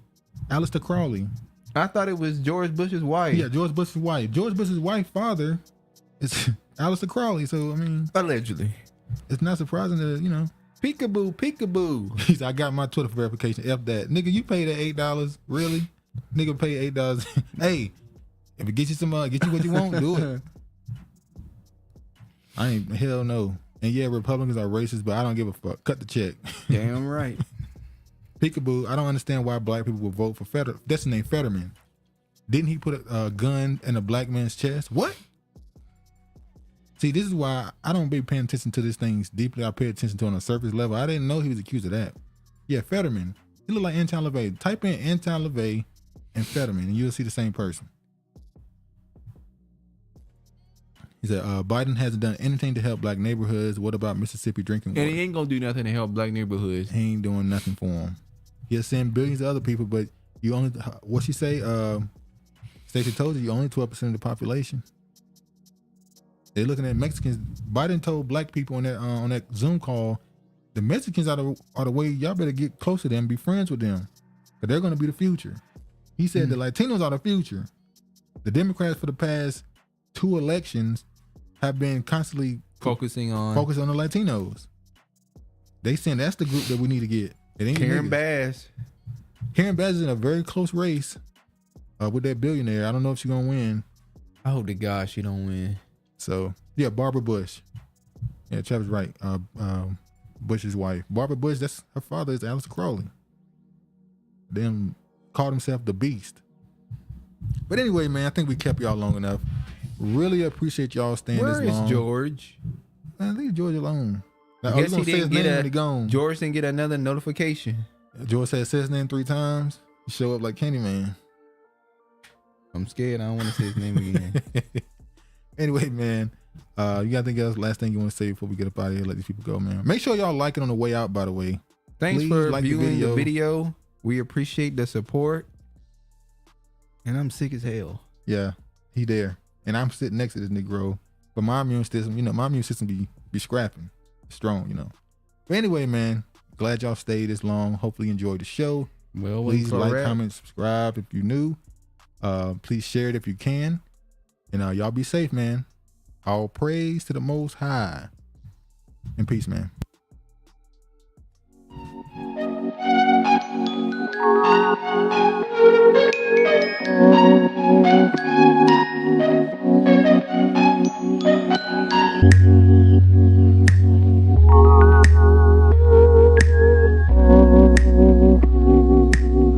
Aleister Crowley. I thought it was George Bush's wife. Yeah, George Bush's wife. George Bush's wife's father is Aleister Crowley. So I mean, allegedly, it's not surprising that peekaboo, peekaboo. He said, "I got my Twitter verification. F that, nigga. You paid that $8, really? Nigga, pay $8. Hey, if it gets you some, get you what you want, do it. I ain't hell no. And yeah, Republicans are racist, but I don't give a fuck. Cut the check. Damn right. Peekaboo, I don't understand why black people would vote for Fetterman. That's the name, Fetterman. Didn't he put a gun in a black man's chest? What? See, this is why I don't be paying attention to these things deeply. I pay attention to on a surface level. I didn't know he was accused of that. Yeah, Fetterman. He looked like Anton LaVey. Type in Anton LaVey and Fetterman, and you'll see the same person. He said, Biden hasn't done anything to help black neighborhoods. What about Mississippi drinking water? And he ain't gonna do nothing to help black neighborhoods. He ain't doing nothing for them. He'll send billions of other people, but you only, what she say? Stacey told you only 12% of the population. They're looking at Mexicans. Biden told black people on that Zoom call, the Mexicans are the way, y'all better get close to them, be friends with them, because they're going to be the future. He said the Latinos are the future. The Democrats for the past 2 elections have been constantly focusing on the Latinos. They saying that's the group that we need to get. It ain't Karen Bass. Karen Bass is in a very close race with that billionaire. I don't know if she's gonna win. I hope to God she don't win. So yeah, Barbara Bush. Yeah, Travis right. Bush's wife, Barbara Bush. That's her father is Aleister Crowley. Then called himself the Beast. But anyway, man, I think we kept y'all long enough. Really appreciate y'all staying this long. Where is George? Man, leave George alone. Now, I guess he didn't get George didn't get another notification. George said his name 3 times. He show up like Candyman. I'm scared. I don't want to say his name again. Anyway, man, you got anything else? Last thing you want to say before we get up out of here? Let these people go, man. Make sure y'all like it on the way out, by the way. Thanks for viewing the video. We appreciate the support. And I'm sick as hell. Yeah, he there. And I'm sitting next to this Negro. But my immune system, be scrapping. Strong, But anyway, man, glad y'all stayed this long. Hopefully you enjoyed the show. Well, please like, comment, subscribe if you're new. Please share it if you can. And y'all be safe, man. All praise to the Most High. And peace, man.